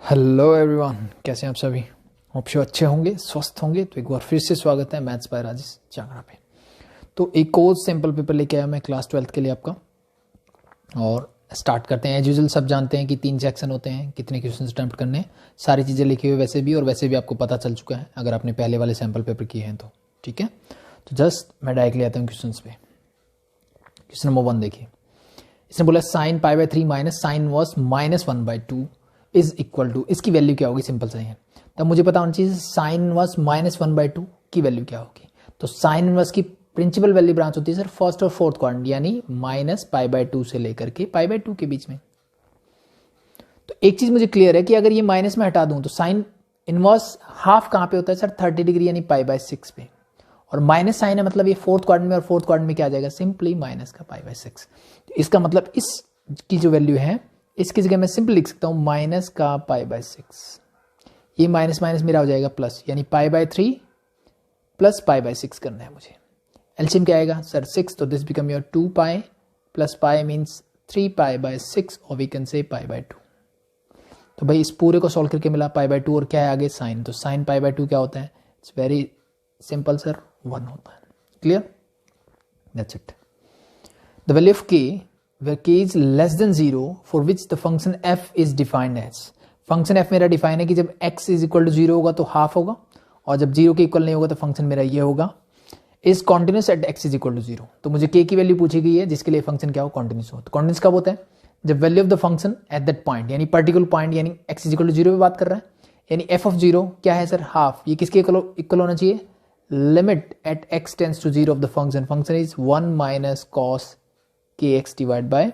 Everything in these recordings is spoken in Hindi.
हेलो एवरीवन, कैसे हैं आप सभी। होप सो अच्छे होंगे, स्वस्थ होंगे। तो एक बार फिर से स्वागत है मैथ्स बाय राजेश चांगड़ा पे। तो एक और सिंपल पेपर लेके आया मैं क्लास 12th के लिए आपका, और स्टार्ट करते हैं। एज यूजुअल सब जानते हैं कि 3 सेक्शन होते हैं, कितने क्वेश्चन अटेम्प्ट करने हैं, सारी चीज़ें लिखी हुई वैसे भी, और वैसे भी आपको पता चल चुका है अगर आपने पहले वाले सैम्पल पेपर किए हैं तो। ठीक है, तो जस्ट मैं डायरेक्टली आता हूँ क्वेश्चन पे। क्वेश्चन नंबर 1 देखिए, इसने बोला sine pi by 3 minus sine वॉस -1/2 इज इक्वल टू, इसकी वैल्यू क्या होगी। सिंपल सा है, तब मुझे पता होना चाहिए साइन इनवर्स -1/2 की वैल्यू क्या होगी। तो साइन इनवर्स की प्रिंसिपल वैल्यू ब्रांच होती है सर फर्स्ट और फोर्थ क्वाड्रेंट, यानी -π/2 से लेकर के π/2 के बीच में। तो एक चीज मुझे क्लियर है कि अगर ये माइनस में हटा दूं तो साइन इनवर्स हाफ कहां पे होता है सर 30 डिग्री, यानी π/6 पे। और माइनस साइन है मतलब ये फोर्थ क्वाड्रेंट में, और फोर्थ क्वाड्रेंट में क्या आ जाएगा, सिंपली माइनस का π/6। तो इसका मतलब इसकी जो वैल्यू है, इसकी जगह मैं सिंपल लिख सकता हूं माइनस का π/6। ये माइनस माइनस मेरा हो जाएगा प्लस, यानी π/3 प्लस π/6 करना है मुझे। एलसीएम क्या आएगा सर 6, तो this become your 2π plus pi means 3π/6, और वी कैन से π/2। तो भाई इस पूरे को सॉल्व करके मिला π/2, और क्या है आगे साइन, तो साइन π/2 क्या होता है, इट्स वेरी सिंपल सर 1 होता है। Clear, that's it. The value of k where k is less than 0 for which the function f is defined as, function f मेरा डिफाइन है कि जब x इज इक्वल टू 0 होगा तो हाफ होगा, और जब 0 के इक्वल नहीं होगा तो फंक्शन मेरा ये होगा, is continuous at x is equal to 0। तो मुझे k की वैल्यू पूछी गई है जिसके लिए फंक्शन क्या हो, कॉन्टिन्यूस हो। तो कॉन्टिन्यूस कब होता है, जब value of the function at that point, यानी पर्टिकुलर पॉइंट, यानी x इज इक्वल टू 0 पे बात कर रहा है, यानी f ऑफ 0 क्या है सर हाफ। ये किसके इक्वल होना चाहिए, limit at x tends to 0 of the function, function is 1 minus cos kx divide by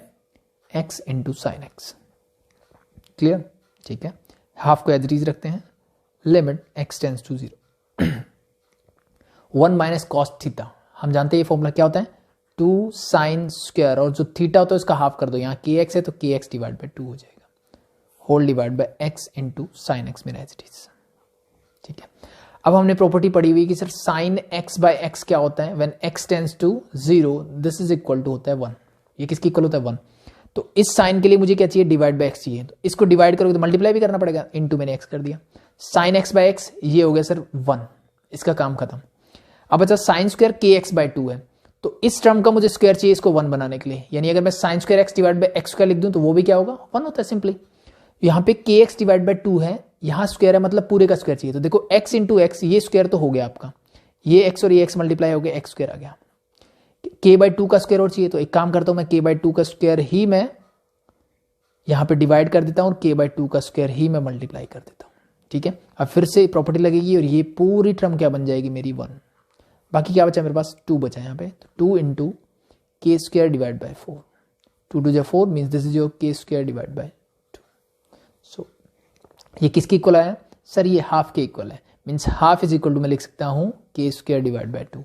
x into sine x. Clear, ठीक है। हाफ को एज इट इज रखते हैं, limit x tends to 0 1 minus cos theta, हम जानते हैं ये फॉर्मूला क्या होता है 2 साइन स्क्वायर, और जो थीटा होता है उसका हाफ कर दो, यहाँ kx है तो kx डिवाइड बाय 2 हो जाएगा, whole divide by x into sine x मेरा एज इट इज। ठीक है, अब हमने प्रॉपर्टी पढ़ी हुई कि sir sine x by x क्या होता है, when x tends to 0 this is equal to होता है 1। ये किसकी इक्वल होता है 1। तो इस साइन के लिए मुझे क्या चाहिए, डिवाइड बाय x चाहिए। तो इसको डिवाइड करोगे तो मल्टीप्लाई भी करना पड़ेगा, इनटू मैंने x कर दिया। साइन x बाय x ये हो गया सर 1, इसका काम खत्म। अब अच्छा साइन स्क्वायर kx बाय 2 है, तो इस टर्म का मुझे स्क्वायर चाहिए इसको 1 बनाने के लिए, यानी अगर मैं sine square x divide by x square लिख दूं तो वो भी क्या होगा 1 होता है सिंपली। यहाँ पे kx डिवाइड बाय 2 है, यहाँ स्क्वायर है मतलब पूरे का स्क्वायर चाहिए। तो देखो x इंटू एक्स, ये स्क्वायर तो हो गया आपका, ये x और ये x मल्टीप्लाई हो गया, x स्क्वायर आ गया। k बाय 2 का स्क्वायर और चाहिए, तो एक काम करता हूं मैं k बाय 2 का स्क्वायर ही मैं यहां पे डिवाइड कर देता हूं, और k बाय 2 का स्क्वायर ही मैं मल्टीप्लाई कर देता हूं। ठीक है, अब फिर से प्रॉपर्टी लगेगी, और ये पूरी टर्म क्या बन जाएगी मेरी 1। बाकी क्या बचा मेरे पास 2 बचा यहाँ पे, तो 2 इंटू के square divide by 4, 2 2 4 means this is your के स्क्वायर डिवाइड बाय 2। सो ये किसके इक्वल आया सर, ये हाफ के इक्वल है, means half is equal to मैं लिख सकता हूँ के स्क्वायर डिवाइड बाय 2,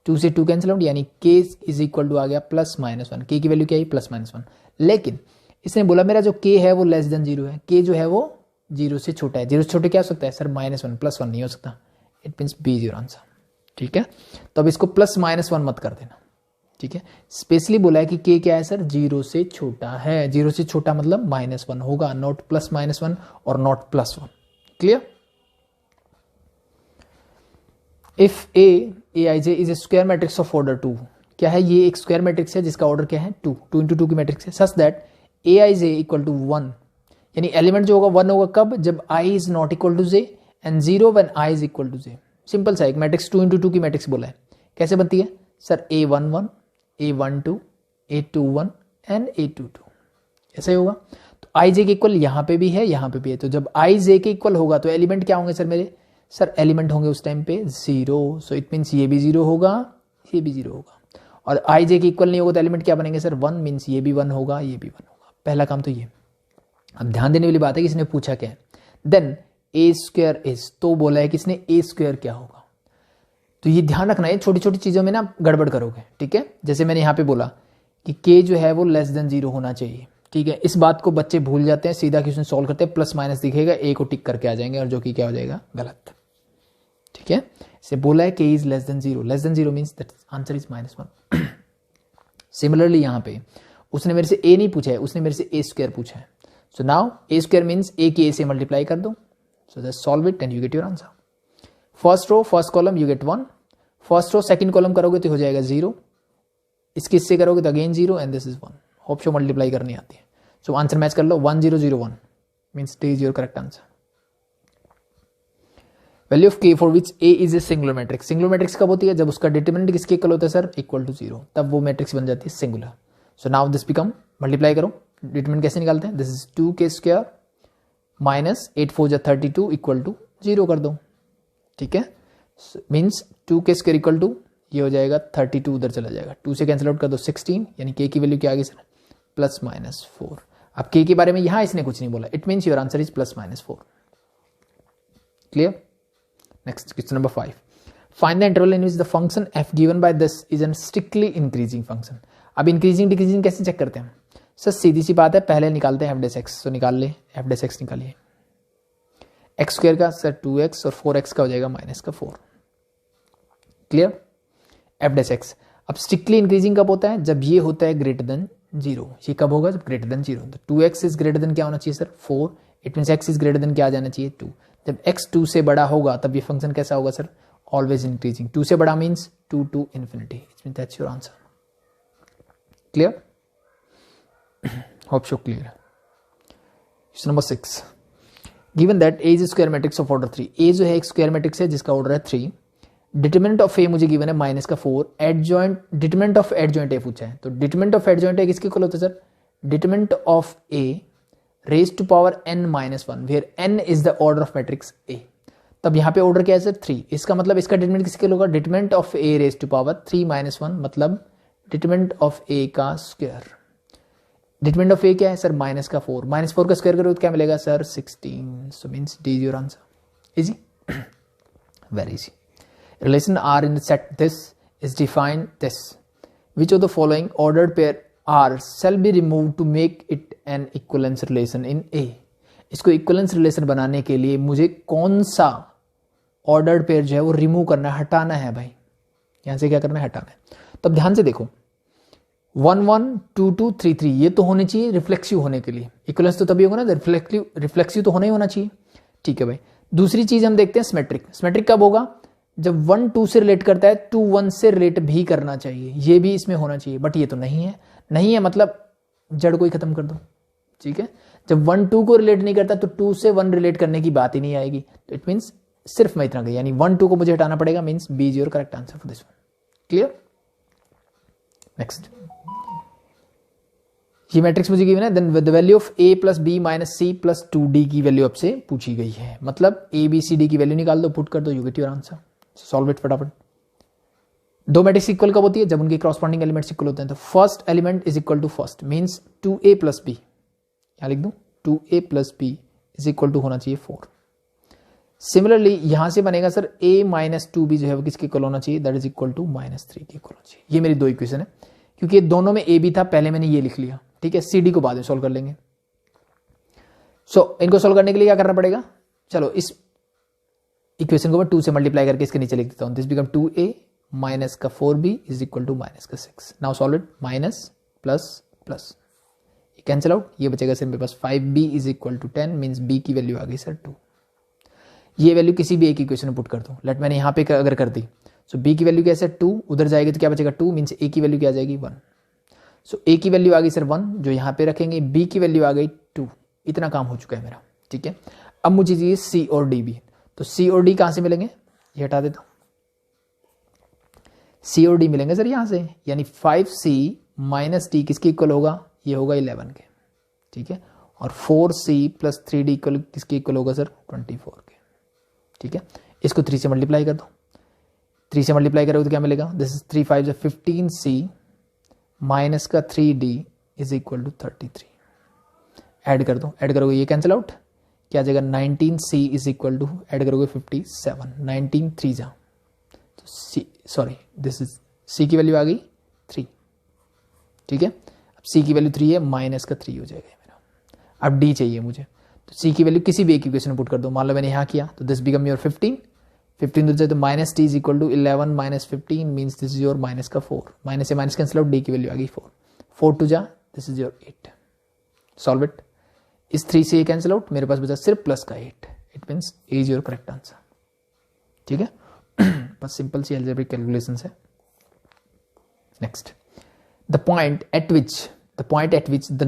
2 से 2 कैंसिल आउट, यानी k इज इक्वल टू आ गया +-1। k की वैल्यू क्या है +-1, लेकिन इसने बोला मेरा जो k है वो लेस देन 0 है, k जो है वो 0 से छोटा है। 0 से छोटे क्या हो सकता है सर -1, +1 नहीं हो सकता, it means B is your answer. ठीक है, तो अब इसको +-1 मत कर देना। ठीक है, स्पेशली बोला है कि k क्या है सर 0 से छोटा है, 0 से छोटा मतलब -1 होगा, नॉट +-1 और not +1। Clear, if aij is a square matrix of order 2, क्या है ये एक स्क्वायर मैट्रिक्स है जिसका ऑर्डर क्या है 2 इंटू 2 की मैट्रिक्स है, such that aij equal to 1, यानी एलिमेंट जो होगा 1 होगा कब, जब i is not equal to j and 0 when i is equal to j। Simple सा एक मैट्रिक्स 2 इंटू 2 की मैट्रिक्स बोला है, कैसे बनती है sir a11 a12 a21 and a22, ऐसा ही होगा। तो i j के इक्वल यहाँ पे भी है यहाँ पे भी है, तो जब i j के इक्वल होगा तो एलिमेंट क्या होंगे सर मेरे, सर एलिमेंट होंगे उस टाइम पे 0, सो इट मीन्स ये भी 0 होगा, ये भी 0 होगा। और i j के इक्वल नहीं होगा तो एलिमेंट क्या बनेंगे सर 1, मीन्स ये भी 1 होगा, ये भी 1 होगा। पहला काम तो ये। अब ध्यान देने वाली बात है कि इसने पूछा क्या है, देन ए स्क्वायर इज, तो बोला है कि इसने ए स्क्वायर क्या होगा। तो ये ध्यान रखना है, छोटी छोटी चीजों में ना गड़बड़ करोगे। ठीक है, जैसे मैंने यहाँ पे बोला कि k जो है वो लेस देन 0 होना चाहिए। ठीक है, इस बात को बच्चे भूल जाते हैं, सीधा क्वेश्चन सॉल्व करते हैं, +- दिखेगा, a को टिक करके आ जाएंगे, और जो कि क्या हो जाएगा गलत। ठीक है, इसे बोला है k is less than 0 means that answer is -1। Similarly यहाँ पे उसने मेरे से a नहीं पूछा है, उसने मेरे से a स्क्वायर पूछा है, so now A square means A की ए से मल्टीप्लाई कर दो, so just solve it and you get your answer. First row first column you get 1, first row second column करोगे तो हो जाएगा 0, इसके इससे करोगे तो again 0 and this is 1. Hope so multiply करनी आती है. सो आंसर मैच कर लो. 1001 means D is your correct answer. Value of k for which a is a singular matrix. Singular matrix कब होती है? जब उसका डिटरमिनेंट किसके इक्वल होता है सर? इक्वल टू 0, तब वो मैट्रिक्स बन जाती है singular. So now this become, multiply करो, डिटरमिनेंट कैसे निकालते हैं? This is 2k square minus 8 4 32 equal to 0 कर दो. ठीक है, means 2k square equal to ये हो जाएगा 32, उधर चला जाएगा, 2 से कैंसिल आउट कर दो 16, यानी k की वैल्यू क्या आ गई सर? Plus minus 4. अब k के बारे में यहां इसने कुछ नहीं बोला, it means your answer is plus minus 4. Clear? Next question number 5. Find the interval in which the function f given by this is an strictly increasing function. अब इंक्रीजिंग डिक्रीजिंग कैसे चेक करते हैं सर? सीधी सी बात है, पहले निकालते हैं f'(x), तो निकाल ले f'(x) निकालिए. एक्स स्क्वायर का सर 2x और 4x का हो जाएगा माइनस का 4. क्लियर? f'(x). अब स्ट्रिक्टली इंक्रीजिंग कब होता है? जब ये होता है ग्रेटर देन 0. ये कब होगा? जब ग्रेटर देन 0. तो 2x इज ग्रेटर देन क्या होना चाहिए sir? 4. It means x is greater then क्या आ जाना चाहिए? 2. जब x 2 से बड़ा होगा तब ये फंक्शन कैसा होगा सर? Always increasing. 2 से बड़ा means 2 to infinity. It means that's your answer. Clear? Hope so clear. Question number 6. Given that a is square matrix of order 3. a जो है एक स्क्वायर मैट्रिक्स है जिसका ऑर्डर है 3. डिटरमिनेंट ऑफ a मुझे गिवन है माइनस का 4. Adjoint, determinant of adjoint a पूछा है, तो डिटरमिनेंट ऑफ एडजॉइंट a किसके इक्वल होता है sir? Determinant of a raise to power n minus 1, where n is the order of matrix a. तब यहाँ पे ऑर्डर क्या है सर? 3. इसका मतलब इसका डिटरमिनेंट किसके होगा? Determinant of a raise to power 3 minus 1, मतलब डिटरमिनेंट ऑफ a का स्क्वायर. डिटरमिनेंट ऑफ a क्या है सर? माइनस का 4. माइनस 4 का स्क्वायर करोगे तो क्या मिलेगा sir? 16. So means D is your answer. Easy, very easy. Relation R in the set this is defined this. Which of the following ordered pair R shall be removed to make it an equivalence relation in A? इसको equivalence relation बनाने के लिए मुझे कौन सा ordered pair जो है वो रिमूव करना है, हटाना है भाई. यहां से क्या करना है? हटाना है. तब ध्यान से देखो, 1 1 2 2 3 3 ये तो होने चाहिए रिफ्लेक्सिव होने के लिए. इक्विवेलेंस तो तभी होगा ना, रिफ्लेक्सिव तो होना ही होना चाहिए. ठीक है भाई. दूसरी चीज हम देखते हैं सिमेट्रिक. सिमेट्रिक कब होगा? जब 1 2 से रिलेट करता है 2 1 से रिलेट भी करना चाहिए. ये भी इसमें होना चाहिए, बट ये तो नहीं है. नहीं है मतलब जड़ को ही खत्म कर दो. ठीक है, जब 1 2 को रिलेट नहीं करता तो 2 से 1 रिलेट करने की बात ही नहीं आएगी. तो इट मीन्स सिर्फ मैं इतना गई, यानी 1 2 को मुझे हटाना पड़ेगा. Means B is your correct answer for this one. Clear? Next, ये मैट्रिक्स मुझे गिवन है. Then the value of a plus B minus C plus 2d की वैल्यू आपसे पूछी गई है. मतलब a b c d की वैल्यू निकाल दो, पुट कर दो, you get your answer. Solve it फटाफट. दो मैट्रिक्स इक्वल कब होती है? जब उनके कॉरस्पॉन्डिंग एलिमेंट्स इक्वल होते हैं. तो first element is equal to first, means 2a plus B. यहां लिख दूं 2a plus B is equal to होना चाहिए 4. सिमिलरली यहां से बनेगा सर a माइनस 2b जो है वो किसके इक्वल होना चाहिए? That is equal to minus 3 के इक्वल होना चाहिए. ये मेरी दो इक्वेशन है, क्योंकि दोनों में a b था, पहले मैंने ये लिख लिया. ठीक है, सी डी को बाद में सॉल्व कर लेंगे. सो इनको सॉल्व करने के लिए क्या करना पड़ेगा? चलो इस इक्वेशन को मैं 2 से मल्टीप्लाई करके इसके नीचे लिख देता हूं. दिस बिकम 2a माइनस का 4b is equal to minus का 6. Now solve it. Minus plus plus ये कैंसिल आउट, ये बचेगा सर मेरे पास 5b is equal to 10. Means b की वैल्यू आ गई सर 2. ये वैल्यू किसी भी एक इक्वेशन में पुट कर दो. लेट मैंने यहां पे अगर कर दी, सो b की वैल्यू कैसे 2, उधर जाएगी तो क्या बचेगा 2. मीन्स a की वैल्यू क्या आ जाएगी 1. सो a की वैल्यू आ गई सर 1 जो यहां पे रखेंगे. b की वैल्यू आ गई 2. इतना काम हो चुका है मेरा. ठीक है, अब मुझे चाहिए c और d भी. तो c और d कहां से मिलेंगे? ये हटा देता हूं. c और d मिलेंगे सर यहां से, यानी 5c माइनस d किसके इक्वल होगा? ये होगा 11 के. ठीक है, और 4c प्लस 3d इक्वल किसके इक्वल होगा सर? 24 के. ठीक है, इसको 3 से मल्टीप्लाई कर दो. 3 से मल्टीप्लाई करोगे तो क्या मिलेगा? दिस इज 3 5 15c माइनस का 3d is equal to 33. Add कर दो, ऐड करोगे ये कैंसिल आउट, क्या आ जाएगा? 19c is equal to, add करोगे 57. 19 3 जा तो c, sorry this is c की वैल्यू आ गई 3. ठीक है, अब c की वैल्यू 3 है, माइनस का 3 हो जाएगा मेरा. अब d चाहिए मुझे, तो c की वैल्यू किसी भी एक इक्वेशन में पुट कर दो. मान लो मैंने यहाँ किया, तो दिस बिकम योर 15. 15 दूर जाए तो minus T is equal to 11 minus 15 means this is your minus का 4. माइनस से माइनस कैंसिल आउट, डी की वैल्यू आ गई 4. 4 टू जा, this is your 8. Solve it. इस 3 से ये कैंसिल आउट, मेरे पास बचा सिर्फ प्लस का 8. It means A is your correct answer. ठीक है. बस सिंपल सी अलजेब्रिक कैलकुलेशन है. Next, the point at which the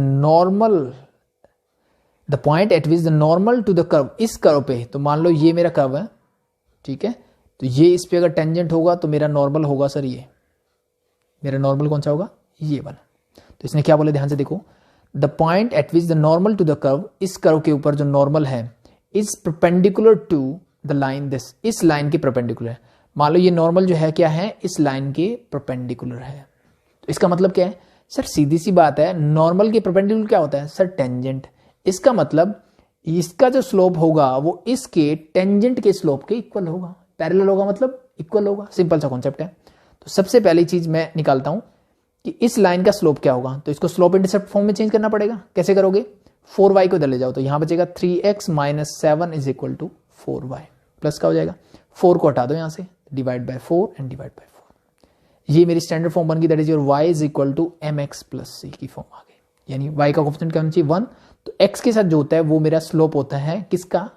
normal to the curve, इस कर्व पे, तो मान लो ये मेरा कर्व है. ठीक है. तो ये इस पे अगर टेंजेंट होगा तो मेरा नॉर्मल होगा सर ये. मेरा नॉर्मल कौन सा होगा? ये वाला. तो इसने क्या बोला, ध्यान से देखो. The point at which the normal to the curve, इस कर्व के ऊपर जो नॉर्मल है, is perpendicular to the line this, इस लाइन के परपेंडिकुलर है. मान लो ये नॉर्मल जो है क्या है, इस लाइन के परपेंडिकुलर है. तो इसका मतलब क्या है सर? सीधी सी बात है, नॉर्मल के परपेंडिकुलर क्या होता है सर? टेंजेंट. इसका मतलब इसका जो स्लोप होगा वो इसके टेंजेंट के स्लोप के इक्वल होगा. पैरेलल होगा मतलब इक्वल होगा. सिंपल सा कॉन्सेप्ट है. तो सबसे पहली चीज मैं निकालता हूं कि इस लाइन का स्लोप क्या होगा. तो इसको स्लोप इंटरसेप्ट फॉर्म में चेंज करना पड़ेगा. कैसे करोगे? 4y को इधर ले जाओ तो यहां बचेगा 3x minus 7 is equal to 4y. Plus का हो जाएगा, 4 को हटा दो यहां से, divide by 4 and divide by 4. ये मेरी स्टैंडर्ड फॉर्म बन गई. That is your y is equal to mx plus c की फॉर्म आ गई. यानी y का कोफिशिएंट क्या होना चाहिए? 1. तो x के साथ जो होता है वो मेरा स्लोप होता है किसका?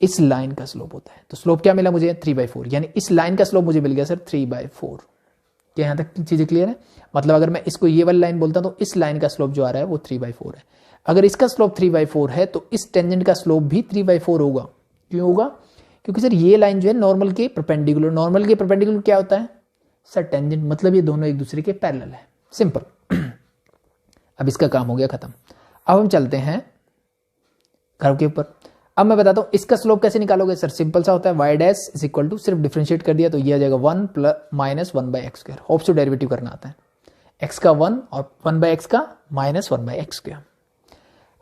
इस लाइन का स्लोप होता है. तो स्लोप क्या मिला मुझे? 3/4. यानी इस लाइन का स्लोप मुझे मिल गया सर 3/4. क्या यहां तक चीजें क्लियर है? मतलब अगर मैं इसको ये वाली लाइन बोलता हूं तो इस लाइन का स्लोप जो आ रहा है वो 3/4 है. अगर इसका स्लोप 3/4 है तो इस टेंजेंट का स्लोप भी 3/4 होगा. क्यों होगा? क्योंकि सर ये लाइन जो है नॉर्मल के परपेंडिकुलर, नॉर्मल के परपेंडिकुलर क्या होता है सर? टेंजेंट. मतलब ये दोनों एक दूसरे के पैरेलल है. सिंपल. अब इसका काम हो गया खत्म. अब हम चलते हैं कर्व के ऊपर. अब मैं बताता हूं इसका स्लोप कैसे निकालोगे सर? सिंपल सा होता है, y dash is equal to, सिर्फ डिफरेंशिएट कर दिया तो ये आ जाएगा 1 माइनस 1/x². होप से डेरिवेटिव करना आता है. x का 1 और 1/x का माइनस 1/x².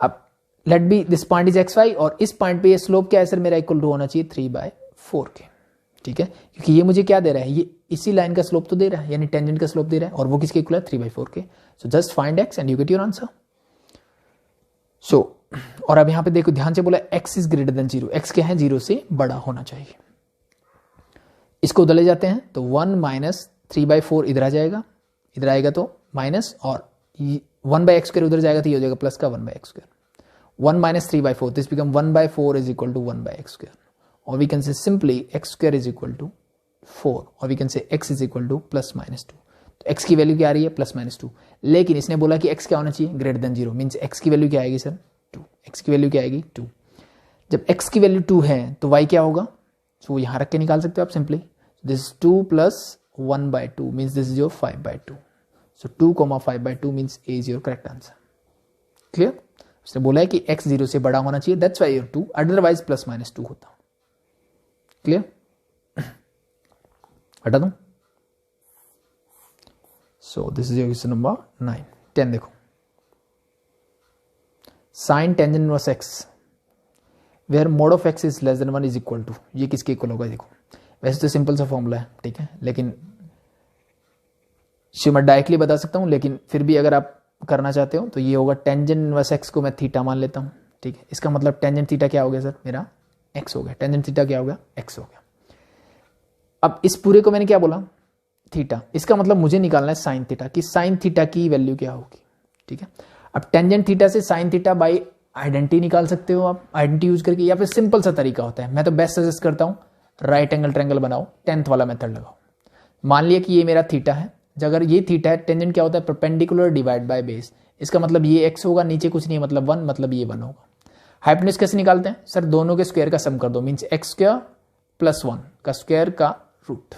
अब let be this point is xy और इस पॉइंट पे ये स्लोप क्या है सर मेरा? इक्वल टू होना चाहिए 3/4 के. ठीक है. क्योंकि ये मुझे क्या दे रहा है? ये इसी लाइन का स्लोप तो दे रहा है, यानी टेंजेंट का स्लोप दे रहा है, और वो किसके इक्वल है? 3/4 के. So just find x and you get your answer. So और अब यहां पे देखो, ध्यान से बोला x is greater than 0. x क्या है? 0 से बड़ा होना चाहिए. इसको उधर ले जाते हैं तो 1 माइनस 3/4 इधर आ जाएगा, इधर आएगा तो माइनस, और 1/x² उधर जाएगा तो ये हो जाएगा प्लस का 1/x². 1 minus 3/4, this become 1/4 is equal to 1/x². और we can say simply x² is equal to 4, और we can say x is equal to plus minus 2. तो x की वैल्यू क्या आ रही है? Plus minus 2. लेकिन इसने बोला कि x क्या होना चाहिए? Greater than 0. मीन्स x की वैल्यू क्या आएगी सर? 2. x की वैल्यू क्या आएगी? 2. जब x की वैल्यू 2 है तो y क्या होगा? तो यहां रख के निकाल सकते हो आप simply. This 2 plus 1/2 means this is your 5/2. So 2, 5/2 means A is your correct answer. Clear? उसने बोला है कि x 0 से बड़ा होना चाहिए, that's why your 2, otherwise plus minus 2 होता. क्लियर? हटा दूं? So this is your question number 9. 10 देखो. Sine tangent inverse x where mod of x is less than 1 is equal to, ये किसके इक्वल होगा? देखो वैसे तो सिंपल सा फॉर्मूला है, ठीक है, लेकिन मैं डायरेक्टली बता सकता हूं, लेकिन फिर भी अगर आप करना चाहते हो तो ये होगा टेंजेंट इनवर्स x को मैं थीटा मान लेता हूं. ठीक है. इसका मतलब टेंजेंट थीटा क्या हो गया सर? मेरा x हो गया. टेंजेंट थीटा क्या हो गया? x हो गया. अब इस पूरे को मैंने क्या बोला? थीटा. इसका मतलब मुझे निकालना है साइन थीटा, कि साइन थीटा की वैल्यू क्या होगी. ठीक है. अब टेंजेंट थीटा से साइन थीटा बाई आइडेंटिटी निकाल सकते हो आप, आइडेंटिटी यूज करके, या फिर सिंपल सा तरीका होता है. मैं तो बेस्ट सजेस्ट करता हूं राइट एंगल ट्रायंगल बनाओ, 10th वाला मेथड लगाओ. मान लिया कि ये मेरा थीटा है. अगर ये थीटा है, टेंजेंट क्या होता है? Perpendicular divide by base. इसका मतलब ये x होगा, नीचे कुछ नहीं है, मतलब 1, मतलब ये 1 होगा. हाइपोटेन्यूज कैसे निकालते हैं सर? दोनों के स्क्वायर का सम कर दो, मीन्स x² प्लस 1 का स्क्वायर का रूट.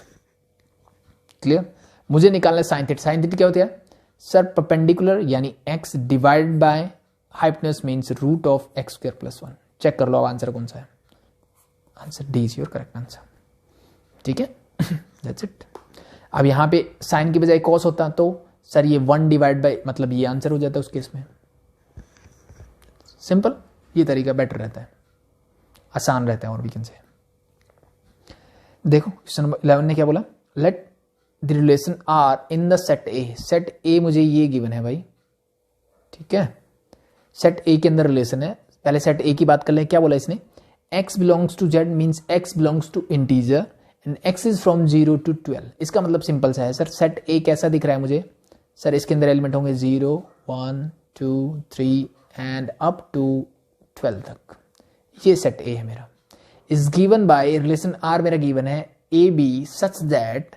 क्लियर? मुझे निकालना है साइन थीटा. साइन थीटा क्या होता है सर? परपेंडिकुलर यानी x divide by hypotenuse means root of x² plus 1. Check कर लो अब आंसर कौन सा है. Answer D is your correct answer. ठीक है. That's it. अब यहां पे साइन की बजाय कॉस होता तो सर ये 1 डिवाइड बाय, मतलब ये आंसर हो जाता है उस केस में. सिंपल. ये तरीका बेटर रहता है, आसान रहता है. और वी कैन से देखो क्वेश्चन नंबर 11 ने क्या बोला? Let the relation R in the set A. Set A मुझे ये गिवन है भाई. ठीक है. सेट ए के अंदर रिलेशन है. पहले सेट ए की बात कर ले. क्या बोला इसने? x belongs to z means x belongs to integer and x is from 0 to 12. इसका मतलब सिंपल सा है सर. सेट ए कैसा दिख रहा है मुझे? सर इसके अंदर एलिमेंट होंगे 0, 1, 2, 3 एंड अप टू 12 तक, ये सेट ए है मेरा, is given by relation R मेरा गिवन है A B such that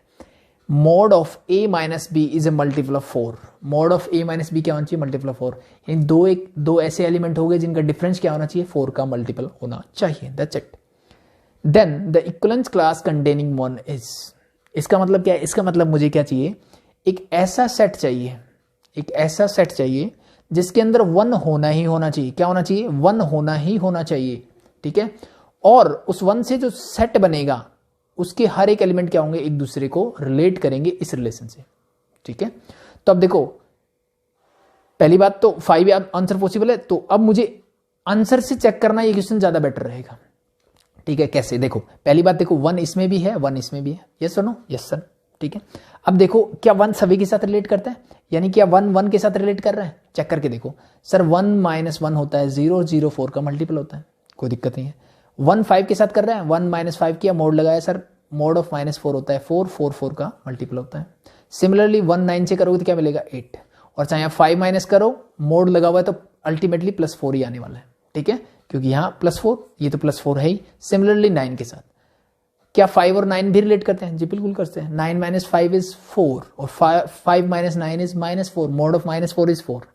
mod of A minus B is a multiple of 4। Mod of A minus B क्या होना चाहिए? Multiple of 4। यानी दो ऐसे एलिमेंट हो गए जिनका डिफरेंस क्या होना चाहिए? 4 का मल्टीपल होना चाहिए। That's it. Then the equivalence class containing 1 is, इसका मतलब क्या है? इसका मतलब मुझे क्या चाहिए? एक ऐसा सेट चाहिए, एक ऐसा सेट चाहिए जिसके अंदर 1 होना ही होना चाहिए। क्या होना चाहिए? 1 होना ही होना चाहिए, ठीक है। और उस 1 से जो सेट बनेगा उसके हर एक एलिमेंट क्या होंगे? एक दूसरे को रिलेट करेंगे इस रिलेशन से, ठीक है। तो अब देखो, पहली बात तो 5 आंसर पॉसिबल है, तो अब मुझे आंसर से चेक करना ये क्वेश्चन ज्यादा बेटर रहेगा, ठीक है। कैसे? देखो, पहली बात देखो, 1 इसमें भी है, 1 इसमें भी है, यस और नो? यस सर, ठीक है। अब देखो, क्या 1 सभी के साथ रिलेट करता है? यानी क्या 1 1 के साथ रिलेट कर रहा है? चेक करके देखो सर, 1 - 1 होता है 0, 0 4 का मल्टीपल होता है, कोई दिक्कत नहीं है। 1 5 के साथ कर रहा है, 1 - 5 किया, मोड लगाया सर, मोड ऑफ -4 होता है 4, 4 4 का मल्टीपल होता है। सिमिलरली 1 9 से करोगे तो क्या मिलेगा? 8। और चाहे आप 5 माइनस करो, मोड लगा हुआ है तो अल्टीमेटली +4 ही आने वाला है, ठीक है, क्योंकि यहाँ +4, ये तो +4 है ही। सिमिलरली 9 के साथ क्या 5 और 9 भी रिलेट करते हैं? जी बिल्कुल करते हैं। 9 - 5 इज 4 और 5 - 9 इज -4, मोड ऑफ -4 इज 4।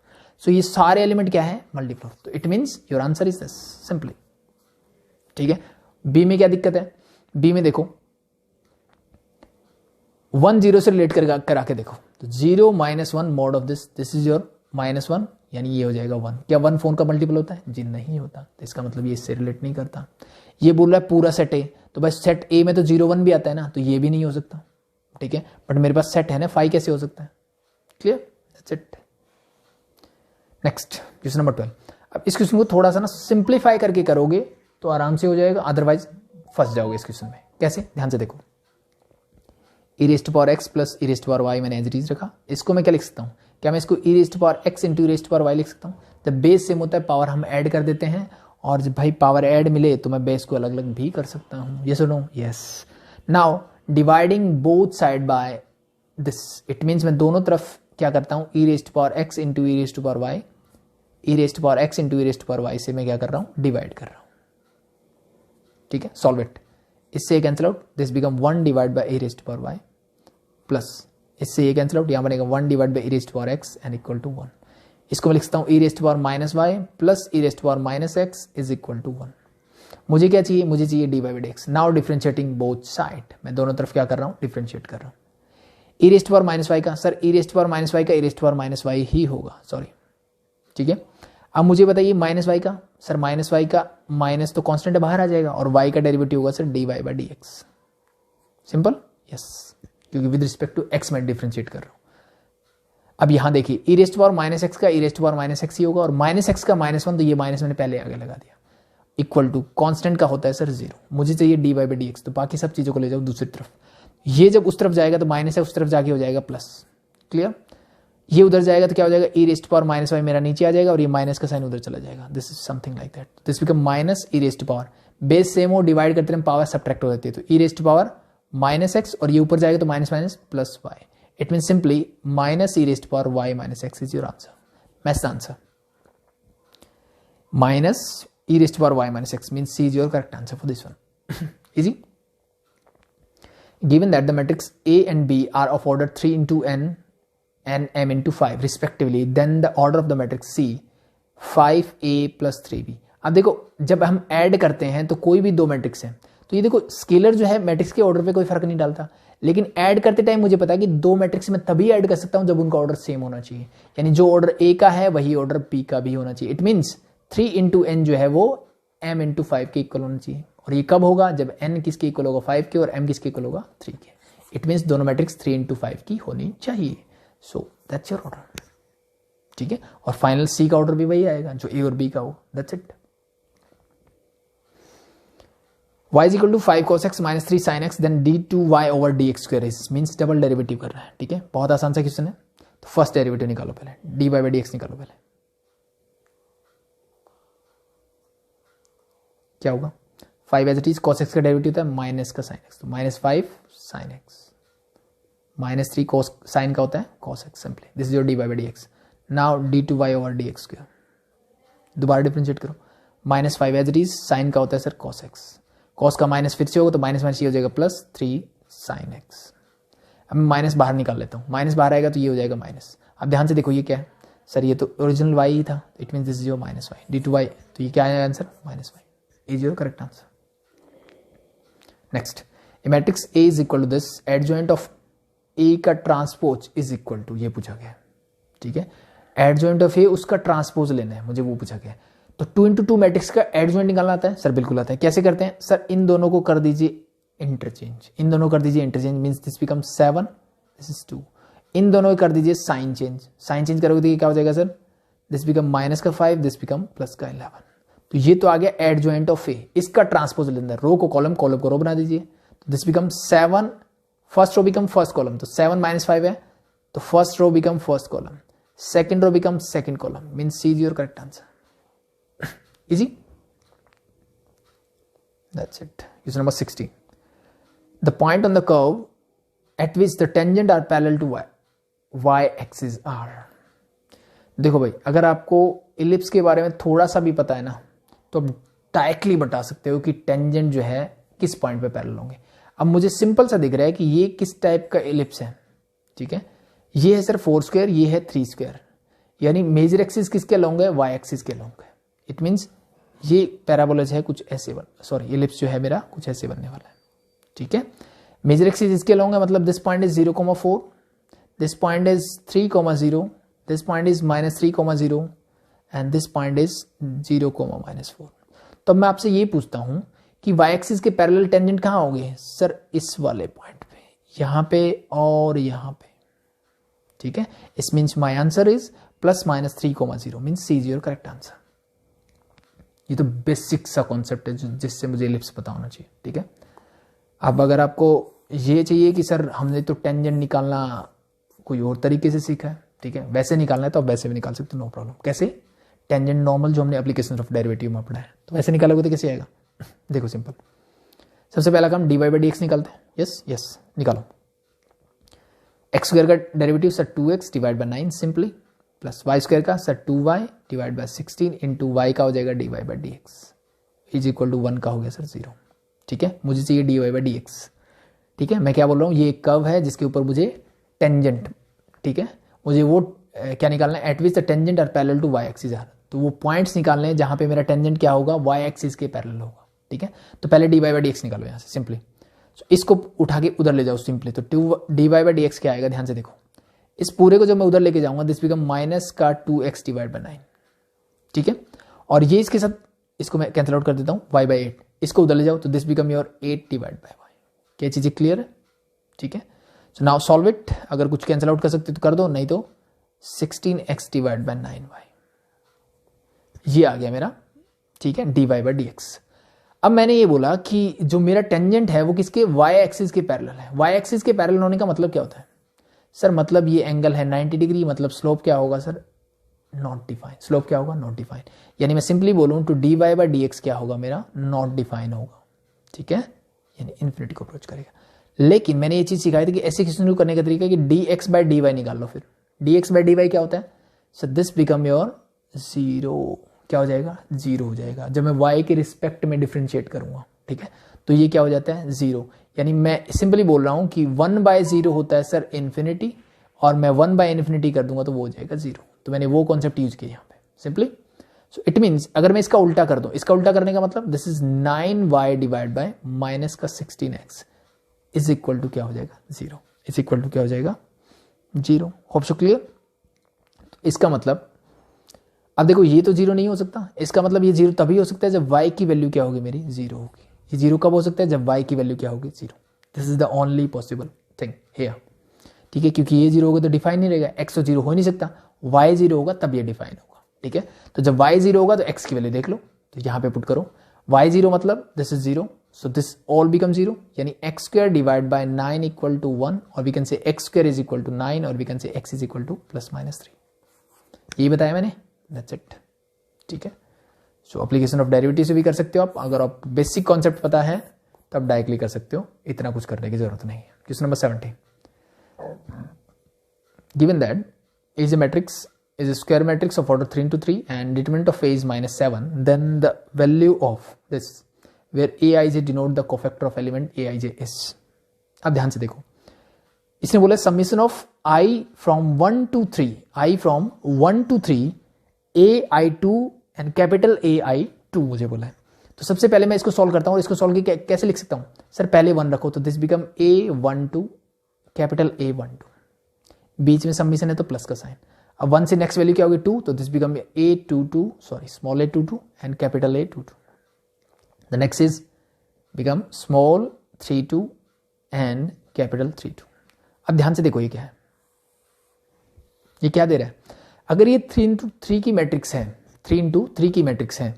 सो ये सारे एलिमेंट क्या है? मल्टीपल। तो it means your answer is this simply, ठीक है। बी में क्या दिक्कत है? बी में देखो 1 0 से रिलेट करा के देखो, तो 0 - 1 mode of this is your -1, यानी ये हो जाएगा 1। क्या 1 4 का मल्टीपल होता है? जी नहीं होता। तो इसका मतलब ये इससे रिलेट नहीं करता। ये बोल रहा है पूरा सेट ए, तो बस सेट ए में तो 0 1 भी आता है ना, तो ये भी नहीं हो सकता, ठीक है। बट मेरे पास सेट है ना, 5 कैसे हो सकता है? Clear? That's it. Next question number 12। अब इस क्वेश्चन को थोड़ा सा ना सिंप्लीफाई करके करोगे तो आराम से हो जाएगा, अदरवाइज फंस जाओगे इस क्वेश्चन में। कैसे? ध्यान से देखो, e⁻x प्लस e⁻y मैंने एज इट इज रखा। इसको मैं क्या लिख सकता हूँ? क्या मैं इसको e⁻x इंटू e⁻y लिख सकता हूँ? जब बेस सेम होता है पावर हम ऐड कर देते हैं, और जब भाई पावर ऐड मिले तो मैं बेस को अलग अलग भी कर सकता हूँ। ये सुनो, yes. Now dividing both side by this, it means मैं दोनों तरफ क्या करता हूँ? e⁻x into e⁻y, e⁻x into e⁻y से मैं क्या कर रहा हूँ? डिवाइड कर रहा हूँ, ठीक है। Solve it. इससे cancel out, this become 1 divide by e⁻y plus इससे ये कैंसिल आउट, यहां बनेगा 1 divide by e⁻x and equal to 1। इसको मैं लिख सकता हूं e⁻−y plus e⁻−x is equal to 1। मुझे क्या चाहिए? मुझे चाहिए dy/dx। Now differentiating both side, मैं दोनों तरफ क्या कर रहा हूं? डिफरेंशिएट कर रहा हूं। e⁻−y का सर, e⁻−y का e⁻−y ही होगा, सॉरी, ठीक है। अब मुझे बताइए -y का, सर -y का माइनस तो कांस्टेंट बाहर आ जाएगा, और y का डेरिवेटिव होगा सर dy/dx। सिंपल, यस, क्योंकि विद रिस्पेक्ट टू x मैं डिफरेंशिएट कर रहा हूं। अब यहां देखिए e⁻x का e⁻x ही होगा, और -x का -1, तो ये माइनस मैंने पहले आगे लगा दिया, इक्वल टू कांस्टेंट का होता है सर 0। मुझे चाहिए dy/dx, तो बाकी सब चीजों को ले जाओ दूसरी तरफ। ये जब उस तरफ जाएगा तो माइनस है, उस तरफ जाके हो जाएगा प्लस। क्लियर? ये उधर जाएगा तो क्या हो जाएगा? e⁻−y मेरा नीचे आ जाएगा, और ये माइनस का साइन उधर चला जाएगा। This is something like that. This become minus e⁻, base same हो, डिवाइड करते हैं पावर सब्ट्रैक्ट हो जाती है, तो e⁻−x, और ये ऊपर जाएगा तो minus minus plus y। It mean simply minus e⁻y−x is your answer. Maths answer minus e⁻y−x means C is your correct answer for this one. Easy. Given that the matrix A and B are of order 3 into n and m into 5 respectively, then the order of the matrix C 5A plus 3B. अब देखो, जब हम ऐड करते हैं तो कोई भी दो मैट्रिक्स है, तो ये देखो स्केलर जो है मैट्रिक्स के ऑर्डर पे कोई फर्क नहीं डालता, लेकिन ऐड करते टाइम मुझे पता है कि दो मैट्रिक्स में तभी ऐड कर सकता हूं जब उनका ऑर्डर सेम होना चाहिए। यानी जो ऑर्डर ए का है वही ऑर्डर पी का भी होना चाहिए। इट मीन्स 3 into n जो है वो m into 5 के इक्वल होना चाहिए। और ये कब होगा? जब n किसके इक्वल होगा? 5 के, और m किसके इक्वल होगा? 3 के। इट मीन्स दोनों मैट्रिक्स 3 into 5 की होनी चाहिए। सो दैट्स योर ऑर्डर, ठीक है। और फाइनल c का ऑर्डर भी वही आएगा जो a और b का हो। That's it. y is equal to 5 cos x minus 3 sin x then d2y over dx square is means double derivative कर रहा है, ठीक है। बहुत आसान सा क्वेश्चन है। तो फर्स्ट डेरिवेटिव निकालो पहले, dy/dx निकालो पहले। क्या होगा? 5 as it is, cos x का डेरिवेटिव होता है माइनस का sin x, तो -5 sin x, -3 cos sin का होता है cos x simply. This is your dy/dx। Now d2y over dx square। दोबारा डिफ्रेंशिएट करो, -5 एज इट इज, साइन का होता है सर cos x, cos का माइनस फिर से होगा तो माइनस माइनस ये हो जाएगा +3 sin x। अब मैं माइनस बाहर निकाल लेता हूँ, माइनस बाहर आएगा तो ये हो जाएगा माइनस। अब ध्यान से देखो ये क्या है सर, ये तो ओरिजिनल y ही था, it means this is your -y d2y, तो ये क्या आएगा answer -y, is your correct answer. Next, a matrix A is equal to this, adjoint of A का ट्रांसपोज इज इक्वल टू, ये पूछा गया है, ठीक है। एडजॉइंट ऑफ A उसका ट्रांसपोज लेना है मुझे, वो पूछा गया है। तो 2 × 2 मैट्रिक्स का एडजॉइंट निकालना आता है सर, बिल्कुल आता है। कैसे करते हैं सर, इन दोनों को कर दीजिए इंटरचेंज, इन दोनों कर दीजिए interchange, means this become 7, this is 2। इन दोनों को कर दीजिए साइन चेंज, साइन चेंज करोगे तो ये क्या हो जाएगा sir, this become -5, this become +11। तो ये तो आ गया एडजॉइंट ऑफ ए, इसका ट्रांसपोज लेना है, रो को कॉलम, कॉलम को रो बना दीजिए। तो this become 7, first row become first column, तो 7 - 5 है, तो first row become first column, second row become second column, means C is your correct answer. Easy? That's it. Question number 16. The point on the curve at which the tangent are parallel to y axis are. देखो भाई, अगर आपको इलिप्स के बारे में थोड़ा सा भी पता है ना, तो आप डायरेक्टली बता सकते हो कि टेंजेंट जो है किस पॉइंट पे पैरेलल होंगे। अब मुझे सिंपल सा दिख रहा है कि ये किस टाइप का इलिप्स है, ठीक है। ये है सर 4², ये है 3², यानी मेजर एक्सिस किसके अलोंग है, y एक्सिस के अलोंग है। इट मीन्स ये पैराबोला है कुछ ऐसे सॉरी इलिप्स जो है मेरा कुछ ऐसे बनने वाला है, ठीक है। मेजर एक्सिस इसके अलोंग है, मतलब this point is 0,4, this point is 3,0, this point is -3,0 and this point is 0,-4। तो मैं आपसे ये पूछता हूं कि y एक्सिस के पैरेलल टेंजेंट कहां होंगे सर, इस वाले पॉइंट पे, यहां पे और यहां पे, ठीक है। इस means my answer is +-3,0, means C is your correct answer. ये तो बेसिक सा कॉन्सेप्ट है जिससे मुझे इलिप्स पता होना चाहिए, ठीक है। अब अगर आपको ये चाहिए कि सर हमने तो टेंजेंट निकालना कोई और तरीके से सीखा है, ठीक है, वैसे निकालना है तो आप वैसे भी निकाल सकते हो, नो प्रॉब्लम। कैसे, टेंजेंट नॉर्मल जो हमने एप्लीकेशन ऑफ डेरिवेटिव में पढ़ा है, तो वैसे निकालोगे तो कैसे आएगा। देखो सिंपल, सबसे पहला काम dy/dx निकालते हैं। यस निकालो। x² का derivative sir 2x divide by 9 simply, plus y² का sir 2y divide by 16 into y का हो जाएगा dy/dx इज इक्वल टू 1 का हो गया सर 0, ठीक है। मुझे चाहिए dy/dx, ठीक है। मैं क्या बोल रहा हूँ, ये एक कर्व है जिसके ऊपर मुझे टेंजेंट, ठीक है, मुझे वो क्या निकालना है, at which the tangent are parallel to y axis are. तो वो पॉइंट्स निकालने हैं जहां पे मेरा टेंजेंट क्या होगा, y एक्सिस के पैरेलल होगा, ठीक है। तो पहले dy/dx निकालो यहाँ से सिंपली, तो इसको उठा के उधर ले जाओ सिंपली, तो dy/dx क्या आएगा, ध्यान से देखो। इस पूरे को जब मैं उधर लेके जाऊंगा, this become -2x divide by 9, ठीक है। और ये इसके साथ इसको मैं कैंसिल आउट कर देता हूँ, y/8, इसको उधर ले जाओ तो this become your 8 divide by y। क्या चीजें क्लियर है, ठीक है। सो नाउ सॉल्व इट, अगर कुछ कैंसिल आउट कर सकते तो कर दो, नहीं तो 16x डिवाइड बाय 9y, ये आ गया मेरा, ठीक है, dy/dx। अब मैंने ये बोला कि जो मेरा टेंजेंट है वो किसके, y एक्सिस के पैरेलल है। y एक्सिस के पैरेलल होने का मतलब क्या होता है सर, मतलब ये एंगल है 90 डिग्री, मतलब स्लोप क्या होगा सर, नॉट डिफाइन। स्लोप क्या होगा, नॉट डिफाइन। यानी मैं सिंपली बोलूं तो dy/dx क्या होगा मेरा, नॉट डिफाइन होगा, ठीक है, यानी इन्फिनिटी को अप्रोच करेगा। लेकिन मैंने ये चीज सिखाई थी कि ऐसे क्वेश्चन को करने का तरीका है कि dx/dy निकाल लो। फिर dx/dy क्या होता है सर, दिस बिकम योर 0, क्या हो जाएगा, 0 हो जाएगा जब मैं y के रिस्पेक्ट में डिफ्रेंशिएट करूंगा, ठीक है। तो ये क्या हो जाता है 0, यानी मैं सिंपली बोल रहा हूं कि 1/0 होता है सर इन्फिनिटी, और मैं 1/∞ कर दूंगा तो वो हो जाएगा 0। तो मैंने वो कॉन्सेप्ट यूज किया यहाँ पे सिंपली। सो इट मीन्स अगर मैं इसका उल्टा कर दूं, इसका उल्टा करने का मतलब this is 9y divide by -16x is equal to क्या हो जाएगा 0, इज इक्वल टू क्या हो जाएगा 0। Hope so clear. इसका मतलब अब देखो ये तो 0 नहीं हो सकता, इसका मतलब ये 0 तभी हो सकता है जब y की वैल्यू क्या होगी मेरी 0 होगी। ये 0 कब हो सकता है, जब y की वैल्यू क्या होगी 0। This is the only possible thing here, ठीक है, क्योंकि ये 0 होगा तो डिफाइन नहीं रहेगा, x तो 0 हो नहीं सकता, y 0 होगा तब ये डिफाइन होगा, ठीक है। तो जब y 0 होगा तो x की वैल्यू देख लो, तो यहाँ पे पुट करो y 0 मतलब this is 0, so this all become 0, यानी x² divide by 9 equal to 1, और वी कैन से x² इज इक्वल टू 9, और we can say x is equal to +-3। ये बताया मैंने, दैट्स इट, ठीक है। सो एप्लीकेशन ऑफ डेरिवेटिव से भी कर सकते हो आप, अगर आप बेसिक कॉन्सेप्ट पता है तब डायरेक्टली कर सकते हो, इतना कुछ करने की जरूरत नहीं है। Question number 17, given that is a matrix is a square matrix of order 3 into 3 and determinant of A is -7, then the value of this where Aij denote the cofactor of element Aij is. अब ध्यान से देखो, इसने बोला summation of I from 1 to 3, I from 1 to 3 AI2 and capital AI2 मुझे बोला है। तो सबसे पहले मैं इसको सॉल्व करता हूं और इसको सॉल्व कैसे लिख सकता हूं सर, पहले 1 रखो तो this become A12 capital A12, बीच में समीशन है तो प्लस का साइन। अब 1 से नेक्स्ट वैल्यू क्या होगी 2, तो this become A22 sorry small A22 and capital A22। The next is become small 32 and capital 32। अब ध्यान से देखो ये क्या है, ये क्या दे रहा है। अगर ये 3 into 3 की मैट्रिक्स है, 3 into 3 की मैट्रिक्स है,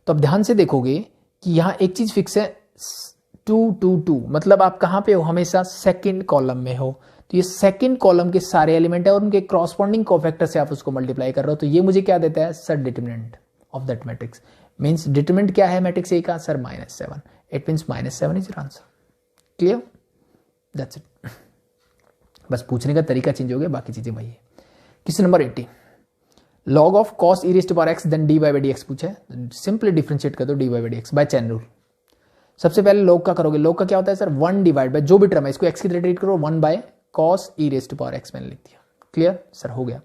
तो अब ध्यान से देखोगे कि यहां एक चीज फिक्स है 2 2 2, मतलब आप कहां पे हो, हमेशा सेकंड कॉलम में हो। तो ये सेकंड कॉलम के सारे एलिमेंट है और उनके कॉरस्पॉन्डिंग कोफैक्टर से आप उसको मल्टीप्लाई कर रहे हो। तो ये मुझे क्या देता है sir, determinant of that matrix. Means determinant क्या है मैट्रिक्स ए का sir, -7। It means -7 is your answer. Clear, that's it. बस पूछने का तरीका चेंज हो गया, बाकी चीजें वही है। Question number 80, log of cos e raised to power x then dy by dx पूछा है। सिंपली डिफरेंशिएट कर दो dy by dx by chain rule. सबसे पहले log का करोगे, log का क्या होता है सर, 1 डिवाइड बाय जो भी टर्म है इसको x की तरह ट्रीट करो, 1 bye cos e raised to power x मैंने लिख दिया। क्लियर सर, हो गया।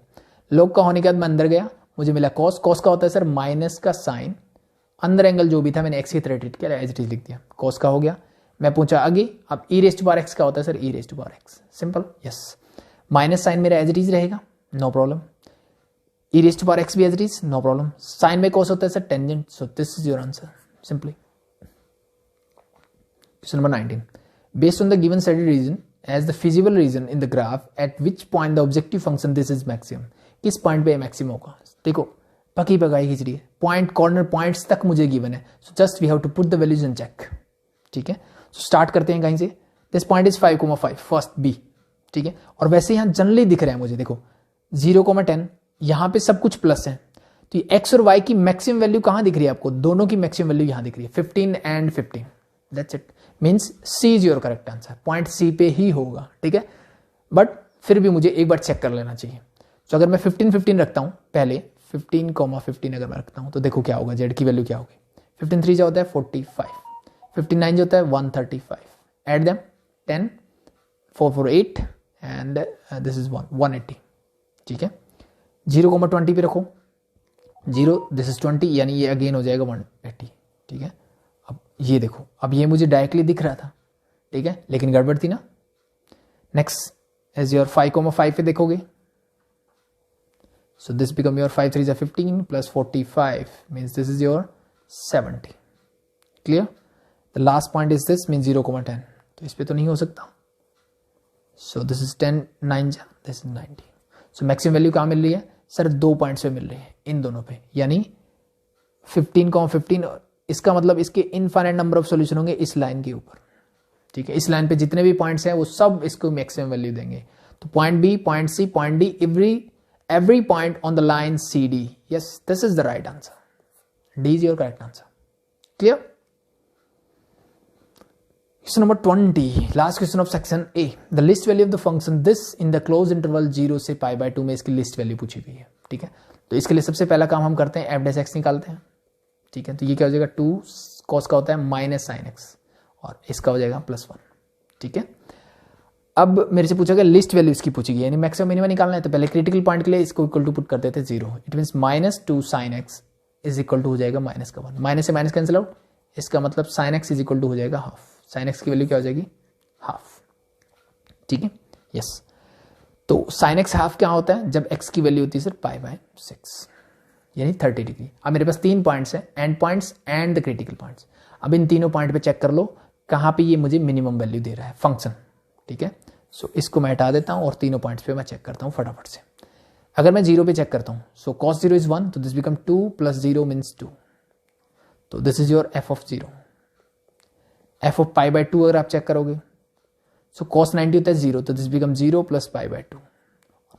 log का होने के बाद मैं अंदर गया, मुझे मिला cos, cos का होता है सर माइनस का साइन, अंदर एंगल जो भी था मैंने x की तरह ट्रीट किया, एज इट इज लिख दिया, cos का हो गया। मैं पूछा आगे, अब e raised to power x का होता है sir e raised to power x, सिंपल। यस, माइनस साइन मेरा एज इट इज रहेगा, no problem. e raised to power x भी as it is, no problem. Sin में cos होता है sir tangent, so this is your answer simply. Question number 19. Based on the given study region as the feasible region in the graph, at which point the objective function this is maximum. किस पॉइंट पे मैक्सिमम होगा? देखो पकी पकाई खिचड़ी है, पॉइंट कॉर्नर पॉइंट्स तक मुझे गिवन है, so just we have to put the values in check. ठीक है, so स्टार्ट करते हैं कहीं से। This point is 5,5 first B, ठीक है। और वैसे यहाँ जनरली दिख रहा है मुझे, देखो 0,10, यहां पे सब कुछ प्लस है, तो ये x और y की मैक्सिमम वैल्यू कहां दिख रही है आपको, दोनों की मैक्सिमम वैल्यू यहां दिख रही है 15 and 15। That's it, means C is your correct answer, point C पे ही होगा। ठीक है, बट फिर भी मुझे एक बार चेक कर लेना चाहिए। तो अगर मैं 15 15 रखता हूं, पहले 15,15 अगर मैं रखता हूं तो देखो क्या होगा, z की वैल्यू क्या होगी। 15 3 जो होता है 45, 59 जो होता है 135, add them 10 4 4 8 and this is 180। ठीक है, 0,20 पे रखो, 0 दिस इज 20, यानी ये अगेन हो जाएगा 180। ठीक है, अब ये देखो, अब ये मुझे डायरेक्टली दिख रहा था, ठीक है, लेकिन गड़बड़ थी ना। नेक्स्ट एज योर 5,5 पे देखोगे, सो this become your 5 3 15 plus 45 means this is your 70। Clear, the last point is this mean 0,10, तो इस पे तो नहीं हो सकता, सो this is 10 9 this is 90। So maximum value कहाँ मिल रही है सर, 2 पॉइंट्स पे मिल रही है, इन दोनों पे, यानी 15,15। इसका मतलब इसके इनफाइनाइट नंबर ऑफ सॉल्यूशन होंगे इस लाइन के ऊपर। ठीक है, इस लाइन पे जितने भी पॉइंट्स हैं वो सब इसको मैक्सिमम वैल्यू देंगे। तो point B, point C, point D, every point on the line C D. Yes, this is the right answer, D is your correct answer. Clear. Question number 20, last question of section A. The list value of the function this in the closed interval 0 से π/2 में इसकी लिस्ट वैल्यू पूछी हुई है। ठीक है, तो इसके लिए सबसे पहला काम हम करते हैं f' निकालते हैं। ठीक है, तो ये क्या हो जाएगा, 2 cos का होता है माइनस साइन x और इसका हो जाएगा +1। ठीक है, अब मेरे से पूछा गया लिस्ट वैल्यू इसकी पूछी गई, यानी मैक्सिमम मिनिमम निकालना है, तो पहले क्रिटिकल पॉइंट के लिए इसको इक्वल टू पुट कर देते हैं 0। It means -2 sin x is equal to हो जाएगा -1, माइनस से माइनस कैंसिल आउट, इसका मतलब sin x is equal to हो जाएगा हाफ, sin x की वैल्यू क्या हो जाएगी, हाफ। ठीक है, यस, तो sin x हाफ क्या होता है, जब x की वैल्यू होती है सिर्फ π/6 यानी 30 डिग्री। अब मेरे पास 3 पॉइंट्स हैं, and points and the critical points. अब इन तीनों पॉइंट पे चेक कर लो कहां पे ये मुझे मिनिमम वैल्यू दे रहा है फंक्शन। ठीक है, सो इसको मैं हटा देता हूं और तीनों पॉइंट्स पे मैं चेक करता हूं फटाफट से। अगर मैं 0 पे चेक करता हूं, सो cos 0 इज 1, तो दिस बिकम 2 + 0 मीन्स 2, तो this is your f of 0। f of π/2 अगर आप चेक करोगे, सो cos 90 होता है 0, तो दिस बिकम 0 + π/2।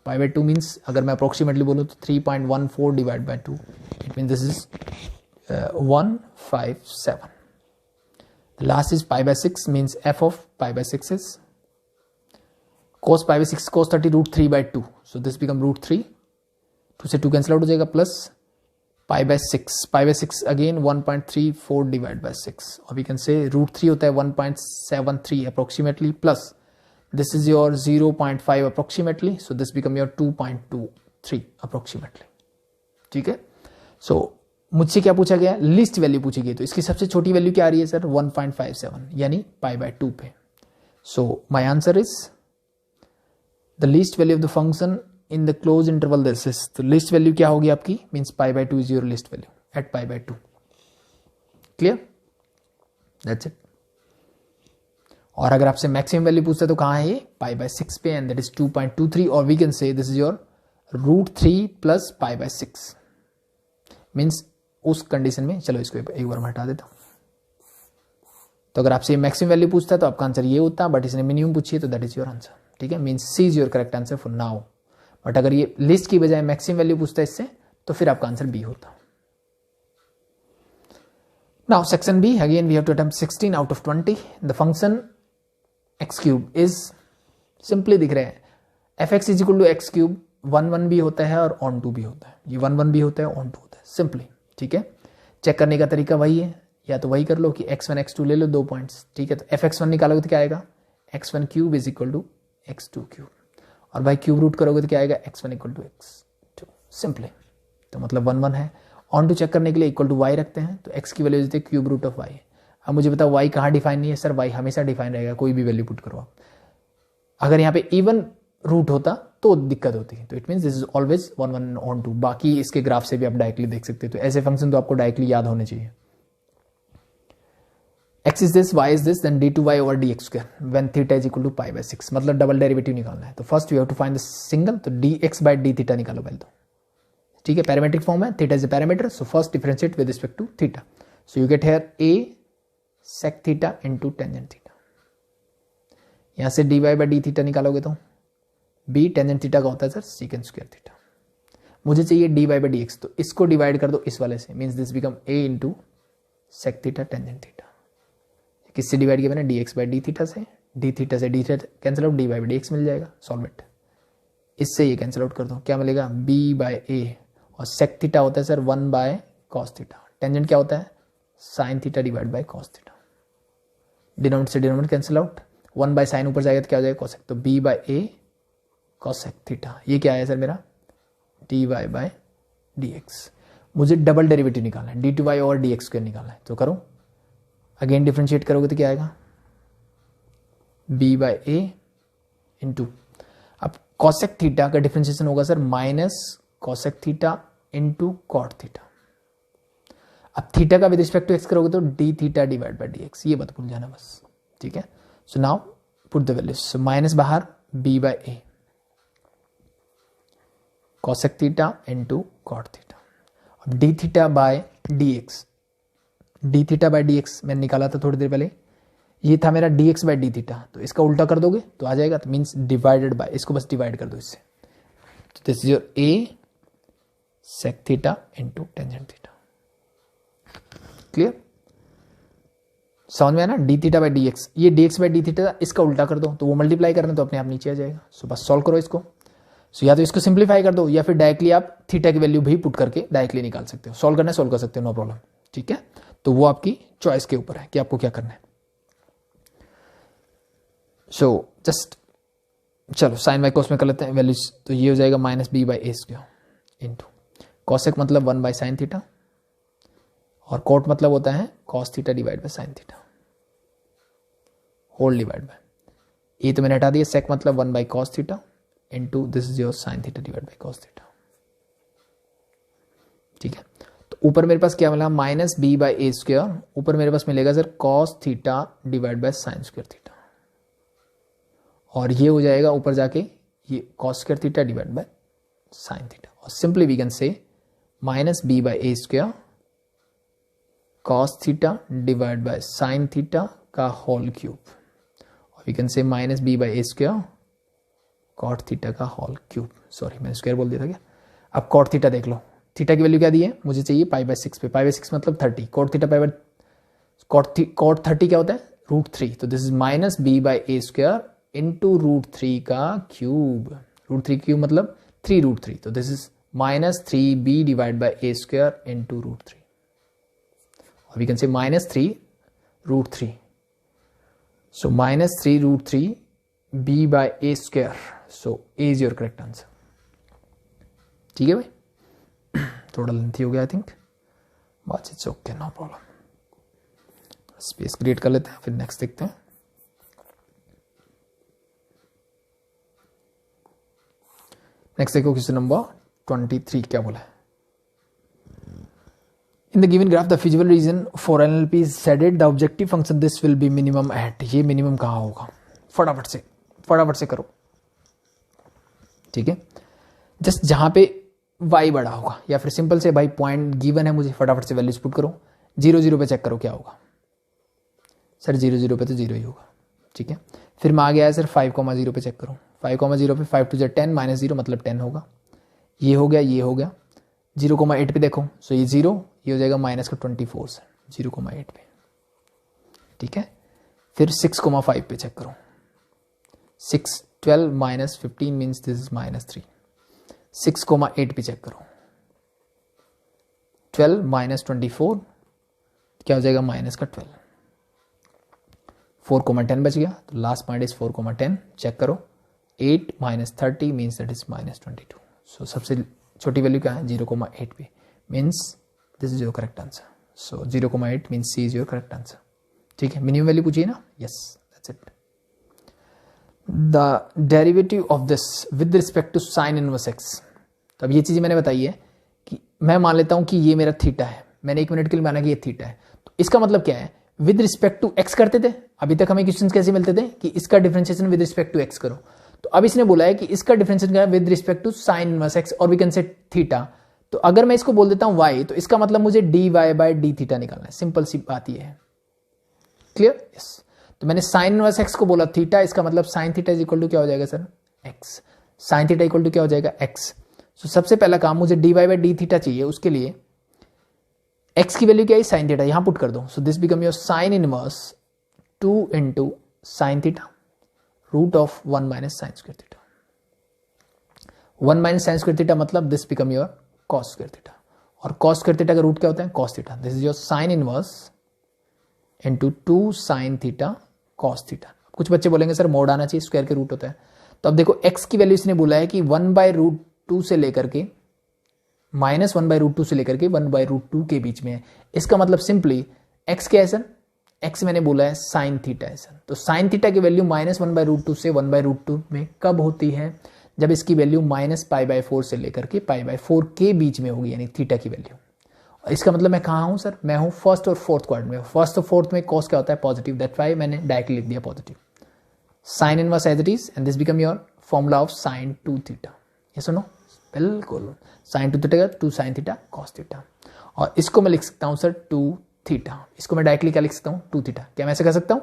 π/2 मीन्स अगर मैं अप्रोक्सीमेटली बोलूँ तो 3.14 divide by 2, it mean this is 157। Last is π/6 means f of π/6 इज cos π/6 cos 30 √3/2, so this become √3 2 से 2 कैंसिल आउट हो जाएगा, plus pi by 6 again 1.34 divide by 6, और वी कैन से √3 होता है 1.73 approximately, plus this is your 0.5 approximately, so this become your 2.23 approximately. ठीक है, सो मुझसे क्या पूछा गया, लिस्ट वैल्यू पूछी गई, तो इसकी सबसे छोटी वैल्यू क्या आ रही है सर, 1.57 यानी पाई बाय 2 पे। So my answer is the least value of the function in the close interval this is, तो लिस्ट वैल्यू क्या होगी आपकी, means pi by 2 is your least value at pi by 2। Clear, that's it. और अगर आपसे मैक्सिमम वैल्यू पूछता है तो कहां है ये, पाई बाय 6 पे, एंड दैट इज 2.23, और we can say this is your √3 plus pi by 6, means उस कंडीशन में, चलो इसको एक बार मैं हटा देता हूं। तो अगर आपसे मैक्सिमम वैल्यू पूछता है तो आपका आंसर ये होता है, बट इसने मिनिमम पूछी है तो दैट इज योर आंसर। ठीक है, means C is your correct answer for now. But अगर ये लिस्ट की बजाय मैक्सिमम वैल्यू पूछता है इससे, तो फिर आपका आंसर बी होता। Now section B, again we have to attempt 16 out of 20। The function x cube is, simply दिख रहे हैं, f x is equal to x cube, 1 भी होता है और ऑन 2 भी होता है, ये 1 भी होता है, ऑन 2 होता है, सिंपली। ठीक है, चेक करने का तरीका वही है, या तो वही कर लो कि x1 x2 ले लो 2 पॉइंट्स। ठीक है, तो fx1 निकालोगे तो क्या आएगा, x1 cube is equal to x2 cube, और भाई क्यूब रूट करोगे तो क्या आएगा, x1 equal to x2, simply. तो मतलब 1 है। ऑन टू चेक करने के लिए इक्वल टू y रखते हैं, तो x की वैल्यू देते हैं क्यूब रूट ऑफ y। अब मुझे बताओ y कहाँ डिफाइन नहीं है सर, y हमेशा डिफाइन रहेगा, कोई भी वैल्यू पुट करो आप। अगर यहाँ पे इवन रूट होता तो दिक्कत होती है, तो it means this is always 1 on 2। बाकी इसके ग्राफ से भी आप डायरेक्टली देख सकते हो, तो ऐसे फंक्शन तो आपको डायरेक्टली याद होने चाहिए। x is this, y is this, then d2y over dx square when theta is equal to pi by 6, मतलब डबल डेरिवेटिव निकालना है। तो first you have to find the single, तो dx बाय d थीटा निकालो पहले तो। ठीक है, पैरामीट्रिक फॉर्म है, theta is a parameter, so first differentiate with respect to theta, so you get here a sec theta into tangent theta. यहां से dy बाय d थीटा निकालोगे तो b टेंजेंट थीटा का होता है सर सीकेंट स्क्वायर थीटा। मुझे चाहिए dy बाय dx, तो इसको डिवाइड कर दो इस वाले से, means this become a into sec theta tangent theta. किससे डिवाइड किया मैंने, dx बाय d थीटा से, d थीटा से d theta cancel out, dy by dx मिल जाएगा, सॉल्व इट। इससे ये कैंसिल आउट कर दो, क्या मिलेगा, b बाय a, और सेक थीटा होता है sir 1 by cos theta, tangent क्या होता है sine theta divide by cos theta. Denominator से denominator cancel out, 1 by sine ऊपर जाएगा तो क्या हो जाएगा कोसेक, तो b by a cosec theta. ये क्या है सर मेरा dy बाय dx। मुझे डबल डेरिवेटिव निकालना है, d2y और dx स्क्वायर निकालना है, तो करो अगेन डिफरेंशिएट करोगे तो क्या आएगा, b बाय a इंटू, अब कोसेक थीटा का डिफरेंशिएशन होगा sir minus cosec theta into cot theta. अब थीटा का विद रिस्पेक्ट टू एक्स करोगे तो D theta divide by D X, ये मत भूल जाना बस। ठीक है, so now put the values, so minus बाहर b by a cosec theta into cot theta. अब D theta by D X, D theta by D X मैंने निकाला था थोड़ी देर पहले, ये था मेरा d x by D theta, तो इसका उल्टा कर दोगे तो आ जाएगा, तो मीन्स डिवाइडेड बाय, इसको बस डिवाइड कर दो इससे, तो this is your a sec theta into tangent theta. Clear, समझ में आया ना, D theta by D X, ये D x by D theta, इसका उल्टा कर दो तो वो मल्टीप्लाई करना तो अपने आप नीचे आ जाएगा। सो बस सॉल्व करो इसको, सो या तो इसको सिंप्लीफाई कर दो या फिर डायरेक्टली आप थीटा की वैल्यू भी पुट करके डायरेक्टली निकाल सकते हो, सॉल्व करना है सॉल्व कर सकते हो, नो प्रॉब्लम। ठीक है, तो वो आपकी चॉइस के ऊपर है कि आपको क्या करना है। सो जस्ट चलो साइन बाय कोस में कर लेते हैं वैल्यूज, तो ये हो जाएगा minus b by A square into cosec मतलब 1 बाय साइन थीटा, और कोट मतलब होता है cos theta divide by sine theta whole divide by, ये तो मैंने हटा दिया, सेक मतलब 1 by cos theta into this is your sine theta divide by cos theta. ठीक है, तो ऊपर मेरे पास क्या मिला, minus b by A square, ऊपर मेरे पास मिलेगा sir cos theta divide by sine square theta, और ये हो जाएगा ऊपर जाके ये cos square theta divide by sine theta, और simply we can say minus b by A square cos theta divide by sine theta का होल क्यूब, और we can say minus b by A square cot theta का होल क्यूब, सॉरी मैंने स्क्वायर बोल दिया था क्या। अब कॉट थीटा देख लो, थीटा की वैल्यू क्या दी है, मुझे चाहिए पाई बाय 6 पे, पाई बाय 6 मतलब 30, cot theta pi by cot 30 क्या होता है √3, तो this is minus b by A square into √3 का क्यूब, √3 क्यूब मतलब 3 √3, तो this is -3b divide by a square into √3, और वी कैन से -3 √3. So -3 √3 b by a square. So a is your correct answer. ठीक है भाई, थोड़ा लेंथी हो गया I think, but it's okay, no problem. Space create कर लेते हैं, फिर नेक्स्ट देखते हैं. नेक्स्ट देखो क्वेश्चन नंबर 23 क्या बोला है. In the given graph, the feasible region for NLP is shaded. The objective function this will be minimum at. ये मिनिमम कहाँ होगा, फटाफट से करो. ठीक है, जस्ट जहां पे y बड़ा होगा, या फिर सिंपल से भाई पॉइंट गिवन है मुझे, फटाफट से वैल्यूज पुट करो. 0 0 पे चेक करो क्या होगा. सर 0 0 पे तो 0 ही होगा. ठीक है, फिर मैं आ गया है सर 5,0 पे चेक करो. 5,0 पे 5 2 10 -0 मतलब 10 होगा. ये हो गया, ये हो गया. 0,8 पे देखो, सो ये 0, ये हो जाएगा -24 से 0,8 पे. ठीक है, फिर 6,5 पे चेक करो. 6 12 -15 मीन्स दिस इज -3. 6,8 पे चेक करो. 12 -24 क्या हो जाएगा, -12. 4,10 बच गया, तो लास्ट पॉइंट इज 4,10. चेक करो. 8 -30 मीन्स दैट इज -22. सो सबसे छोटी वैल्यू क्या है, 0,8 पे, means this is your correct answer. So 0,8 means C is your correct answer. ठीक है, मिनिमम वैल्यू पूछिए ना. Yes, that's it. The derivative of this with respect to sine inverse x. तो अब ये चीजें मैंने बताई है कि मैं मान लेता हूं कि ये मेरा थीटा है. मैंने 1 मिनट के लिए माना कि ये थीटा है, तो इसका मतलब क्या है, विद रिस्पेक्ट टू एक्स करते थे. अभी तक हमें क्वेश्चन कैसे मिलते थे कि इसका differentiation with respect to x करो. तो अब इसने बोला है कि इसका डिफरेंशिएशन क्या है, with respect to sine inverse x, और वी कैन से थीटा. तो अगर मैं इसको बोल देता हूं y, तो इसका मतलब मुझे dy बाय डी थीटा निकालना है. सिंपल सी बात ये है. क्लियर? यस. तो मैंने साइन इनवर्स एक्स को बोला थीटा, इसका मतलब sine theta is equal to क्या हो जाएगा sir, x. Sine theta equal to क्या हो जाएगा, x. तो सबसे पहला काम, मुझे dy बाय डी थीटा चाहिए. उसके लिए x की वैल्यू क्या है, साइन थीटा, यहां पुट कर दो. So this become your sine inverse 2 into sine theta root of 1 minus sine square theta. 1 minus sine square theta मतलब this become your cos square theta, और कॉस स्क्वायर थीटा का रूट क्या होता है, cos theta. This is your sine inverse into 2 sine theta cos theta. कुछ बच्चे बोलेंगे सर मोड आना चाहिए, स्क्वायर के रूट होता है. तो अब देखो x की वैल्यू इसने बोला है कि 1/√2 से लेकर के -1/√2 से लेकर के 1/√2 के बीच में है. इसका मतलब सिंपली x क्या है सर, x मैंने बोला है साइन थीटा है सर. तो साइन थीटा की वैल्यू -1/√2 से 1/√2 में कब होती है, जब इसकी वैल्यू -π/4 से लेकर के π/4 के बीच में होगी, यानी थीटा की वैल्यू. और इसका मतलब मैं कहाँ हूं सर, मैं हूं फर्स्ट और फोर्थ क्वाड्रेंट में. फर्स्ट और फोर्थ में कॉस क्या होता है, पॉजिटिव. दैट वाई मैंने डायरेक्टली लिख दिया positive. Sine inverse as it is, and this become your formula of sine 2 theta. ये सुनो, बिल्कुल sine 2 theta 2 sine theta cos theta. और इसको मैं लिख सकता हूं सर 2 थीटा. इसको मैं डायरेक्टली क्या लिख सकता हूं, 2 थीटा. क्या मैं ऐसे कर सकता हूं,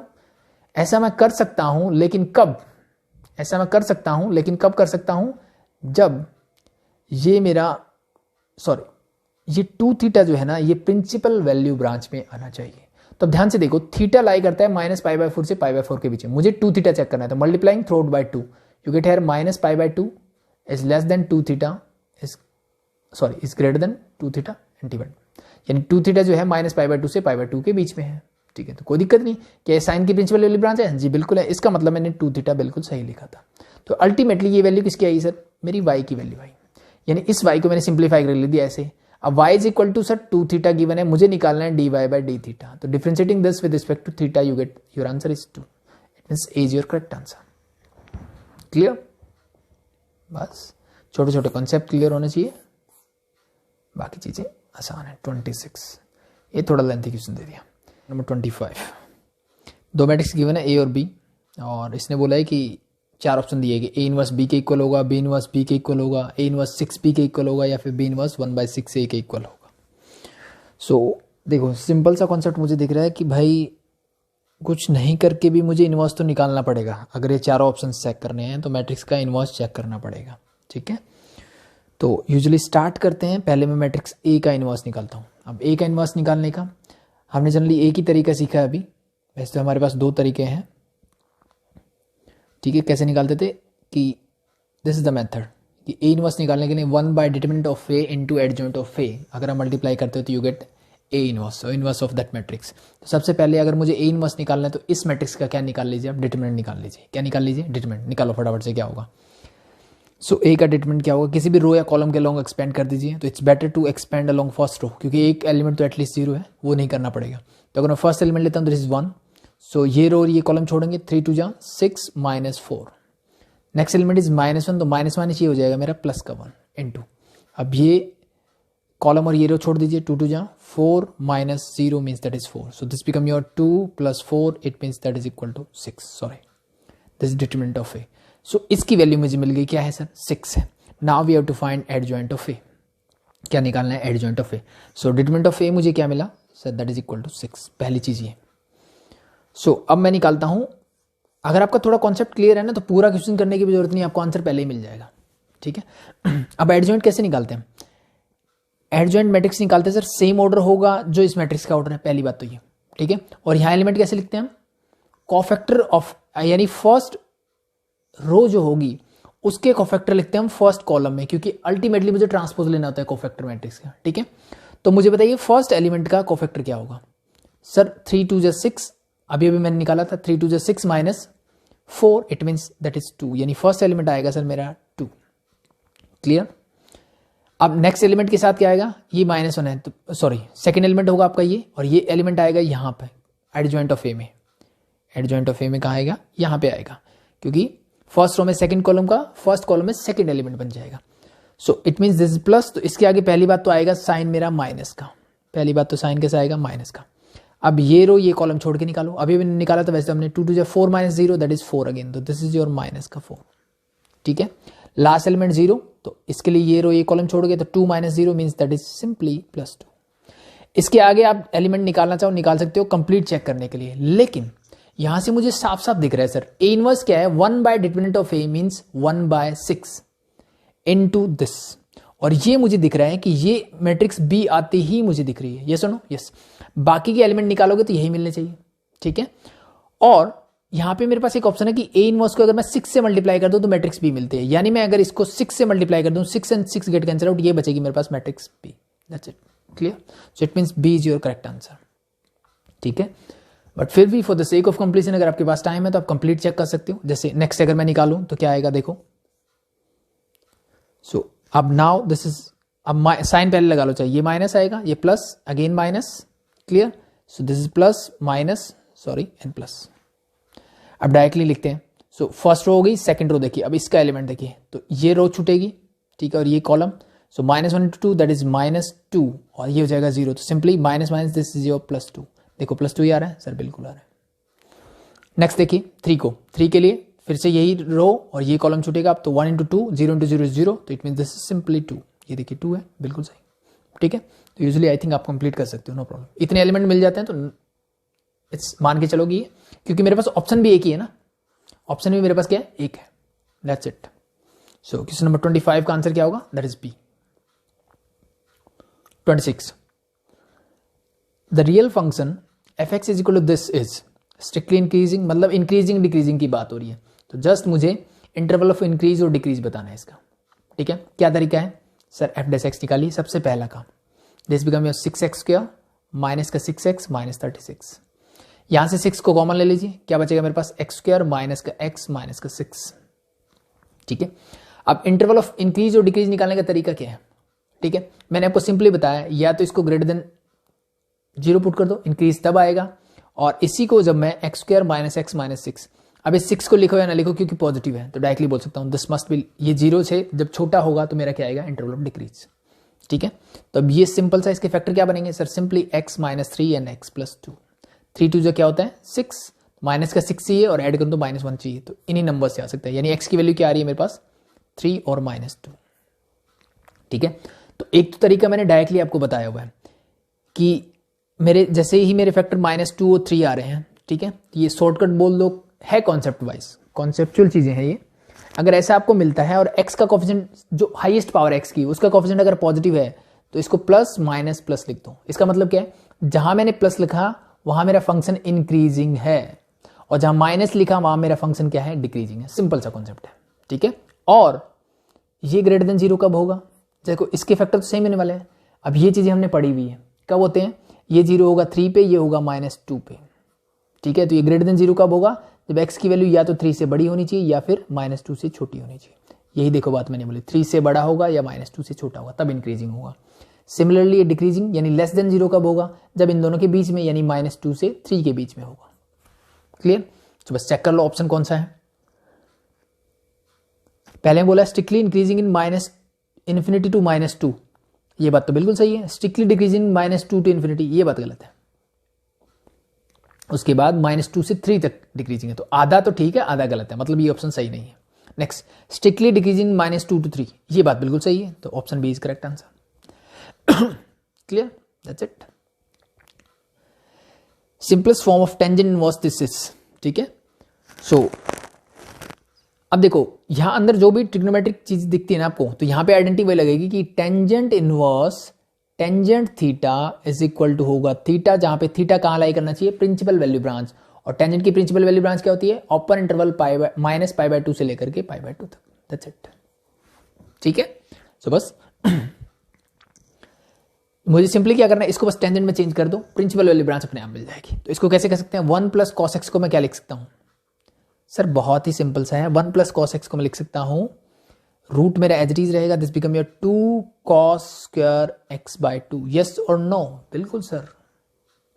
ऐसा मैं कर सकता हूं, लेकिन कब, ऐसा मैं कर सकता हूं लेकिन कब कर सकता हूं, जब ये मेरा ये 2 थीटा जो है ना, ये प्रिंसिपल वैल्यू ब्रांच में आना चाहिए. तो अब ध्यान से देखो, थीटा लाई करता है -π/4 से π/4 के बीच में. मुझे 2 थीटा चेक करना है, तो multiplying through out by 2 you get here -π/2 is less than 2 theta is greater than 2 theta and t1. यानी 2 थीटा जो है -π/2 से π/2 के बीच में है. ठीक है, तो कोई दिक्कत नहीं. क्या साइन की प्रिंसिपल वैल्यू ब्रांच है, जी बिल्कुल है. इसका मतलब मैंने 2 थीटा बिल्कुल सही लिखा था. तो अल्टीमेटली ये वैल्यू किसकी आई सर, मेरी y की वैल्यू आई. यानी इस y को मैंने सिंप्लीफाई कर लिया ऐसे. अब y is equal to sir 2 theta given है, मुझे निकालना है dy बाय डी थीटा. तो differentiating this with respect to theta you get your answer is 2. It means A is your correct answer. Clear? बस छोटे छोटे कॉन्सेप्ट क्लियर होने चाहिए, बाकी चीजें आसान है. 26 ये थोड़ा लेंथी क्वेश्चन दे दिया. नंबर 25 दो मैट्रिक्स गिवन है ए और बी, और इसने बोला है कि 4 ऑप्शन दिए गए, ए इनवर्स बी के इक्वल होगा, बी इनवर्स बी के इक्वल होगा, ए इनवर्स 6 बी के इक्वल होगा, या फिर बी इनवर्स 1/6 ए के इक्वल होगा. सो देखो सिंपल सा कॉन्सेप्ट मुझे दिख रहा है कि भाई कुछ नहीं करके भी मुझे इनवर्स तो निकालना पड़ेगा. अगर ये 4 ऑप्शन चेक करने हैं तो मैट्रिक्स का इनवर्स चेक करना पड़ेगा. ठीक है, तो यूजुअली स्टार्ट करते हैं, पहले मैं मैट्रिक्स ए का इनवर्स निकालता हूँ. अब ए का इनवर्स निकालने का हमने जनरली एक ही तरीका सीखा है अभी. वैसे तो हमारे पास 2 तरीके हैं. ठीक है, कैसे निकालते थे कि दिस इज द मेथड, कि ए इनवर्स निकालने के लिए 1 by determinant of A into adjoint of A अगर हम मल्टीप्लाई करते हो तो you get A inverse, so inverse of that matrix. तो सबसे पहले अगर मुझे ए इनवर्स निकालना है तो इस मैट्रिक्स का क्या निकाल लीजिए आप, डिटरमिनेंट निकाल लीजिए। क्या निकाल लीजिए, डिटरमिनेंट निकालो फटाफट से, क्या होगा। सो ए का डिटरमिनेंट क्या होगा, किसी भी रो या कॉलम के अलोंग एक्सपेंड कर दीजिए। तो it's better to expand along first row, क्योंकि एक एलिमेंट तो एटलीस्ट 0 है, वो नहीं करना पड़ेगा। तो अगर मैं फर्स्ट एलिमेंट लेता हूँ तो दिस इज 1, सो ये रो और ये कॉलम छोड़ेंगे, 3 2 जा 6 -4। नेक्स्ट एलिमेंट इज -1, तो माइनस माइनस ये हो जाएगा मेरा प्लस का 1 इनटू, अब ये कॉलम और ये रो छोड़ दीजिए, 2 2 जा 4 -0 means that is 4, so this become your 2 + 4 it means that is equal to 6, sorry this is determinant of A. So इसकी वैल्यू मुझे मिल गई, क्या है सर, 6 है। Now we have to find adjoint of A, क्या निकालना है, adjoint of A. So determinant of A मुझे क्या मिला sir, that is equal to 6, पहली चीज ये। सो अब मैं निकालता हूं, अगर आपका थोड़ा कॉन्सेप्ट क्लियर है ना तो पूरा क्वेश्चन करने की भी जरूरत नहीं, आपको आंसर पहले ही मिल जाएगा, ठीक है। अब एडजॉइंट कैसे निकालते हैं, एडजॉइंट मैट्रिक्स निकालते हैं सर, सेम ऑर्डर होगा जो इस मैट्रिक्स का ऑर्डर है, पहली बात तो ये, ठीक है। और यहाँ एलिमेंट कैसे लिखते हैं हम, कोफैक्टर ऑफ, यानी फर्स्ट रो जो होगी उसके कोफैक्टर लिखते हैं हम फर्स्ट कॉलम में, क्योंकि अल्टीमेटली मुझे ट्रांसपोज लेना होता है कोफैक्टर मैट्रिक्स का, ठीक है। तो मुझे बताइए फर्स्ट एलिमेंट का कोफैक्टर क्या होगा सर, 3 2 जा 6, अभी मैंने निकाला था, 3 2 जा 6 -4 इट मीन्स दैट इज 2, यानी फर्स्ट एलिमेंट आएगा सर मेरा 2, क्लियर। अब नेक्स्ट एलिमेंट के साथ क्या आएगा, ये -1 है, तो सॉरी सेकेंड एलिमेंट होगा आपका ये, और ये एलिमेंट आएगा यहाँ पे एडजॉइंट ऑफ ए में, एडजॉइंट ऑफ ए में कहाँ आएगा, यहाँ पे आएगा, क्योंकि फर्स्ट रो में सेकंड कॉलम का फर्स्ट कॉलम में सेकंड एलिमेंट बन जाएगा। सो it means this is plus, तो इसके आगे पहली बात तो आएगा साइन मेरा माइनस का, पहली बात तो साइन कैसा आएगा, माइनस का। अब ये रो ये कॉलम छोड़ के निकालो, अभी मैंने निकाला था वैसे हमने 2 2 जा 4 -0 दैट इज 4 अगेन, तो दिस इज योर माइनस का 4, ठीक है। लास्ट एलिमेंट 0, तो इसके लिए ये रो ये कॉलम छोड़ गए, तो 2 -0 मीन्स दैट इज सिंपली +2। इसके आगे आप एलिमेंट निकालना चाहो निकाल सकते हो कंप्लीट चेक करने के लिए, लेकिन यहां से मुझे साफ साफ दिख रहा है सर, ए इनवर्स क्या है, 1 by determinant of A means 1/6 into this, और ये मुझे दिख रहा है कि ये मैट्रिक्स बी आते ही मुझे दिख रही है, यस और नो, यस। बाकी के एलिमेंट निकालोगे तो यही मिलने चाहिए, ठीक है। और यहां पे मेरे पास एक ऑप्शन है कि ए इनवर्स को अगर मैं 6 से मल्टीप्लाई कर दूं तो मैट्रिक्स बी मिलते हैं, यानी मैं अगर इसको 6 से मल्टीप्लाई कर दूं, 6 and 6 गेट कैंसिल आउट, ये बचेगी मेरे पास matrix B, that's it, clear. So it means B is your correct answer, ठीक है। बट फिर भी for the sake of completion अगर आपके पास टाइम है तो आप कंप्लीट चेक कर सकते हो। जैसे नेक्स्ट अगर मैं निकालूं तो क्या आएगा, देखो। सो अब नाउ दिस इज, अब साइन पहले लगा लो, चाहिए ये माइनस आएगा, ये plus, again minus, clear. So this is plus minus, sorry and plus. अब डायरेक्टली लिखते हैं। सो फर्स्ट रो हो गई, सेकंड रो देखिए, अब इसका एलिमेंट देखिए, तो ये रो छूटेगी, ठीक है, और ये कॉलम, सो -1 × 2 दैट इज -2, और ये हो जाएगा 0, तो simply minus minus this is your +2। देखो +2 ही आ रहा है सर, बिल्कुल आ रहा है। नेक्स्ट देखिए 3 को, 3 के लिए फिर से यही रो और ये कॉलम छूटेगा, अब तो 1 × 2 0 × 0 is 0, तो it mean this is simply 2, ये देखिए 2 है, बिल्कुल सही, ठीक है। तो यूजुअली आई थिंक आप कंप्लीट कर सकते हो, नो प्रॉब्लम। इतने एलिमेंट मिल जाते हैं तो इट्स मान के चलोगी, क्योंकि मेरे पास ऑप्शन भी एक ही है ना, ऑप्शन भी मेरे पास क्या है, एक है, that's it. So question number 25 का आंसर क्या होगा, that is B. 26, the real function f(x) is equal to this is strictly increasing, मतलब इंक्रीजिंग डिक्रीजिंग की बात हो रही है, तो जस्ट मुझे इंटरवल ऑफ इंक्रीज और डिक्रीज बताना है इसका, ठीक है। क्या तरीका है सर, f(x) निकालिए, सबसे पहला काम, this become your 6x² minus का 6x माइनस 36, यहां से 6 को कॉमन ले लीजिए, क्या बचेगा मेरे पास, x² माइनस का x माइनस का 6, ठीक है। अब इंटरवल ऑफ इंक्रीज और डिक्रीज निकालने का तरीका क्या है, ठीक है, मैंने आपको सिंपली बताया, या तो इसको ग्रेटर देन 0 पुट कर दो, इंक्रीज तब आएगा, और इसी को जब मैं x² माइनस x माइनस 6, अब इस 6 को लिखो या ना लिखो क्योंकि पॉजिटिव है, तो डायरेक्टली बोल सकता हूं दिस मस्ट बी, ये 0 से जब छोटा होगा तो मेरा क्या आएगा, इंटरवल ऑफ डिक्रीज, ठीक है। तो अब ये सिंपल सा इसके फैक्टर क्या बनेंगे sir, simply x minus 3 and x plus 2, 3 2 जो क्या होता है 6, माइनस का 6 चाहिए और ऐड कर दो -1 चाहिए, तो इन्हीं नंबर से आ सकता है, यानी x की वैल्यू क्या आ रही है मेरे पास 3 और -2, ठीक है। तो एक तो तरीका मैंने डायरेक्टली आपको बताया हुआ है कि मेरे जैसे ही मेरे फैक्टर -2 और 3 आ रहे हैं, ठीक है, ये शॉर्टकट बोल दो, है कॉन्सेप्ट वाइज, कॉन्सेप्चुअल चीजें हैं ये। अगर ऐसा आपको मिलता है और x का कोफिशिएंट जो हाईएस्ट पावर x की, उसका कोफिशिएंट अगर पॉजिटिव है तो इसको प्लस माइनस प्लस लिख दो। इसका मतलब क्या है, जहां मैंने प्लस लिखा वहां मेरा फंक्शन इंक्रीजिंग है, और जहां माइनस लिखा वहां मेरा फंक्शन क्या है, डिक्रीजिंग है। सिंपल सा कॉन्सेप्ट है, ठीक है। और ये ग्रेटर देन 0 कब होगा? देखो इसके फैक्टर तो सेम होने वाले हैं। अब ये चीजें हमने पढ़ी हुई है, कब होते हैं? ये 0 होगा 3 पे, ये होगा -2 पे, ठीक है। तो ये ग्रेटर देन 0 कब होगा? जब x की वैल्यू या तो 3 से बड़ी होनी चाहिए या फिर -2 से छोटी होनी चाहिए। यही देखो बात मैंने बोली, 3 से बड़ा होगा या -2 से छोटा होगा, तब इंक्रीजिंग होगा। सिमिलरली ये डिक्रीजिंग यानी लेस देन 0 कब होगा? जब इन दोनों के बीच में यानी -2 से 3 के बीच में होगा। क्लियर? तो बस चेक कर लो ऑप्शन कौन सा है। पहले बोला स्ट्रिक्टली इंक्रीजिंग इन -∞ टू -2, ये बात तो बिल्कुल सही है। स्ट्रिक्टली डिक्रीजिंग -2 टू इन्फिनिटी, ये बात गलत है। उसके बाद -2 से 3 तक डिक्रीजिंग है, तो आधा तो ठीक है, आधा गलत है, मतलब ये ऑप्शन सही नहीं है। नेक्स्ट, स्ट्रिक्टली डिक्रीजिंग -2 टू 3, ये बात बिल्कुल सही है, तो option B is correct answer. Clear? That's it. Simplest form of tangent inverse this is, ठीक है। सो अब देखो यहां अंदर जो भी ट्रिग्नोमेट्रिक चीज दिखती है ना आपको, तो यहां पे आइडेंटिटी वही लगेगी कि tangent inverse tangent theta is equal to होगा थीटा, जहां पे थीटा कहां लाई करना चाहिए? Principal value branch. और टेंजेंट की प्रिंसिपल वैल्यू ब्रांच क्या होती है? ओपन इंटरवल -π/2 से लेकर के π/2 तक। दैट्स इट, ठीक है। सो बस मुझे सिंपली क्या करना है, इसको बस टेंजेंट में चेंज कर दो, प्रिंसिपल वैल्यू ब्रांच अपने आप मिल जाएगी। तो इसको कैसे कर सकते हैं? 1 + cos x को मैं क्या लिख सकता हूं सर? बहुत ही सिंपल सा है। 1 + cos x को मैं लिख सकता हूं, रूट मेरा एज इट इज रहेगा, this become your 2 cos² x/2। Yes और नो? बिल्कुल सर,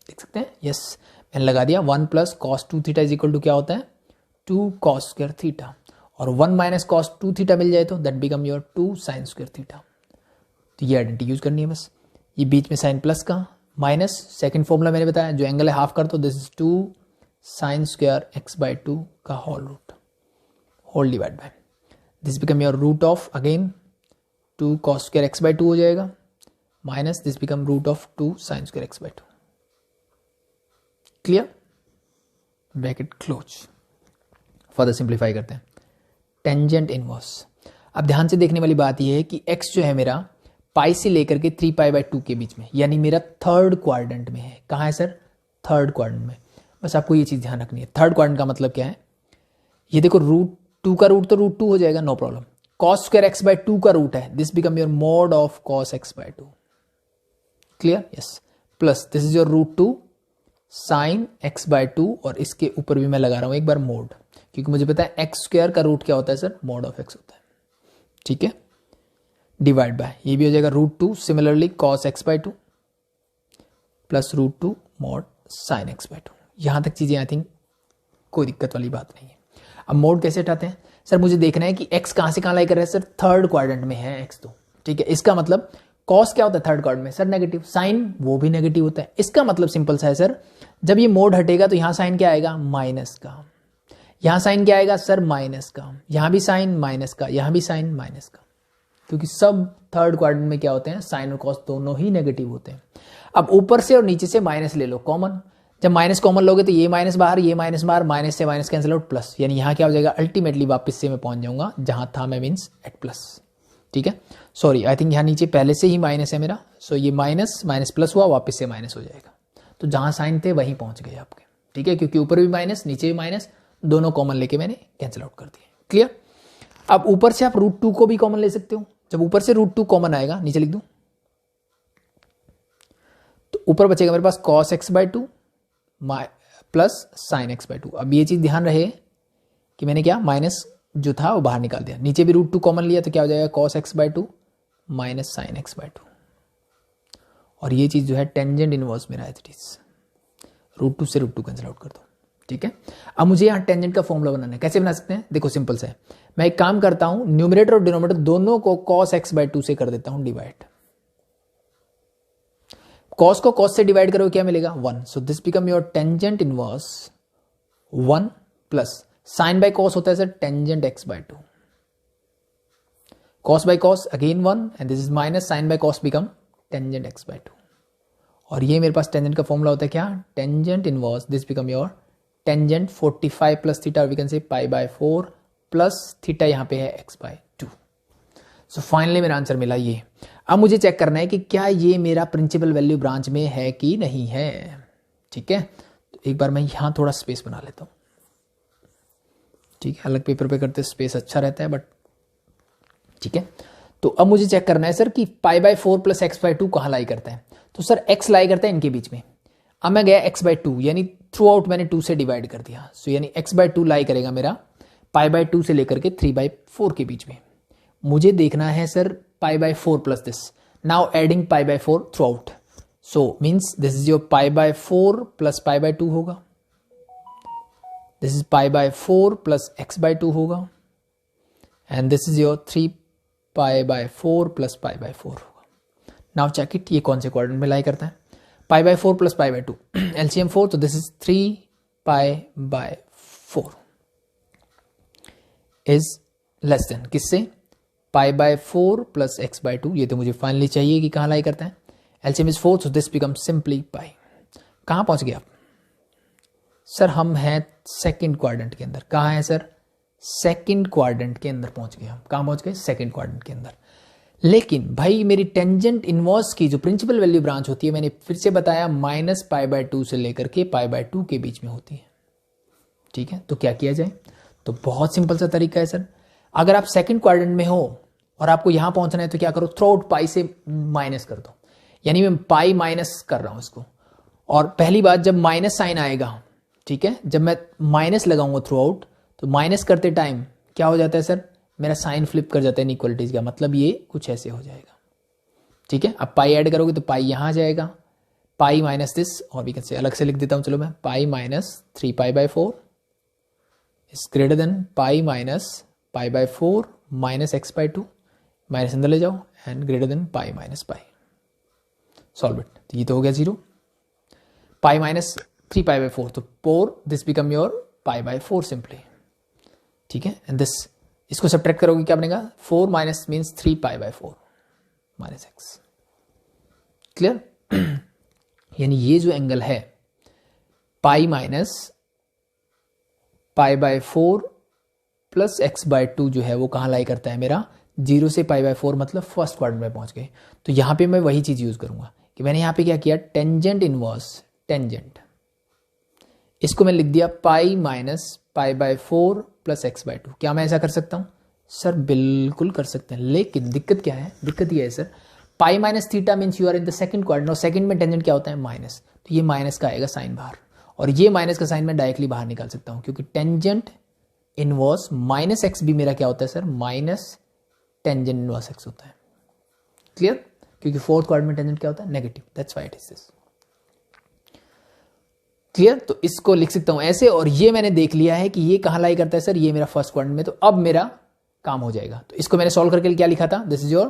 लिख सकते हैं। यस, मैंने लगा दिया। 1 + cos 2θ इज इक्वल टू क्या होता है? 2 cos² थीटा, और 1 - cos 2θ मिल जाए तो that become your 2 sin² theta. तो ये आइडेंटिटी यूज करनी है बस। ये बीच में साइन प्लस का माइनस, सेकंड फॉर्मूला मैंने बताया, जो एंगल है हाफ कर दो, दिस इज 2 sin² x/2 का whole root, whole divide by this become your root of again 2 cos² x/2 हो जाएगा, minus this become root of 2 sin² x/2। Clear? Bracket close. Further simplify करते हैं। टेंजेंट इनवर्स, अब ध्यान से देखने वाली बात यह है कि x जो है मेरा पाई से लेकर के 3π/2 के बीच में, यानी मेरा थर्ड क्वाड्रेंट में है। कहाँ है सर? थर्ड क्वाड्रेंट में। बस आपको ये चीज ध्यान रखनी है। थर्ड क्वाड्रेंट का मतलब क्या है? ये देखो √2 का रूट तो √2 हो जाएगा, नो प्रॉब्लम। cos² x/2 का रूट है, this become your mod of cos x/2। Clear? Yes. Plus this is your √2 sin x/2, और इसके ऊपर भी मैं लगा रहा हूं एक बार मोड, क्योंकि मुझे पता है x² का रूट क्या होता है सर? mod ऑफ x होता है, ठीक है। डिवाइड बाय ये भी हो जाएगा √2 similarly cos x/2 plus √2 mod sin x/2। यहां तक चीजें आई थिंक कोई दिक्कत वाली बात नहीं है। अब मोड कैसे हटाते हैं सर? मुझे देखना है कि x कहां से कहां लाई कर रहा है सर? थर्ड क्वाड्रेंट में है x, तो ठीक है। इसका मतलब cos क्या होता है थर्ड क्वाड्रेंट में सर? नेगेटिव। साइन वो भी नेगेटिव होता है। इसका मतलब सिंपल सा है सर, जब ये मोड हटेगा तो यहां साइन क्या आएगा? माइनस का। यहां साइन क्या आएगा सर? माइनस का। यहां भी साइन माइनस का, यहां भी साइन माइनस का, क्योंकि सब थर्ड क्वाड्रेंट में क्या होते हैं? साइन और कॉस दोनों ही नेगेटिव होते हैं। अब ऊपर से और नीचे से माइनस ले लो कॉमन, जब माइनस कॉमन लोगे तो ये माइनस बाहर, ये माइनस बाहर, माइनस से माइनस कैंसिल आउट, प्लस, यानी यहां क्या हो जाएगा? अल्टीमेटली वापस से मैं पहुंच जाऊंगा जहां था मैं, मीन्स एट प्लस, ठीक है। सॉरी, आई थिंक यहां नीचे पहले से ही माइनस है मेरा, सो ये माइनस माइनस प्लस हुआ, वापस से माइनस हो जाएगा। तो जहां साइन थे वहीं पहुंच गए आपके, ठीक है, क्योंकि ऊपर भी माइनस नीचे भी माइनस, दोनों कॉमन लेके मैंने कैंसिल आउट कर दिए। क्लियर? अब ऊपर से आप √2 को भी कॉमन ले सकते हो। जब ऊपर से √2 कॉमन आएगा, नीचे लिख दूं, तो ऊपर बचेगा मेरे पास cos x/2 plus sin x/2। अब ये चीज ध्यान रहे कि मैंने क्या माइनस जो था वो बाहर निकाल दिया, नीचे भी √2 कॉमन लिया तो क्या हो जाएगा? cos x/2 minus sin x/2। और ये चीज जो है टेंजेंट इनवर्स मेरा एज इट इज, √2 से √2 कैंसिल आउट कर दो, ठीक है। अब मुझे यहाँ टेंजेंट का फॉर्मूला बनाना है। कैसे बना सकते हैं? देखो सिंपल से मैं एक काम करता हूं, न्यूमरेटर और डिनोमिनेटर दोनों को cos x/2 से कर देता हूं डिवाइड। cos को cos से डिवाइड करो क्या मिलेगा? 1। So this become your tangent inverse 1 plus sine by cos होता है sir tangent x/2, cos by cos again 1 and this is minus sine by cos become tangent x/2। और ये मेरे पास टेंजेंट का फॉर्मूला होता है क्या? Tangent inverse, this become your tangent 45 plus theta, we can say π/4 plus theta यहाँ पे है x/2। सो फाइनली मेरा आंसर मिला ये। अब मुझे चेक करना है कि क्या ये मेरा प्रिंसिपल वैल्यू ब्रांच में है कि नहीं है, ठीक है। तो एक बार मैं यहां थोड़ा स्पेस बना लेता हूं, ठीक है। अलग पेपर पे करते स्पेस अच्छा रहता है, बट ठीक है, तो अब मुझे चेक करना है सर कि pi by 4 plus x by 2 कहाँ लाई करता है। तो सर एक्स लाई करता है इनके बीच में। अब मैं गया एक्स बाय 2, यानी थ्रू आउट मैंने 2 से डिवाइड कर दिया। सो यानी एक्स बाय 2 लाई करेगा मेरा पाई बाय 2 से लेकर के 3 बाय 4 के बीच में। मुझे देखना है sir pi by 4 plus this, now adding pi by 4 throughout. So means this is your pi by 4 plus pi by 2 होगा, this is pi by 4 plus x by 2 होगा, and this is your 3 pi by 4 plus pi by 4 होगा। नाउ चेक इट, ये कौन से क्वाड्रेंट में लाई करता है। Pi by 4 plus pi by 2, LCM 4, तो this is 3 pi by 4 is less than किससे, pi by 4 plus x by 2। ये तो मुझे फाइनली चाहिए कि कहाँ लाई करता है। LCM is 4, so this become simply पाई। कहाँ पहुंच गए आप सर, हम हैं सेकंड क्वाड्रेंट के अंदर। कहाँ है सर, सेकंड क्वाड्रेंट के अंदर पहुंच गए हम। कहाँ पहुंच गए, सेकंड क्वाड्रेंट के अंदर। लेकिन भाई मेरी टेंजेंट इनवर्स की जो प्रिंसिपल वैल्यू ब्रांच होती है, मैंने फिर से बताया माइनस पाई बाय 2 से लेकर के पाई बाय 2 के बीच में होती है। ठीक है, तो क्या किया जाए, तो बहुत सिंपल सा तरीका है सर। अगर आप सेकंड क्वाड्रेंट में हो और आपको यहां पहुंचना है तो क्या करो, थ्रू आउट पाई से माइनस कर दो। यानी मैं पाई माइनस कर रहा हूं इसको, और पहली बात जब माइनस साइन आएगा, ठीक है, जब मैं माइनस लगाऊंगा थ्रू आउट, तो माइनस करते टाइम क्या हो जाता है सर, मेरा साइन फ्लिप कर जाता है इनइक्वालिटीज का, मतलब ये कुछ ऐसे हो जाएगा। ठीक है, अब पाई ऐड करोगे तो पाई यहां जाएगा, पाई माइनस दिस, और भी कैसे अलग से लिख देता हूं, चलो मैं, pi minus 3 pi by 4 is greater than pi minus pi by 4 minus x by 2, minus अंदर ले जाओ, and greater than pi minus pi. Solve it, तो ये तो हो गया 0, पाई माइनस 3 पाई बाय 4, तो 4 this become your pi by 4 simply. ठीक है, एंड दिस, इसको सब्ट्रैक्ट करोगे क्या बनेगा, 4 minus means 3 pi by 4 minus x. Clear. यानी ये जो एंगल है pi minus pi by 4 plus x by 2 जो है वो कहाँ लाई करता है मेरा, 0 से पाई बाय 4, मतलब फर्स्ट क्वाड्रेंट में पहुंच गए। तो यहां पे मैं वही चीज यूज करूंगा कि मैंने यहां पे क्या किया, टेंजेंट इनवर्स, टेंजेंट, इसको मैं लिख दिया pi minus pi by 4 plus x by 2। क्या मैं ऐसा कर सकता हूं सर, बिल्कुल कर सकते हैं, लेकिन दिक्कत क्या है, दिक्कत ये है sir, pi minus theta means you are in the second quadrant, और सेकंड में टेंजेंट क्या होता है, माइनस, तो ये माइनस का आएगा साइन बाहर, और ये माइनस का साइन मैं डायरेक्टली बाहर निकाल सकता हूं, क्योंकि टेंजेंट इनवर्स माइनस एक्स भी मेरा क्या होता है sir, minus tangent inverse x होता है। क्लियर, क्योंकि फोर्थ क्वाड्रेंट में टेंजेंट क्या होता है, negative, that's why it is this. Clear, तो इसको लिख सकता हूं ऐसे, और ये मैंने देख लिया है कि ये कहां लाई करता है सर, ये मेरा फर्स्ट क्वाड्रेंट में, तो अब मेरा काम हो जाएगा। तो इसको मैंने सॉल्व करके क्या लिखा था, this is your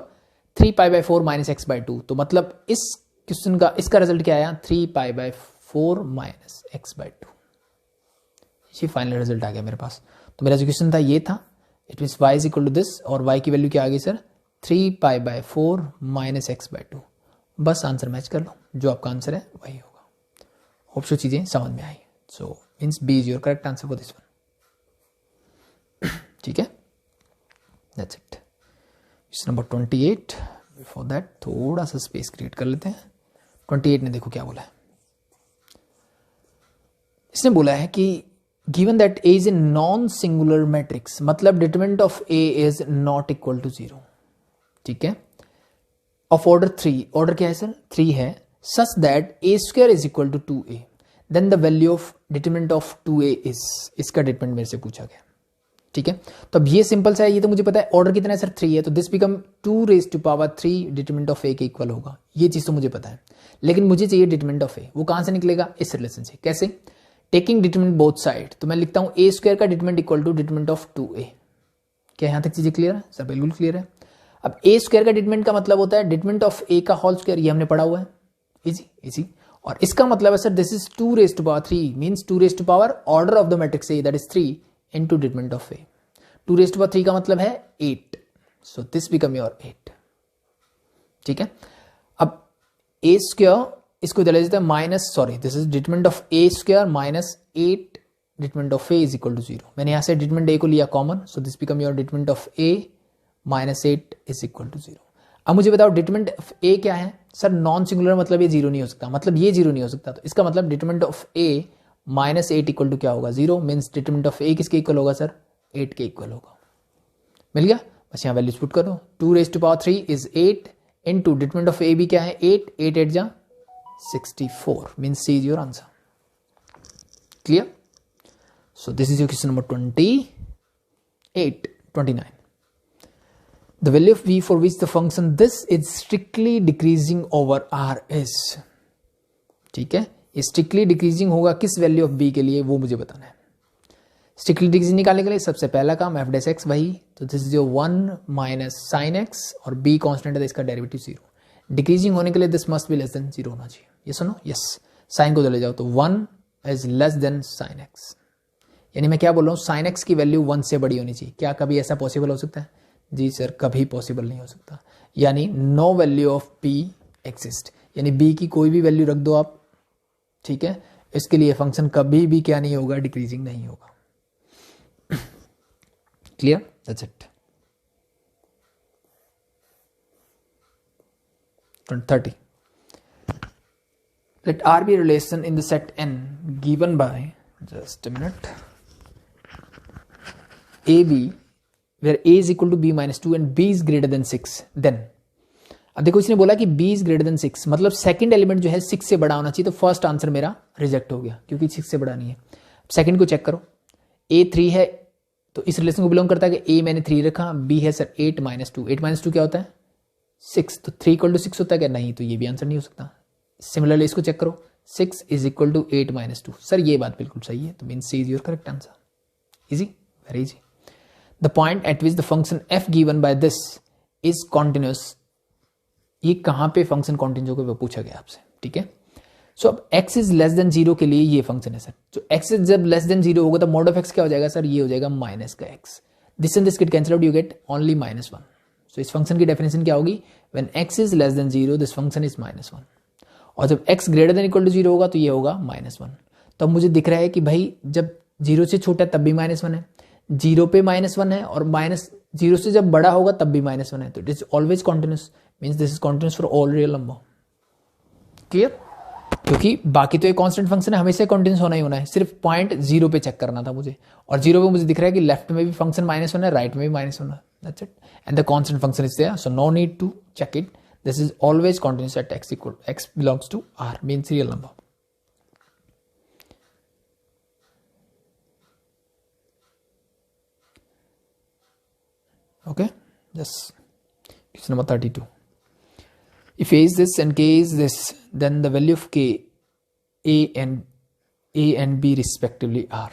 3 pi by 4 minus x by 2, तो मतलब इस क्वेश्चन का इसका रिजल्ट क्या आया, 3 pi by 4 minus x by 2, ये फाइनल रिजल्ट आ गया मेरे पास। तो मेरा जो क्वेश्चन था ये था, it means y is equal to this, और y की वैल्यू क्या आ गई sir, 3 pi by 4 minus x by 2। बस आंसर मैच कर लो, जो आपका आंसर है वही होगा। होप सो चीजें समझ में आई। So means B is your correct answer for this one. ठीक है, that's it. Question number 28। Before that थोड़ा सा स्पेस क्रिएट कर लेते हैं। 28 ने देखो क्या बोला है, इसने बोला है कि given that A is a non singular matrix, मतलब determinant of A is not equal to 0। ठीक है, ऑफ ऑर्डर 3, ऑर्डर क्या है सर, 3 है, such that A square is equal to 2a, then the value of determinant of 2a is, इसका डिटरमिनेंट मेरे से पूछा गया। ठीक है, तो अब ये सिंपल सा है, ये तो मुझे पता है, ऑर्डर कितना है सर, 3 है, तो this become 2 raise to power 3 determinant of A के इक्वल होगा, ये चीज तो मुझे पता है, लेकिन मुझे चाहिए डिटरमिनेंट ऑफ ए। वो कहां से निकलेगा, इस रिलेशन से। कैसे, टेकिंग डिटरमिनेंट बोथ साइड, तो मैं लिखता हूं ए स्क्वायर का determinant equal to determinant of 2a। क्या यहां तक चीजें क्लियर है सर, बिल्कुल क्लियर है। अब ए स्क्वायर का डिटरमिनेंट का मतलब होता है डिटरमिनेंट ऑफ ए का होल स्क्वायर, ये हमने पढ़ा हुआ है, इजी इजी। और इसका मतलब है sir, this is 2 raise to power 3, means 2 raise to power order of the matrix A, that is 3 into determinant of A. 2 raise to power 3 का मतलब है 8, सो दिस बिकम योर 8। ठीक है, अब ए स्क्वायर, इसको चले जाते हैं minus, sorry this is determinant of A square minus 8 determinant of A is equal to 0। मैंने यहां से डिटरमिनेंट ए को लिया common, so this become your determinant of A minus 8 is equal to 0। अब मुझे बताओ डिटरमिनेंट ऑफ ए क्या है सर, नॉन सिंगुलर, मतलब ये 0 नहीं हो सकता, मतलब ये 0 नहीं हो सकता, तो इसका मतलब determinant of A minus 8 equal to क्या होगा, 0, मीन्स डिटरमिनेंट ऑफ ए किसके इक्वल होगा सर, 8 के इक्वल होगा। मिल गया, बस यहाँ वैल्यूज पुट करो। 2 raised to power 3 is 8 into determinant of A B क्या है 8, 8 8 जा 64 means C is your answer. Clear? So this is your question number 29. The value of v for which the function this is strictly decreasing over r is, ठीक है, ये strictly decreasing होगा किस वैल्यू ऑफ b के लिए वो मुझे बताना है। स्ट्रिक्टली डिक्रीजिंग निकालने के लिए सबसे पहला काम एफ डैश एक्स वही, तो this is your 1 minus sine x और b कांस्टेंट है तो इसका डेरिवेटिव 0। डिक्रीजिंग होने के लिए this must be less than 0 होना चाहिए। ये सुनो, यस साइन को चले जाओ तो 1 is less then sine x, यानी मैं क्या बोल रहा हूँ साइन एक्स की वैल्यू 1 से बड़ी होनी चाहिए। क्या कभी ऐसा पॉसिबल हो सकता है? जी सर कभी पॉसिबल नहीं हो सकता, यानी no value of p exist, यानी b की कोई भी वैल्यू रख दो आप, ठीक है, इसके लिए फंक्शन कभी भी क्या नहीं होगा, डिक्रीजिंग नहीं होगा। Clear? That's it. 30. Let R be a relation in the set N given by, just a minute, AB where A is equal to B minus 2 and B is greater than 6. Then अब देखो इसने बोला कि B is greater than 6, मतलब सेकंड एलिमेंट जो है 6 से बड़ा होना चाहिए, तो फर्स्ट आंसर मेरा रिजेक्ट हो गया क्योंकि 6 से बड़ा नहीं है। सेकंड को चेक करो, A 3 है तो इस रिलेशन को बिलोंग करता है कि A मैंने 3 रखा, B है सर 8 माइनस 2, 8 माइनस 2 क्या होता है 6, तो 3 इक्वल टू 6 होता है क्या? नहीं, तो ये भी आंसर नहीं हो सकता। सिमिलरली इसको चेक करो, 6 is equal to 8 minus 2, sir ये बात बिल्कुल सही है, तो mean C is your correct answer. Easy, very easy. The point at which the function f given by this is continuous, ये कहाँ पे फंक्शन कॉन्टिन्यूस होगा वो पूछा गया आपसे, ठीक है। सो अब x इज लेस देन 0 के लिए ये फंक्शन है सर, तो x इज जब लेस देन 0 होगा तो मॉड ऑफ x क्या हो जाएगा सर, ये हो जाएगा माइनस का x, this and this get cancel out, you get only -1। सो इस फंक्शन की डेफिनेशन क्या होगी, when x is less than 0 this function is -1, और जब x greater than equal to 0 होगा तो ये होगा -1। तो अब मुझे दिख रहा है कि भाई जब 0 से छोटा है तब भी -1 है, 0 पे -1 है, और -0 से जब बड़ा होगा तब भी -1 है, तो it is always continuous, means this is continuous for all real number. Clear? क्योंकि बाकी तो एक कांस्टेंट फंक्शन है, हमेशा कंटिन्यूस होना ही होना है, सिर्फ पॉइंट 0 पे चेक करना था मुझे, और 0 पे मुझे दिख रहा है कि लेफ्ट में भी फंक्शन -1 है, राइट में भी -1 है, that's it, and the constant function is there, so no need to check it, this is always continuous at x belongs to r, means real number. Okay, just question number 32. If A is this and K is this, then the value of K, A and B respectively are.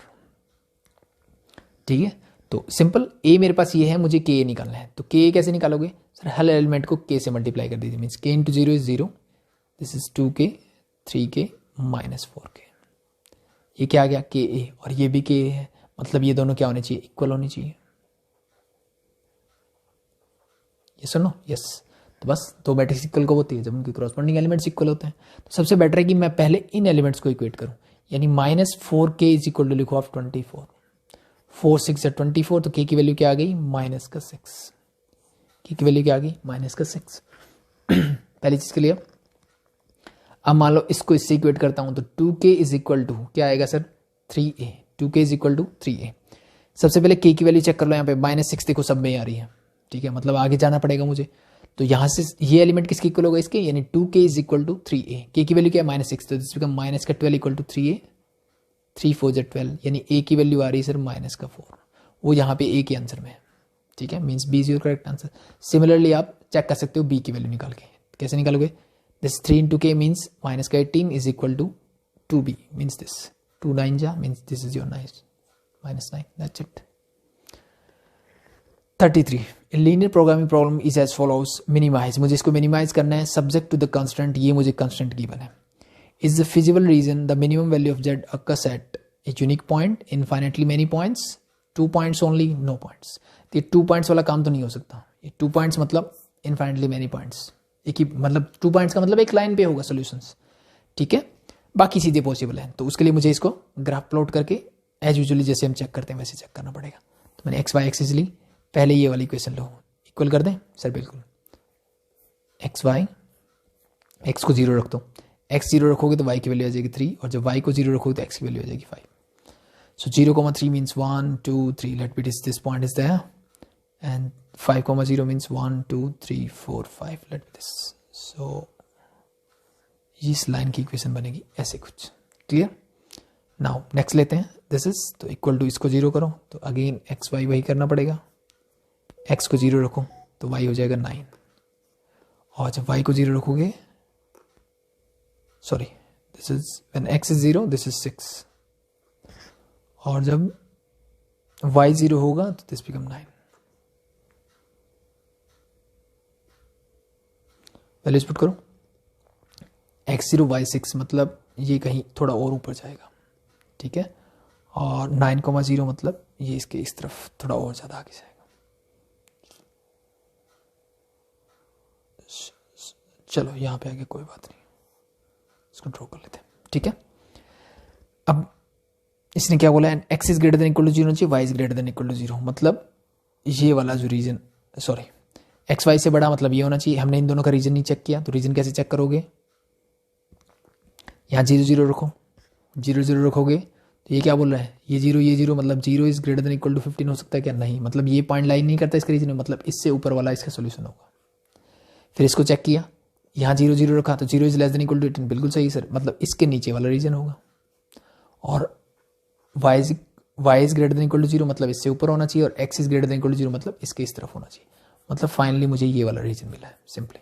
ठीक है, तो सिंपल A मेरे पास ये है, मुझे K निकालना है, तो K कैसे निकालोगे सर, हर एलिमेंट को K से मल्टीप्लाई कर दीजिए, means K into 0 is 0, this is 2K 3K minus 4K, ये क्या आ गया KA, और ये भी K है, मतलब ये दोनों क्या होने चाहिए, इक्वल होनी चाहिए। ये सुनो, यस, तो बस दो मैट्रिक्स इक्वल कब होती है, जब उनके कॉरस्पॉन्डिंग एलिमेंट्स इक्वल होते हैं। तो सबसे बेटर है कि मैं पहले इन एलिमेंट्स को इक्वेट करूं, यानी -4K इज इक्वल टू लिखो आप 24, 4 6 या 24, तो K की वैल्यू क्या आ गई -6, K की वैल्यू क्या आ गई -6। पहली चीज के लिए अब मान लो इसको इससे इक्वेट करता हूं, तो 2K इज इक्वल टू क्या आएगा sir 3A, 2K is equal to 3A। सबसे पहले K की वैल्यू चेक कर लो, यहाँ पे -6 देखो सब में आ रही है, ठीक है, मतलब आगे जाना पड़ेगा मुझे, तो यहां से ये एलिमेंट किसके इक्वल होगा इसके, यानी 2K is equal to 3A, K की वैल्यू क्या है -6, तो this become -12 equal to 3A, 3 4 12, यानी A की वैल्यू आ रही है सर -4, वो यहाँ पे A के आंसर में है, ठीक है, means B is your correct answer. Similarly आप चेक कर सकते हो B की वैल्यू निकाल के, कैसे निकालोगे, this 3 into K means -18 is equal to 2B, means this 2 9 जा, means this is your -9, that's it. 33. A linear programming problem is as follows. Minimize, मुझे इसको मिनिमाइज करना है, subject to the constant, ये मुझे constant गिवन है। Is the feasible reason the minimum value of z occurs at a unique point, infinitely many points, 2 points only, no points। तो ये 2 points वाला काम तो नहीं हो सकता, ये 2 points मतलब infinitely many points, एक ही मतलब 2 points का मतलब एक लाइन पे होगा solutions, ठीक है, बाकी चीजें पॉसिबल है, तो उसके लिए मुझे इसको ग्राफ प्लॉट करके एज यूजुअली जैसे हम चेक करते हैं वैसे चेक करना पड़ेगा। तो मैंने XY एक्सिस ली, पहले ये वाली इक्वेशन लो, इक्वल कर दें सर, बिल्कुल, XY, X को 0 रख दो, X 0 रखोगे तो Y की वैल्यू आ जाएगी 3, और जब Y को 0 रखोगे तो X की वैल्यू आ जाएगी 5। So 0,3 means 1 2 3, let be this point is there, and 5,0 means 1 2 3 4 5 let this. So इस लाइन की इक्वेशन बनेगी ऐसे कुछ। क्लियर? नाउ नेक्स्ट लेते हैं दिस इज, तो इक्वल टू इसको 0 करो तो अगेन एक्स वाई वही करना पड़ेगा। एक्स को 0 रखो तो वाई हो जाएगा 9, और जब वाई को 0 रखोगे, sorry this is when x is 0 this is 6, और जब वाई 0 होगा तो दिस बिकम 9। वैल्यूज पुट करो, x0 y6 मतलब ये कहीं थोड़ा और ऊपर जाएगा, ठीक है, और 9,0 मतलब ये इसके इस तरफ थोड़ा और ज़्यादा आगे जाएगा। चलो यहाँ पे आगे कोई बात नहीं, इसको ड्रॉ कर लेते हैं, ठीक है। अब इसने क्या बोला, x is greater than equal to 0 चाहिए, y is greater than equal to 0, मतलब ये वाला जो रीजन, सॉरी एक्स वाई से बड़ा मतलब ये होना चाहिए। हमने इन दोनों का रीजन नहीं चेक किया, तो रीजन कैसे चेक करोगे, यहाँ 0 0 रखो, 0 0 रखोगे तो ये क्या बोल रहा है, ये 0 मतलब 0 is greater than equal to 15 हो सकता है क्या, नहीं, मतलब ये पॉइंट लाइन नहीं करता इसके रीजन में, मतलब इससे ऊपर वाला इसका सोल्यूशन होगा। फिर इसको चेक किया, यहाँ 0 0 रखा तो 0 is less than equal to 18, बिल्कुल सही सर, मतलब इसके नीचे वाला रीजन होगा। और y is greater than equal to 0 मतलब इससे ऊपर होना चाहिए, और x is greater than equal to 0 मतलब इसके इस तरफ होना चाहिए, मतलब फाइनली मुझे ये वाला रीजन मिला है सिंपली।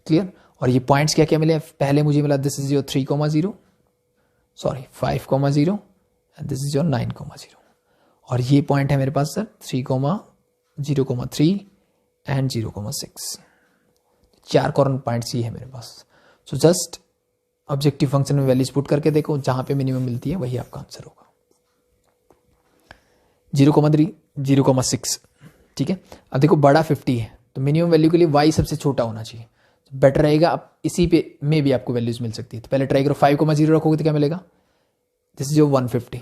क्लियर? और ये पॉइंट्स क्या क्या मिले, पहले मुझे मिला this is your 3,0, sorry 5,0 and this is your 9,0, और ये पॉइंट है मेरे पास सर 3,0,3 एंड 0,6, 4 कॉर्नर पॉइंट्स ये है मेरे पास। सो जस्ट ऑब्जेक्टिव फंक्शन में वैल्यूज पुट करके देखो, जहां पे मिनिमम मिलती है वही आपका आंसर होगा। 0,3 0,6, ठीक है। अब देखो बड़ा 50 है तो मिनिमम वैल्यू के लिए y सबसे छोटा होना चाहिए, बेटर रहेगा। अब इसी पे में भी आपको वैल्यूज मिल सकती है, तो पहले ट्राई करो, 5,0 रखोगे तो क्या मिलेगा, दिस इज जो 150,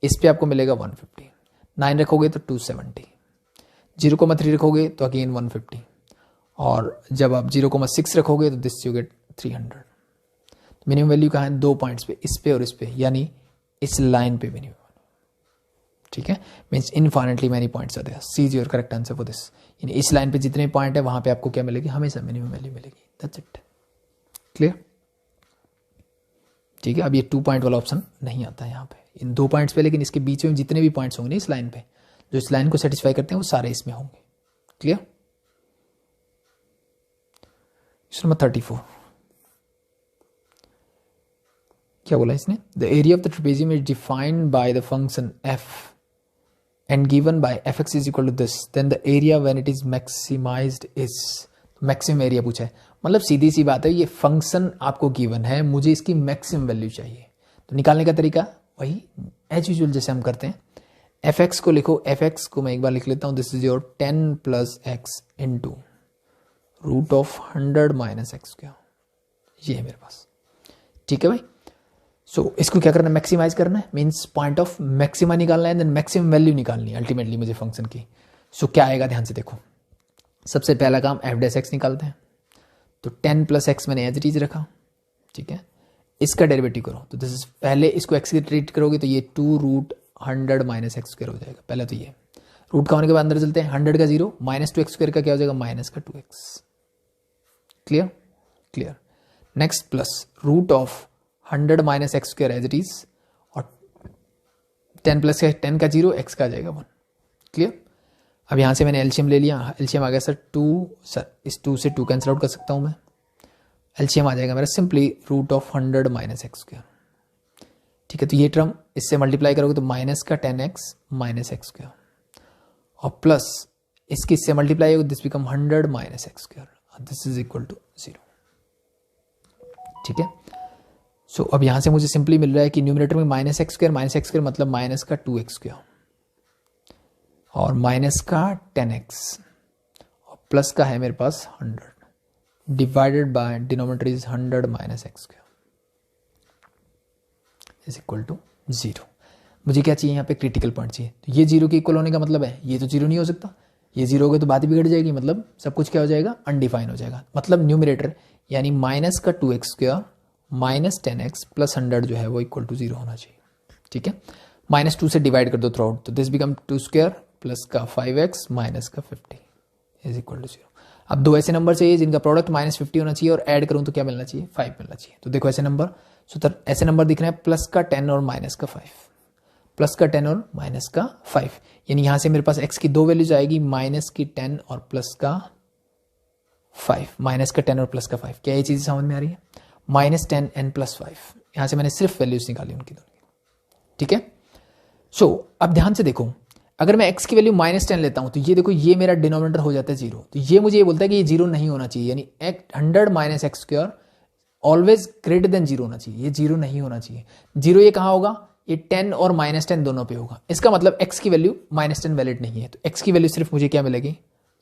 इस पे आपको मिलेगा 150, 9 रखोगे तो 270, 0,3 रखोगे तो अगेन 150, और जब आप 0,6 रखोगे तो this you get 300। Minimum value कहाँ है, 2 पॉइंट्स पे, इस पे और इस पे, यानी इस लाइन पे मिनिमम, ठीक है, means infinitely many points are there, C is your correct answer for this. यानी इस लाइन पे जितने पॉइंट है वहां पे आपको क्या मिलेगी, हमेशा मिनिमम वैल्यू मिलेगी, दैट्स इट। क्लियर? ठीक है। अब ये 2 पॉइंट वाला ऑप्शन नहीं आता है यहाँ पे, इन 2 पॉइंट्स पे, लेकिन इसके बीच में जितने भी पॉइंट्स होंगे इस लाइन पे, जो इस लाइन को सेटिस्फाई करते हैं वो सारे इसमें होंगे। क्लियर? क्वेश्चन नंबर 34 क्या बोला इसने, the area of the trapezium is defined by the function f and given by fx is equal to this, then the area when it is maximized is, maximum area पूछा है, मतलब सीधी सी बात है, ये फंक्शन आपको गिवन है, मुझे इसकी मैक्सिमम वैल्यू चाहिए, तो निकालने का तरीका वही एज यूजुअल जैसे हम करते हैं। fx को लिखो, fx को मैं एक बार लिख लेता हूँ, this is your 10 plus x into root of 100 minus x square, ये है मेरे पास, ठीक है भाई। सो इसको क्या करना है, मैक्सिमाइज करना है, मीन्स पॉइंट ऑफ मैक्सिमा निकालना है, देन मैक्सिमम वैल्यू निकालनी है अल्टीमेटली मुझे फंक्शन की। सो क्या आएगा, ध्यान से देखो, सबसे पहला काम एफ डैश एक्स निकालते हैं, तो 10 प्लस एक्स मैंने एज इट इज रखा, ठीक है, इसका डेरिवेटिव करो, तो दिस इज, पहले इसको एक्स की ट्रीट करोगे तो ये 2 रूट 100 माइनस एक्स स्क्वायर हो जाएगा, पहले तो ये रूट का होने के बाद अंदर चलते हैं, 100 का 0 माइनस 2 एक्स स्क्वायर का क्या हो जाएगा, माइनस का 2x। Clear? Clear. Next plus root of 100 minus x square as it is, और 10 प्लस 10 का 0, एक्स का आ जाएगा 1। क्लियर? अब यहां से मैंने एलसीएम ले लिया, एलसीएम आ गया सर 2, सर इस 2 से 2 कैंसिल आउट कर सकता हूं मैं, एलसीएम आ जाएगा मेरा simply root of 100 minus x square, ठीक है। तो ये टर्म इससे मल्टीप्लाई करोगे तो माइनस का 10x माइनस एक्स स्क्वायर, और प्लस इसकी इससे मल्टीप्लाई होगी, this become 100 minus x square, this is equal to 0, ठीक है। सो अब यहां से मुझे सिंपली मिल रहा है कि न्यूमरेटर में माइनस एक्स स्क्वायर मतलब माइनस का 2x स्क्वायर, और माइनस का 10x, और प्लस का है मेरे पास 100 divided by denominator is 100 minus x square is equal to 0। मुझे क्या चाहिए यहाँ पे, क्रिटिकल पॉइंट चाहिए, तो ये 0 के इक्वल होने का मतलब है ये तो 0 नहीं हो सकता, ये 0 हो गया तो बात बिगड़ जाएगी, मतलब सब कुछ क्या हो जाएगा, अनडिफाइन हो जाएगा, मतलब न्यूमरेटर यानी माइनस का 2x square minus 10x plus 100 जो है वो इक्वल टू 0 होना चाहिए, ठीक है। -2 से डिवाइड कर दो थ्रू आउट, तो दिस बिकम 2 स्क्वायर प्लस का 5x माइनस का 50 इज इक्वल टू 0। अब दो ऐसे नंबर चाहिए जिनका प्रोडक्ट -50 होना चाहिए और ऐड करूं तो क्या मिलना चाहिए, 5 मिलना चाहिए। तो देखो ऐसे नंबर, ऐसे नंबर दिख रहे हैं प्लस का 10 और माइनस का 5, प्लस का 10 और माइनस का 5, यानी यहां से मेरे पास x की दो वैल्यूज आएगी, माइनस की 10 और प्लस का 5, माइनस का 10 और प्लस का 5। क्या ये चीज समझ में आ रही है? -10 एंड +5, यहां से मैंने सिर्फ वैल्यूज निकाली उनकी दोनों की, ठीक है। सो अब ध्यान से देखो, अगर मैं x की वैल्यू -10 लेता हूं तो ये देखो ये मेरा डिनोमिनेटर हो जाता है 0, तो ये मुझे ये बोलता है कि ये 0 नहीं होना चाहिए, यानी 100 - x² ऑलवेज ग्रेटर देन 0 होना चाहिए, ये 0 नहीं होना चाहिए। 0 ये कहां होगा, ये 10 और -10 दोनों पे होगा। इसका मतलब x की वैल्यू -10 वैलिड नहीं है, तो x की वैल्यू सिर्फ मुझे क्या मिलेगी,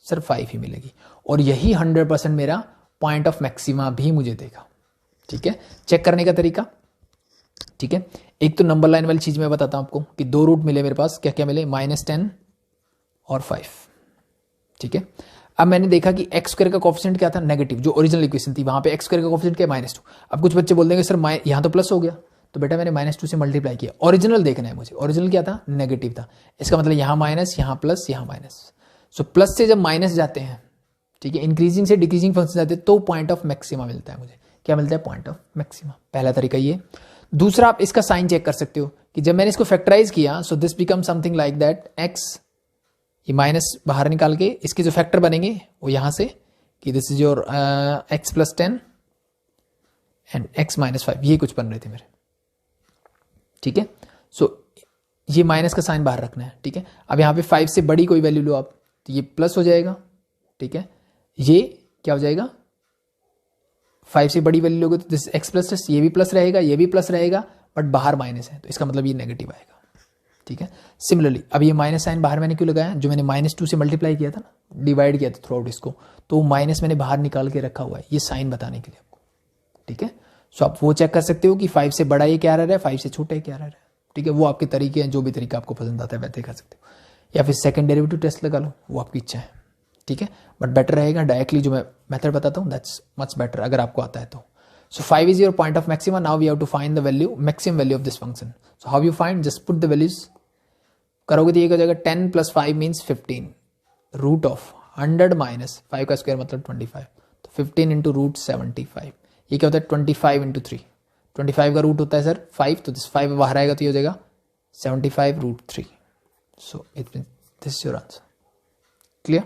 सिर्फ 5 ही मिलेगी, और यही 100% मेरा पॉइंट ऑफ मैक्सिमा भी मुझे देगा, ठीक है। चेक करने का तरीका, ठीक है, एक तो नंबर लाइन वाली चीज मैं बताता हूं आपको कि दो रूट मिले मेरे पास, क्या क्या मिले, -10 और 5, ठीक है। अब मैंने देखा कि x² का कोएफिशिएंट क्या था, नेगेटिव, जो ओरिजिनल इक्वेशन थी वहां पे x² का कोएफिशिएंट क्या, -2। अब कुछ बच्चे बोल देंगे सर यहां तो प्लस हो गया, तो बेटा मैंने -2 से मल्टीप्लाई किया, ओरिजिनल देखना है मुझे, ओरिजिनल क्या था, नेगेटिव था, इसका मतलब यहां माइनस, यहां प्लस, यहां माइनस। सो प्लस से जब माइनस जाते हैं, ठीक है, इंक्रीजिंग से डिक्रीजिंग फंक्शन जाते हैं, तो पॉइंट ऑफ मैक्सिमा मिलता है मुझे। क्या मिलता है, पॉइंट ऑफ मैक्सिमा। पहला तरीका ये। दूसरा, आप इसका साइन चेक कर सकते हो कि जब मैंने इसको फैक्टराइज किया, सो this become something like that, x, ये माइनस बाहर निकाल के इसके जो फैक्टर बनेंगे वो यहां से कि this is your x + 10 and x - 5, ये कुछ बन रहे थे मेरे, ठीक है। सो ये माइनस का साइन बाहर रखना है, ठीक है। अब यहां पे 5 से बड़ी कोई वैल्यू लो आप, तो ये प्लस हो जाएगा, ठीक है। ये क्या हो जाएगा, 5 से बड़ी वैल्यू लोगे तो दिस x +, ये भी प्लस रहेगा, ये भी प्लस रहेगा, बट बाहर माइनस है, तो इसका मतलब ये नेगेटिव आएगा, ठीक है। सिमिलरली अब ये माइनस साइन बाहर मैंने क्यों लगाया, जो मैंने -2 से मल्टीप्लाई किया था ना, डिवाइड किया था थ्रू आउट इसको, तो माइनस मैंने बाहर निकाल के रखा हुआ है, ये साइन बताने के लिए आपको, ठीक है। सो आप वो चेक कर सकते हो कि 5 से बड़ा ये क्या रह रहा है, 5 से छोटा ये क्या रह रहा है, ठीक है। वो आपके तरीके हैं, जो भी तरीका आपको पसंद आता है वैसे कर सकते हो, या फिर सेकंड डेरिवेटिव टेस्ट लगा लो, वो आपकी इच्छा है, ठीक है। बट बेटर रहेगा डायरेक्टली जो मैं मेथड बताता हूँ, दैट्स मच बेटर अगर आपको आता है तो। So 5 is your point of maxima. Now we have to find the value, maximum value of this function. So how you find? Just put the values. करोगे तो ये हो जाएगा 10 + 5 means 15. Root of 100 minus 5 का स्क्वायर मतलब 25. तो 15 into root 75. ये क्या होता है 25 into 3. 25 का रूट होता है सर 5, तो दिस 5 बाहर आएगा तो ये हो जाएगा 75 √3. So it means this is your answer. Clear?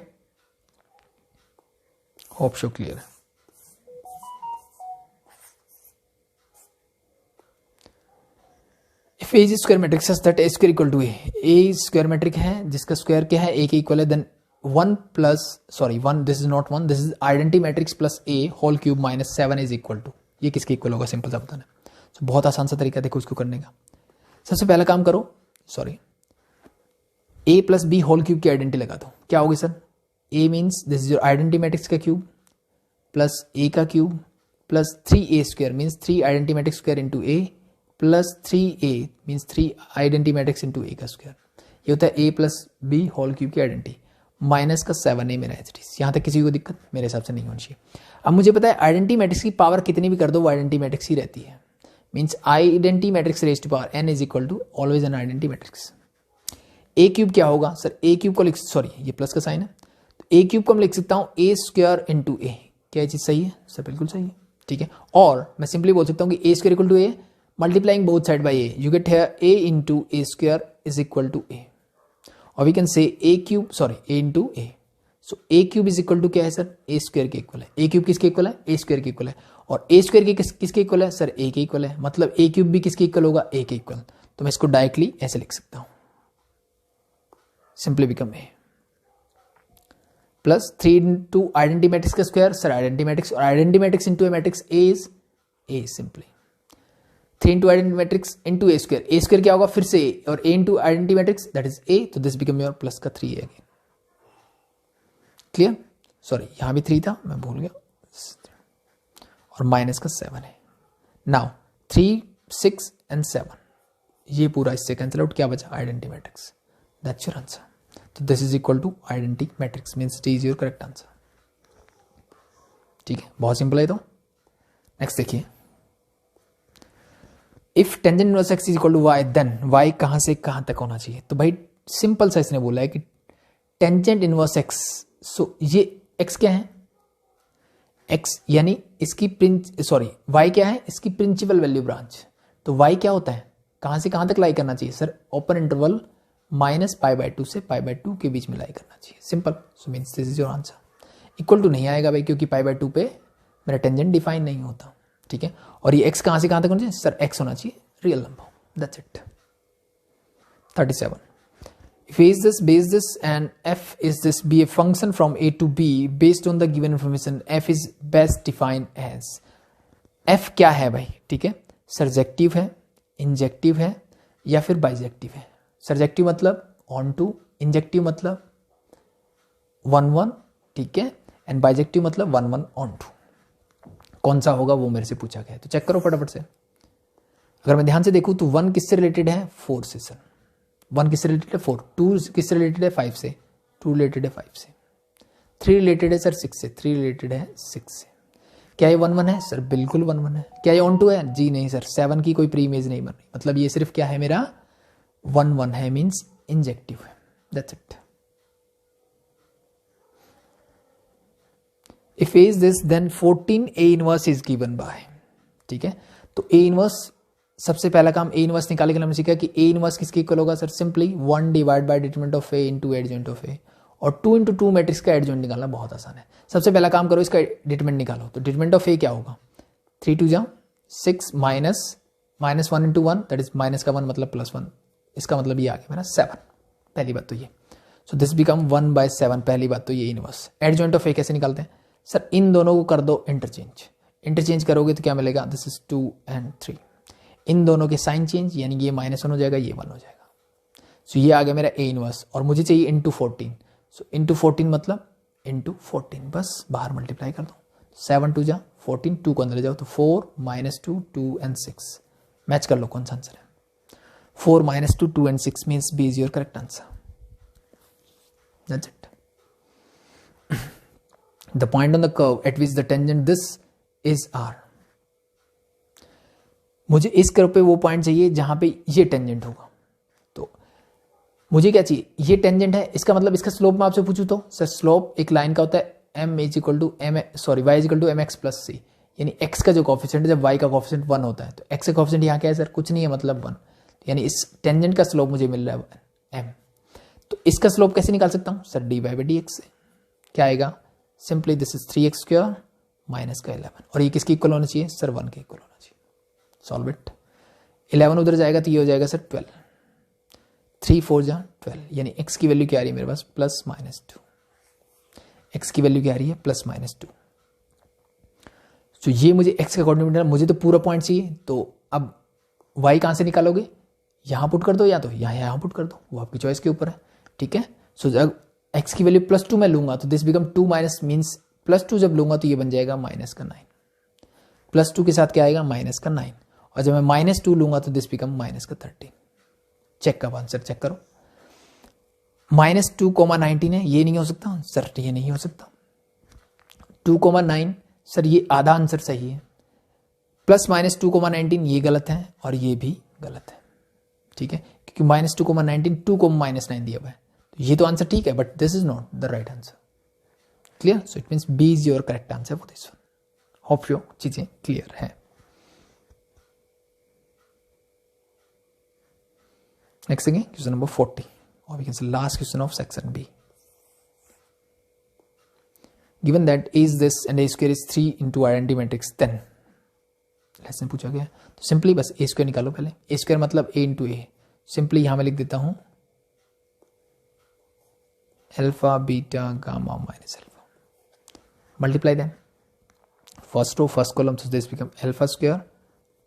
Hope so clear. If A is a square matrix such that A square equal to A, A square matrix है जिसका स्क्वायर क्या है, A के इक्वल है, then 1 this is not 1, this is identity matrix plus A whole cube minus 7 is equal to, ये किसके इक्वल होगा, सिंपल सा बताना। So बहुत आसान सा तरीका देखो इसको करने का। सबसे पहला काम करो, A plus B whole cube की आइडेंटिटी लगा दो, क्या होगी sir, A means this is your identity matrix का क्यूब प्लस A का cube plus 3A square means 3 identity matrix square into A plus 3A means 3 identity matrix into A का स्क्वायर, ये होता है A + B होल क्यूब की आइडेंटिटी, माइनस का 7A मेरा एच डी। यहाँ तक किसी को दिक्कत मेरे हिसाब से नहीं होनी चाहिए। अब मुझे पता है आइडेंटिटी मैट्रिक्स की पावर कितनी भी कर दो वो आइडेंटिटी मैट्रिक्स ही रहती है, means identity matrix raise to power n is equal to always an identity matrix. A cube क्या होगा सर, A क्यूब को लिख, सॉरी ये प्लस का साइन है, तो A क्यूब को मैं लिख सकता हूँ A स्क्वायर इंटू A। क्या ये चीज सही है सर, बिल्कुल सही है, ठीक है। और मैं सिंपली बोल सकता हूँ कि A square equal to A multiplying both side by A, you get here A into A square is equal to A, or we can say A into A. So A cube is equal to क्या है सर, A square के इक्वल है। A cube किसके इक्वल है, A square के इक्वल है, और A square के किसके इक्वल है सर, A के इक्वल है, मतलब A cube भी किसके इक्वल होगा, A के इक्वल। तो मैं इसको डायरेक्टली ऐसे लिख सकता हूं, simply become A plus 3 into identity matrix का स्क्वायर सर आइडेंटिटी मैट्रिक्स, और identity matrix into A matrix A is A simply 3 into identity matrix into A square क्या होगा फिर से A, और A into identity matrix that is A, तो दिस बिकम योर प्लस का 3A अगेन। क्लियर, सॉरी यहां भी 3 था मैं भूल गया, और माइनस का 7 है। नाउ 3, 6 एंड 7 ये पूरा इससे कैंसिल आउट, क्या बचा identity matrix, that's your answer. तो this is equal to identity matrix means it is your correct answer. ठीक है, बहुत सिंपल है। तो नेक्स्ट देखिए, if tangent inverse x is equal to y then y कहां से कहां तक होना चाहिए। तो भाई सिंपल सा इसने बोला है कि टेंजेंट इनवर्स एक्स, सो ये एक्स क्या है, एक्स यानी इसकी वाई क्या है, इसकी प्रिंसिपल वैल्यू ब्रांच। तो वाई क्या होता है, कहां से कहां तक लाई करना चाहिए सर, ओपन इंटरवल -π/2 से π/2 के बीच में लाई करना चाहिए, simple. So means this is your answer. Equal to नहीं आएगा भाई, क्योंकि π/2 पे मेरा टेंजेंट डिफाइन नहीं होता, ठीक है। और ये एक्स कहां से कहां तक होना चाहिए सर, एक्स होना चाहिए real number, that's it. 37, if A is this, B is this and F is this, be a function from A to B based on the given information, F is best defined as, F क्या है भाई, ठीक है। सर्जेक्टिव है, इंजेक्टिव है या फिर बाइजेक्टिव है। सर्जेक्टिव मतलब ऑन टू, इंजेक्टिव मतलब 1-1, ठीक है, एंड बाइजेक्टिव मतलब 1-1 ऑन टू। कौन सा होगा वो मेरे से पूछा गया है, तो चेक करो फटाफट से। अगर मैं ध्यान से देखूं तो 1 किससे रिलेटेड है, 4 से सर। 1 किससे रिलेटेड है, 4। 2 किससे रिलेटेड है, 5 से। 2 रिलेटेड है 5 से। 3 रिलेटेड है सर 6 से। 3 रिलेटेड है 6 से। क्या ये 1-1 है सर, बिल्कुल 1-1 है। क्या ये ऑन टू है, जी नहीं सर, 7 की कोई प्री इमेज नहीं बन रही, मतलब ये सिर्फ क्या है मेरा 1-1 है, मीन्स इंजेक्टिव है, that's it. If A is this then 14 A inverse is given by, ठीक है। तो ए इनवर्स, सबसे पहला काम ए इनवर्स निकालने के लिए हमने सीखा कि ए इनवर्स किसके इक्वल होगा sir, simply 1 divide by determinant of A into adjoint of A. और 2 × 2 मैट्रिक्स का एडजॉइंट निकालना बहुत आसान है। सबसे पहला काम करो, इसका डिटरमिनेंट निकालो। तो डिटरमिनेंट ऑफ ए क्या होगा, 3 2 जा 6 माइनस 1 × 1 दैट इज माइनस का 1 मतलब +1, इसका मतलब ये आ गया मेरा 7। पहली बात तो ये, सो दिस बिकम 1/7। पहली बात तो ये इनवर्स। एडजॉइंट ऑफ ए कैसे निकालते हैं सर, इन दोनों को कर दो इंटरचेंज। इंटरचेंज करोगे तो क्या मिलेगा, दिस इज 2 और 3। इन दोनों के साइन चेंज, यानी ये -1 हो जाएगा, ये 1 हो जाएगा। सो ये आ गया मेरा ए इनवर्स, और मुझे चाहिए इंटू 14। सो इंटू 14 मतलब इंटू 14, बस बाहर मल्टीप्लाई कर दो। 7 2 जा 14, 2 को अंदर जाओ तो 4 -2 2 और 6। मैच कर लो कौन सा आंसर है। 4 -2 2 और 6 means B is your correct answer, that's it. The point on the curve at which the tangent this is R. मुझे इस कर्व पे वो पॉइंट चाहिए जहां पे ये टेंजेंट होगा। तो मुझे क्या चाहिए, ये टेंजेंट है, इसका मतलब इसका स्लोप मैं आपसे पूछूं तो सर, स्लोप एक लाइन का होता है y = mx + c, यानी x का जो कोफिशिएंट है, जब y का कोफिशिएंट 1 होता है तो x का कोफिशिएंट यहाँ क्या है सर, कुछ नहीं है, मतलब 1। यानी इस टेंजेंट का स्लोप मुझे मिल रहा है m। तो इसका स्लोप कैसे निकाल सकता हूँ सर, dy/dx से। क्या आएगा, simply this is 3x² minus का 11, और ये किसके इक्वल होना चाहिए सर, 1 के इक्वल होना चाहिए। Solve it. 11 उधर जाएगा तो ये हो जाएगा सर 12। 3 4 जा 12, यानी x की वैल्यू क्या आ रही है मेरे पास, +-2। x की वैल्यू क्या आ रही है, +-2। तो ये मुझे x का कोऑर्डिनेट, मुझे तो पूरा पॉइंट चाहिए। तो अब y कहां से निकालोगे, यहां पुट कर दो या तो यहां पुट कर दो, वो आपकी चॉइस के ऊपर है, ठीक है। सो जब x की वैल्यू +2 मैं लूंगा तो दिस बिकम 2 माइनस, मीन्स +2 जब लूंगा तो ये बन जाएगा -9। +2 के साथ क्या आएगा, -9। और जब मैं -2 लूंगा तो दिस बिकम -13। चेक का आंसर चेक करो। -2, 19 है, ये नहीं हो सकता सर, ये नहीं हो सकता। 2, 9 सर, ये आधा आंसर सही है। +-2, 19 ये गलत है, और ये भी गलत है, ठीक है, क्योंकि -2, 19 2, -9 दिया हुआ है। ये तो आंसर ठीक है, but this is not the right answer. Clear, so it means B is your correct answer for this one. Hope you चीजें क्लियर है। Next again question number 40, or we can say last question of section B. Given that A is this and A square is 3 into identity matrix, then lesson पूछा गया, तो सिंपली बस A स्क्वायर निकालो पहले। A स्क्वायर मतलब A इंटू A, सिंपली यहां मैं लिख देता हूं alpha beta gamma minus alpha, multiply them first row first column, so this become alpha square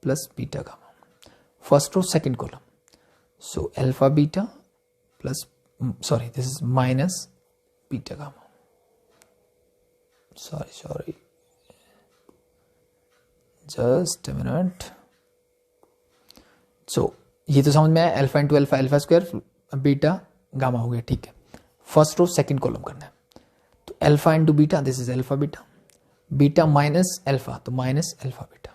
plus beta gamma. First row second column, so alpha beta plus this is minus beta gamma. Sorry, just a minute. So ये तो समझ में आया, alpha into alpha, alpha square beta gamma हो गया, ठीक है। फर्स्ट रो सेकंड कॉलम करना है, तो alpha into beta, this is alpha beta, beta minus alpha तो माइनस अल्फा बीटा।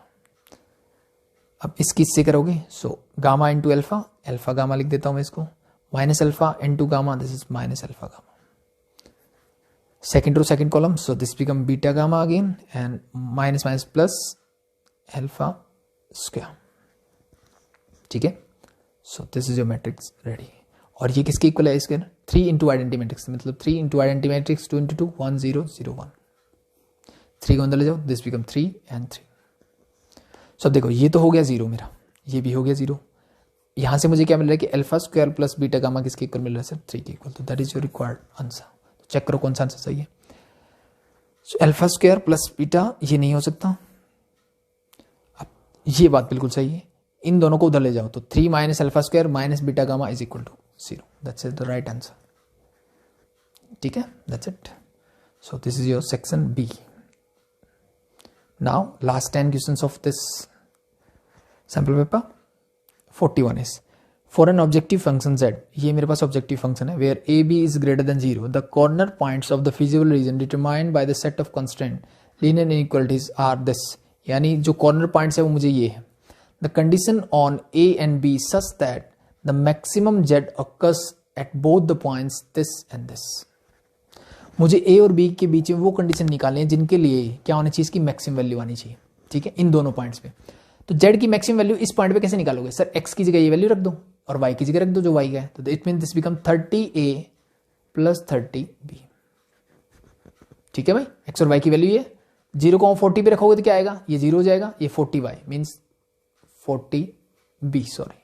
अब इसकी इससे करोगे, so gamma into alpha, alpha gamma लिख देता हूं मैं इसको, minus alpha into gamma, this is minus alpha gamma. second row second column, so this become beta gamma again and minus minus plus alpha square. ठीक है, so this is your matrix ready. और ये किसके इक्वल है इसके 3 इंटू आइडेंटिटी मैट्रिक्स, मतलब 3 इंटू आइडेंटिटी मैट्रिक्स 2 इंटू 2 1 0 0 1 3 को अंदर ले जाओ, दिस बिकम 3 and 3. सो देखो ये तो हो गया 0 मेरा, ये भी हो गया 0. यहाँ से मुझे क्या मिल रहा है कि alpha square plus beta gamma किसके इक्वल मिल रहा है सर 3 के इक्वल. तो that is your required answer. Check करो कौन सा आंसर सही है. So alpha square plus beta ये नहीं हो सकता. अब ये बात बिल्कुल सही है, इन दोनों को उधर ले जाओ तो 3 minus alpha square minus beta gamma is equal to 0. That's the right answer. ठीक है, that's it. So this is your section B. Now last 10 questions of this sample paper. 41 is for an objective function z, ये मेरे पास ऑब्जेक्टिव फंक्शन है, where a b is greater than 0, the corner points of the feasible region determined by the set of constraint linear inequalities are this. यानी जो कॉर्नर पॉइंट्स है वो मुझे ये है. The condition on a and b such that the maximum z occurs at both the points this and this. मुझे a और b के बीच में वो कंडीशन निकालनी है जिनके लिए क्या होना चाहिए, इसकी मैक्सिमम वैल्यू आनी चाहिए. ठीक है, इन दोनों पॉइंट्स पे. तो z की मैक्सिमम वैल्यू इस पॉइंट पे कैसे निकालोगे सर, x की जगह ये वैल्यू रख दो और y की जगह रख दो जो y का है. तो it mean this become 30a plus 30b. ठीक है भाई, x और y की वैल्यू ये 0 को 40 पे रखोगे तो क्या आएगा, ये 0 हो जाएगा, ये 40y मीन्स 40b. सॉरी,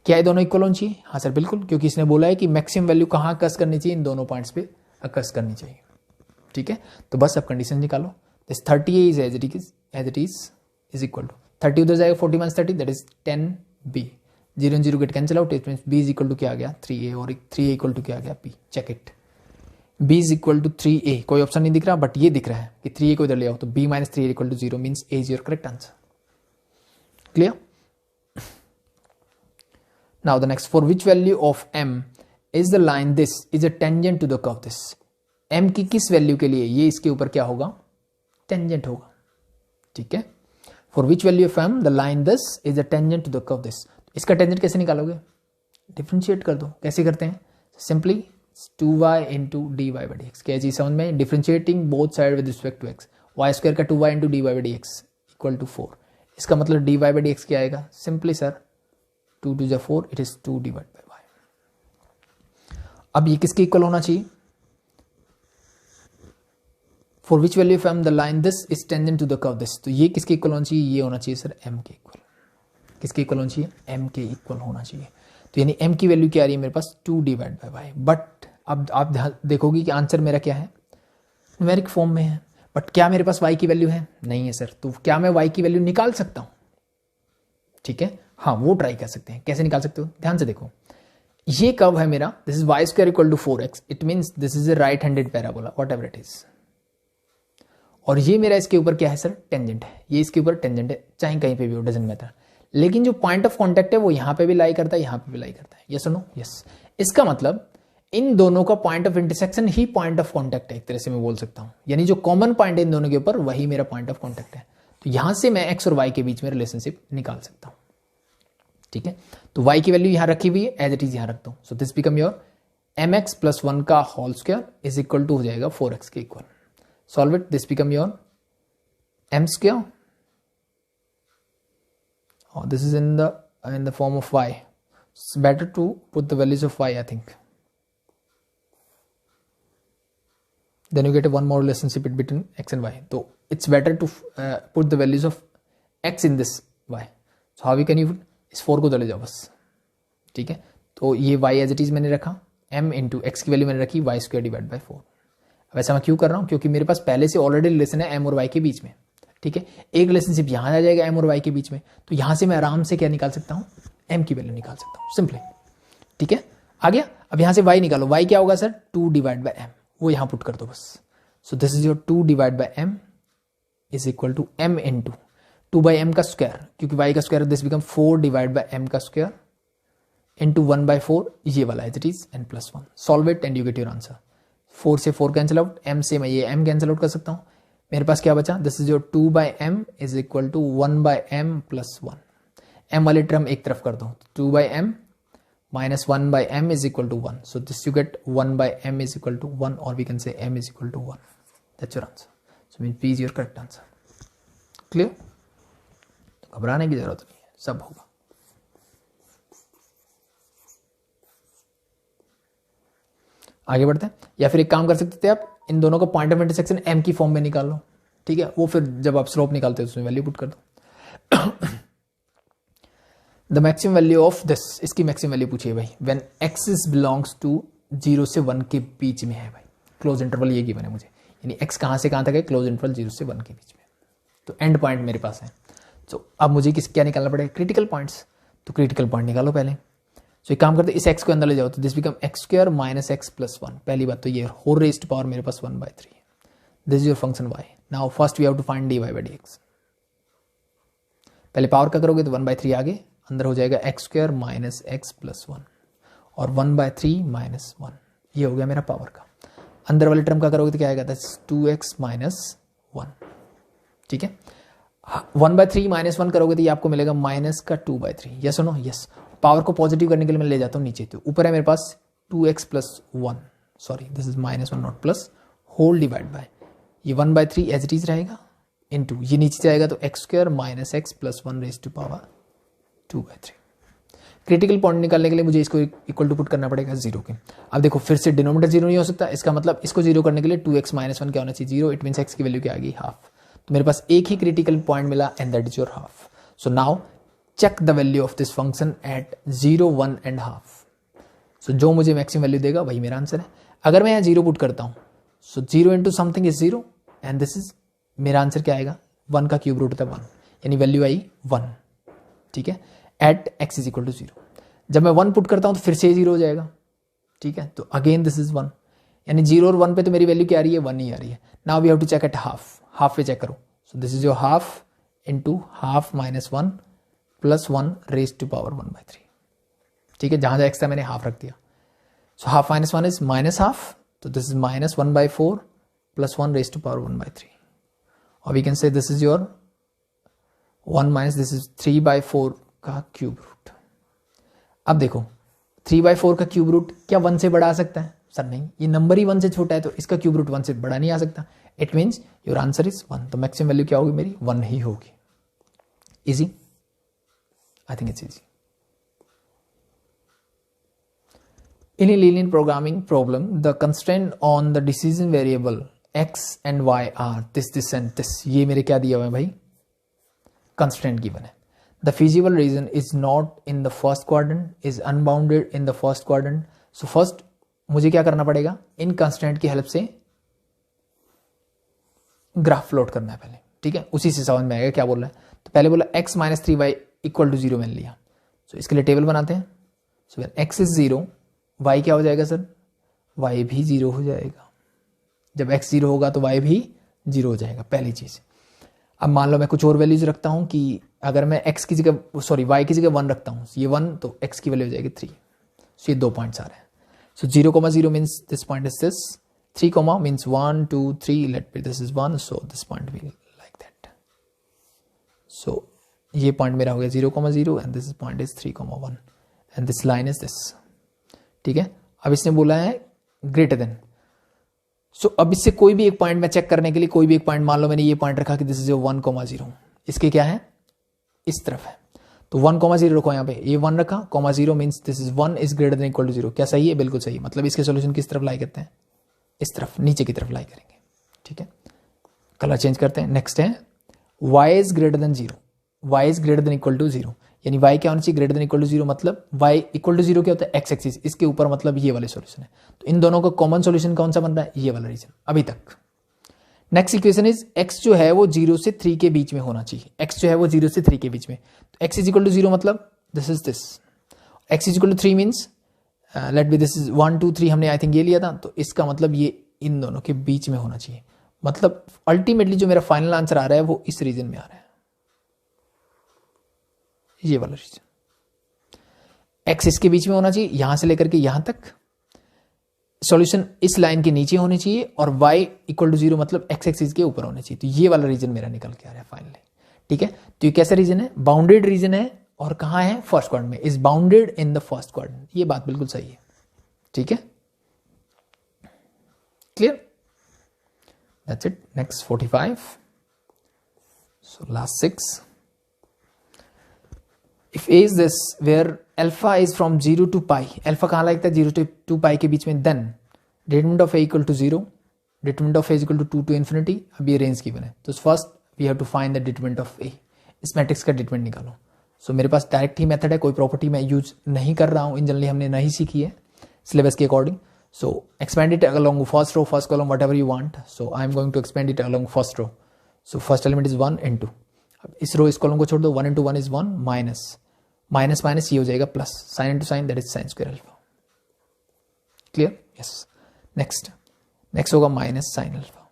क्या ये दोनों इक्वल होनी चाहिए. हाँ सर बिल्कुल, क्योंकि इसने बोला है कि मैक्सिमम वैल्यू कहाँ अकर्स करनी चाहिए, इन दोनों पॉइंट्स पे अकर्स करनी चाहिए. ठीक है, तो बस अब कंडीशन निकालो. This 30a is as it is equal to 30 उधर जाएगा 40 minus 30 that is 10b. 0 0 get cancel out. It means b is equal to क्या आ गया 3a और 3a इक्वल टू क्या आ गया b. Check it, b is equal to 3a. कोई ऑप्शन नहीं दिख रहा बट ये दिख रहा है कि 3a को इधर ले आओ तो b minus 3a equal to 0 means a is your correct answer. Clear. Now the next, for which value of m is the line this is a tangent to the curve this. m की किस वैल्यू के लिए ये इसके ऊपर क्या होगा, टेंजेंट होगा. ठीक है, for which value of m the line this is a tangent to the curve this. इसका टेंजेंट कैसे निकालोगे, डिफरेंशिएट कर दो. कैसे करते हैं, simply 2y into d y by d x. क्या चीज समझ में, differentiating both side with respect to x. Y square का 2y into d y by d x equal to 4. इसका मतलब d y by d x क्या आएगा, simply sir 2 2 4 it is 2 divide by y. अब ये किसके इक्वल होना चाहिए, for which value of m the line this is tangent to the curve this. तो ये किसके इक्वल होना चाहिए, ये होना चाहिए सर m के इक्वल. किसके इक्वल होना चाहिए, m के इक्वल होना चाहिए. तो यानी m की वैल्यू क्या आ रही है मेरे पास 2 डिवाइड बाई वाई. बट अब आप देखोगे कि आंसर मेरा क्या है, न्यूमेरिक फॉर्म में है. बट क्या मेरे पास y की वैल्यू है, नहीं है सर. तो क्या मैं y की वैल्यू निकाल सकता हूं. ठीक है, हाँ वो ट्राई कर सकते हैं. कैसे निकाल सकते हो, ध्यान से देखो. ये कर्व है मेरा, this is y square equal to 4x. It means this is a right handed parabola whatever it is. और ये मेरा इसके ऊपर क्या है सर, टेंजेंट है. ये इसके ऊपर टेंजेंट है, चाहे कहीं पे भी हो, डजंट मैटर. लेकिन जो पॉइंट ऑफ कांटेक्ट है वो यहां पे भी लाई करता है, यहां पे भी लाई करता है. यस और नो, यस. इसका मतलब इन दोनों का point of intersection he point of contact है, एक तरह से मैं बोल सकता हूं. यानी जो कॉमन पॉइंट है इन दोनों के ऊपर वही मेरा पॉइंट ऑफ कांटेक्ट है. तो यहां से मैं x और y के बीच में रिलेशनशिप निकाल सकता हूं. ठीक है, तो y की वैल्यू यहां रखी हुई है, एज इट इज यहां रखता हूं. So this become your mx plus 1 का whole square is equal to हो जाएगा 4x के equal. Solve it, this become your m square. Oh, this is in the form of y. It's better to put the values of y, I think. Then you get a one more relationship between x and y. So it's better to put the values of x in this y. So how we can use इस 4 को चले जाओ बस. ठीक है, तो ये y एज इट इज मैंने रखा, m इंटू एक्स की वैल्यू मैंने रखी y स्क्वायर डिवाइड बाई 4. वैसा मैं क्यों कर रहा हूं, क्योंकि मेरे पास पहले से ऑलरेडी रिलेशन है m और y के बीच में. ठीक है, एक रिलेशनशिप यहां आ जाएगा m और y के बीच में, तो यहां से मैं आराम से क्या निकाल सकता हूं, m की वैल्यू निकाल सकता हूं सिंपली. ठीक है, आ गया. अब यहां से y निकालो, y क्या होगा सर 2 डिवाइड बाई m. वो यहां पुट कर दो बस. So this is your 2 divide by m is equal to m into 2 by m का स्क्वायर, क्योंकि y का square this become 4 divide by m का स्क्वायर इंटू 1 बाई 4 ये वाला as it is and plus 1. Solve it and you get your answer. 4 से 4 कैंसिल आउट, m से मैं ये m कैंसिल आउट कर सकता हूं. मेरे पास क्या बचा, this is your 2 by m is equal to 1 by m plus 1. m वाले टर्म एक तरफ कर दो, 2 by m minus 1 by m is equal to 1. So this you get 1 by m is equal to 1, or we can say m is equal to 1. That's your answer. So means P is your correct answer. Clear? तो घबराने की जरूरत नहीं है, सब होगा. आगे बढ़ते हैं. या फिर एक काम कर सकते थे आप, इन दोनों का पॉइंट ऑफ इंटरसेक्शन m की फॉर्म में निकाल लो. ठीक है, वो फिर जब आप स्लोप निकालते हो उसमें वैल्यू पुट कर दो. The maximum value of this, इसकी मैक्सिमम वैल्यू पूछिए भाई, when x is belongs to 0 से 1 के बीच में है भाई. क्लोज इंटरवल ये गिवन है मुझे, यानी x कहां से कहां तक है, क्लोज इंटरवल 0 से 1 के बीच में. तो एंड पॉइंट मेरे पास है. तो अब मुझे क्या निकालना पड़ेगा, क्रिटिकल पॉइंट्स. तो क्रिटिकल पॉइंट निकालो पहले. तो एक काम करते, इस x को अंदर ले जाओ, तो this become x square minus x plus 1. पहली बात तो ये होल रेज्ड पावर मेरे पास 1/3 है. This is your function y. Now first we have to find dy by dx. पहले पावर का करोगे तो 1/3 आगे अंदर हो जाएगा x square minus x plus 1 और 1/3 माइनस 1. ये हो गया मेरा पावर का. अंदर वाले टर्म का करोगे तो क्या आएगा, दैट्स 2x माइनस 1. ठीक है, 1/3 माइनस 1 करोगे तो ये आपको मिलेगा माइनस का 2/3. यस और नो, यस. पावर को पॉजिटिव करने के लिए मैं ले जाता हूं नीचे, तो ऊपर है मेरे पास 2x plus 1, sorry this is minus 1 not plus, whole divide by ये 1/3 एज इट इज रहेगा, इनटू ये नीचे जाएगा तो x square minus x plus 1 raise to power 2/3. Critical point निकालने के लिए मुझे इसको इक्वल टू पुट करना पड़ेगा 0 के. अब देखो फिर से डिनोमिनेटर 0 नहीं हो सकता, इसका मतलब इसको 0 करने के लिए 2x माइनस 1 क्या होना चाहिए, 0. इट मीन्स x की वैल्यू क्या आ गई, हाफ. तो मेरे पास एक ही क्रिटिकल पॉइंट मिला and that is your half. So now check the value of this function at 0, 1 and half. So जो मुझे मैक्सिमम वैल्यू देगा वही मेरा आंसर है. अगर मैं यहाँ 0 पुट करता हूँ, so 0 into something is 0 and this is, मेरा आंसर क्या आएगा, 1 का क्यूब रूट होता है 1, यानी वैल्यू आई 1. ठीक है, at x is equal to 0. जब मैं 1 पुट करता हूँ तो फिर से 0 हो जाएगा. ठीक है, तो अगेन दिस इज 1, यानी 0 और 1 पे तो मेरी वैल्यू क्या आ रही है, 1 ही आ रही है. Now we have to check at half. Half पे चेक करो, so this is your half into half minus 1 plus 1 raise to power 1/3. ठीक है, जहां जहां एक्स्ट्रा मैंने हाफ रख दिया. So half minus 1 is minus half, तो this is minus 1/4 plus 1 raise to power 1/3. और we can say this is your 1 minus this is 3/4 का क्यूब रूट. अब देखो 3/4 का क्यूब रूट क्या 1 से बड़ा आ सकता है, सर नहीं, ये नंबर ही 1 से छोटा है तो इसका क्यूब रूट 1 से बड़ा नहीं आ सकता. It means your answer is 1. तो मैक्सिमम वैल्यू क्या होगी मेरी, 1 ही होगी. Easy, I think it's easy. In a linear programming problem, the constraint on the decision variable x and y are this and this. ये मेरे क्या दिया हुआ है भाई, constraint given है. The feasible region is not in the first quadrant, is unbounded in the first quadrant. So first मुझे क्या करना पड़ेगा, इन constraint की हेल्प से ग्राफ प्लॉट करना है पहले. ठीक है, उसी से समझ में आएगा क्या बोल रहा है. तो पहले बोला x minus 3y equal to 0 मैंने लिया. सो इसके लिए टेबल बनाते हैं. सो x इज 0, y क्या हो जाएगा सर, y भी 0 हो जाएगा. जब x 0 होगा तो y भी 0 हो जाएगा, पहली चीज. अब मान लो मैं कुछ और वैल्यूज रखता हूं कि अगर मैं x की जगह सॉरी y की जगह 1 रखता हूं, ये 1 तो x की वैल्यू हो जाएगी 3. सो ये 2 पॉइंट्स आ रहे हैं. So 0,0 means this point is this, 3, means 1 2 3, let be this is 1, so this point will like that. So ये पॉइंट मेरा हो गया 0,0 and this point is 3,1 and this line is this. ठीक है, अब इसने बोला है ग्रेटर देन. सो अब इससे कोई भी एक पॉइंट मैं चेक करने के लिए, कोई भी एक पॉइंट मान लो मैंने ये पॉइंट रखा कि दिस इज 1,0, इसके क्या है, इस तरफ है. तो 1,0 रखो यहाँ पे, ये 1 रखा, 0 means this is 1 is greater than equal to 0. क्या सही है, बिल्कुल सही. मतलब इसके सोल्यूशन किस तरफ लाई करते हैं, इस तरफ, नीचे की तरफ लाई करेंगे. ठीक है, कलर चेंज करते हैं. नेक्स्ट है y is greater than 0, y is greater than equal to 0, यानी y क्या होना चाहिए, ग्रेटर देन इक्वल टू 0, मतलब y इक्वल टू 0 क्या होता है, x एक्सिस, इसके ऊपर, मतलब ये वाले सॉल्यूशन है. तो इन दोनों का कॉमन सॉल्यूशन कौन सा बन रहा है, ये वाला रीजन अभी तक. नेक्स्ट इक्वेशन इज x जो है वो 0 से 3 के बीच में होना चाहिए. x जो है वो 0 से 3 के बीच में, तो x इज इक्वल टू 0 मतलब this is this. x is equal to 3 means let be this is 1 2 3, हमने आई थिंक ये लिया था, तो इसका मतलब ये इन दोनों के बीच में होना चाहिए. मतलब अल्टीमेटली जो मेरा फाइनल आंसर आ रहा है वो इस रीजन में आ रहा है, ये वाला रीजन. x इसके बीच में होना चाहिए, यहां से लेकर के यहां तक. सॉल्यूशन इस लाइन के नीचे होने चाहिए और y इक्वल टू 0 मतलब x एक्सिस के ऊपर होने चाहिए. तो ये वाला रीजन मेरा निकल के आ रहा है फाइनली. ठीक है, तो ये कैसा रीजन है, बाउंडेड रीजन है और कहाँ है, फर्स्ट क्वाड्रेंट में, is bounded in the first quadrant. ये बात बिल्कुल सही है, ठीक है, clear, that's it. Next 45, so last 6, if A is this where alpha is from 0 to pi, alpha कहाँ लगता है 0 to पाई के बीच में, देन determinant of A equal to 0, determinant of A equal to 2 to infinity. अब ये रेंज गिवन है, तो first we have to find the determinant of A, इस मैट्रिक्स का डिटरमिनेंट निकालो। सो मेरे पास डायरेक्ट ही मेथड है, कोई प्रॉपर्टी मैं यूज नहीं कर रहा हूं, इन जनरली हमने नहीं सीखी है सिलेबस के according. So expand it along first row, first column, whatever you want. So I am going to expand it along first row. So first element is 1 into, अब इस रो इस कॉलम को छोड़ दो, 1 into 1 is 1, minus minus minus ये हो जाएगा plus, sine into sine that is sine square alpha, clear, yes. Next होगा माइनस साइन अल्फा।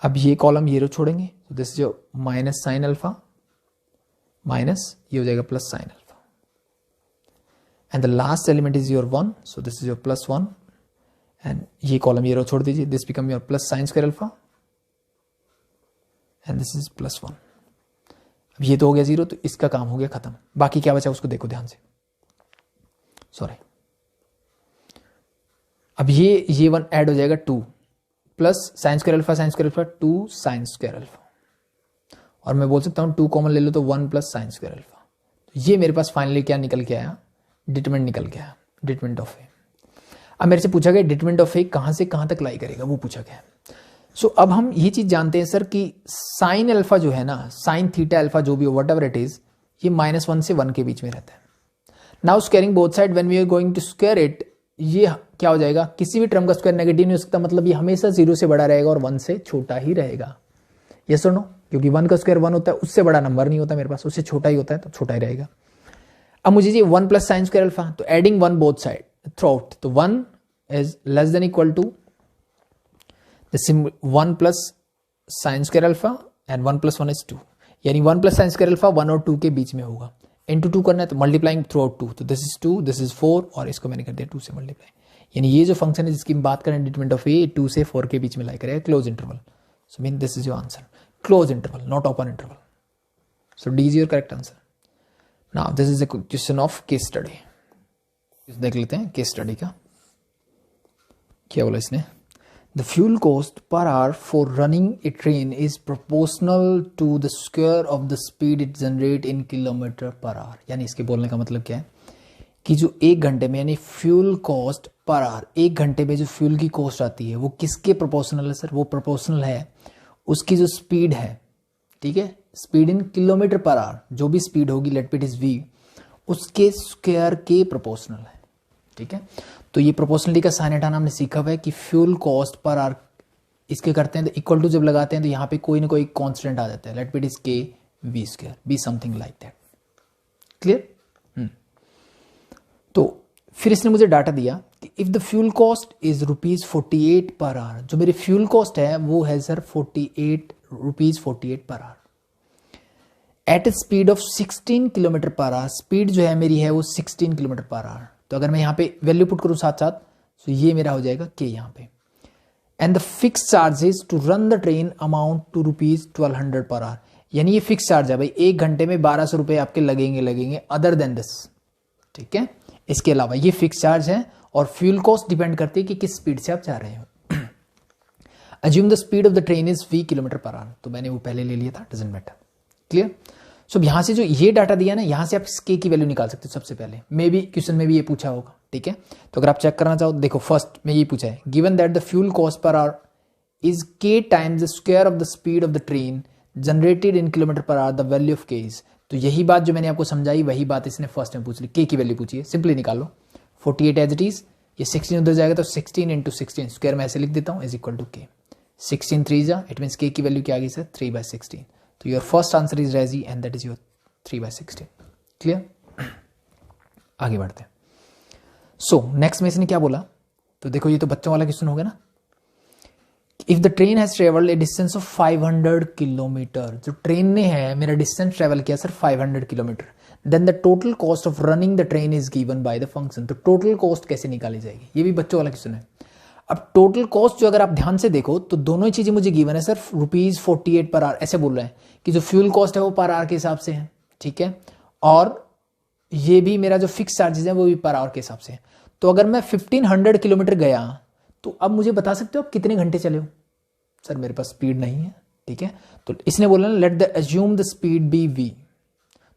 अब ये कॉलम ये रो छोड़ेंगे, तो this is your minus sine alpha, minus ये हो जाएगा plus sine alpha, and the last element is your 1, so this is your plus 1, and ये कॉलम ये रो छोड़ दीजिए, this become your plus sine square alpha, and this is plus 1। अब ये तो हो गया 0, तो इसका काम हो गया खत्म। बाकी क्या बचा उसको देखो ध्यान से, सॉरी, अब ये 1 ऐड हो जाएगा 2 plus sine square alpha 2 sign square alpha, और मैं बोल सकता हूं 2 कॉमन ले लो तो 1 प्लस साइन स्क्वायर अल्फा। तो ये मेरे पास फाइनली क्या निकल के आया, डिटरमिनेंट निकल के आया, डिटरमिनेंट ऑफ ए। अब मेरे से पूछा गया डिटरमिनेंट ऑफ ए कहां से कहां तक लाई करेगा, वो पूछा गया। सो अब हम ये चीज जानते हैं सर कि साइन अल्फा जो है ना, साइन थीटा अल्फा जो भी हो वट एवर इट इज, ये -1 से 1 के बीच में रहता है। Now squaring both side, when we are going to square it, ये क्या हो जाएगा, किसी भी टर्म का स्क्वायर नेगेटिव नहीं हो सकता, मतलब ये हमेशा 0 से बड़ा रहेगा और 1 से छोटा ही रहेगा, यस और नो, क्योंकि 1 का स्क्वायर 1 होता है, उससे बड़ा नंबर नहीं होता मेरे पास, उससे छोटा ही होता है, तो छोटा ही रहेगा। अब मुझे ये 1 प्लस साइन स्क्वायर अल्फा, तो adding 1 both side throughout, तो 1 is less than equal to 1 plus sine square alpha and 1 plus 1 is 2, यानी 1 प्लस साइन स्क्वायर अल्फा 1 और 2 के बीच में होगा। इंटू 2 करना है तो मल्टीप्लाइंग थ्रू आउट 2, तो दिस इज 2, दिस इज 4, और इसको मैंने कर दिया 2 से मल्टीप्लाई, यानी ये जो फंक्शन है जिसकी हम बात करें डिटरमिनेंट ऑफ ए 2 से 4 के बीच में लाई करेगा, close interval. So mean this is your answer, close interval, not open interval. So D is your correct answer. Now this is a question of case study, देख लेते हैं केस स्टडी का क्या बोला इसने। The fuel cost per hour for running a train is proportional to the square of the speed it generate in kilometer per hour। यानी इसके बोलने का मतलब क्या है कि जो 1 घंटे में, यानी फ्यूल कॉस्ट पर आवर, 1 घंटे में जो फ्यूल की कॉस्ट आती है वो किसके प्रोपोर्शनल है सर, वो प्रोपोर्शनल है उसकी जो स्पीड है, ठीक है, speed in kilometer per our, जो भी स्पीड होगी लेट इट इज वी, उसके स्क्वायर के प्रोपोर्शनल है, ठीक है। तो ये प्रोपोर्शनलिटी का साइन हटाना हमने सीखा हुआ है कि फ्यूल कॉस्ट पर आवर इसके करते हैं तो इक्वल टू जब लगाते हैं तो यहाँ पे कोई ना कोई कांस्टेंट आ जाता है, let it is k v square, be something like that, clear. तो फिर इसने मुझे डाटा दिया कि if the fuel cost is ₹48 per our, जो मेरी फ्यूल कॉस्ट है वो है sir ₹48 per hour, at a speed of 16 kilometre per hour, speed जो है मेरी है वो 16 किलोमीटर पर आवर। तो अगर मैं यहाँ पे वैल्यू पुट करूँ साथ साथ, तो ये मेरा हो जाएगा के यहाँ पे, and the fix charges to run the train amount to ₹1200 per our, यानी ये फिक्स चार्ज है भाई, 1 घंटे में 1200 रुपए आपके लगेंगे अदर देन दिस, ठीक है। इसके अलावा ये फिक्स चार्ज है और फ्यूल कॉस्ट डिपेंड करती है कि किस स्पीड से आप जा रहे हो। Assume the speed of the train is v kilometre per our, तो मैंने वो पहले ले लिया था, डजंट मैटर, क्लियर। सो यहां से जो ये डाटा दिया ना, यहां से आप के की वैल्यू निकाल सकते हो सबसे पहले, मे बी क्वेश्चन में भी ये पूछा होगा, ठीक है। तो अगर आप चेक करना चाहो, देखो फर्स्ट में ये पूछा है, given that the fuel cost per hour is k times the square of the speed of the train generated in kilometer per hour, the value of k is, तो यही बात जो मैंने आपको समझाई वही बात इसने फर्स्ट में पूछ ली, के की वैल्यू पूछी है, सिंपली निकालो 48 एज इट इज, ये 16 उधर जाएगा तो 16 इंटू 16 स्क्वायर में ऐसे लिख देता हूं इज इक्वल टू के, 16 3 जा, इट मीन्स के की वैल्यू क्या आ गई सर 3/16, तो your first answer is ready and that is your 3/16, clear. आगे बढ़ते हैं। सो नेक्स्ट में इसने क्या बोला, तो देखो ये तो बच्चों वाला क्वेश्चन हो गया ना, if the train has travelled a distance of 500 kilometre, जो ट्रेन ने है मेरा डिस्टेंस ट्रेवल किया sir 500 kilometre, then the total cost of running the train is given by the function, तो टोटल कॉस्ट कैसे निकाली जाएगी, ये भी बच्चों वाला क्वेश्चन है। अब टोटल कॉस्ट जो अगर आप ध्यान से देखो तो दोनों ही चीजें मुझे गिवन है सर ₹48 पर आवर, ऐसे बोल रहे हैं कि जो फ्यूल कॉस्ट है वो पर आवर के हिसाब से है, ठीक है, और ये भी मेरा जो फिक्स चार्जेस है वो भी पर आवर के हिसाब से है। तो अगर मैं 1500 किलोमीटर गया तो अब मुझे बता सकते हो आप कितने घंटे चले हो? सर मेरे पास स्पीड नहीं है, ठीक है, तो इसने बोला ना let the assume the speed be v.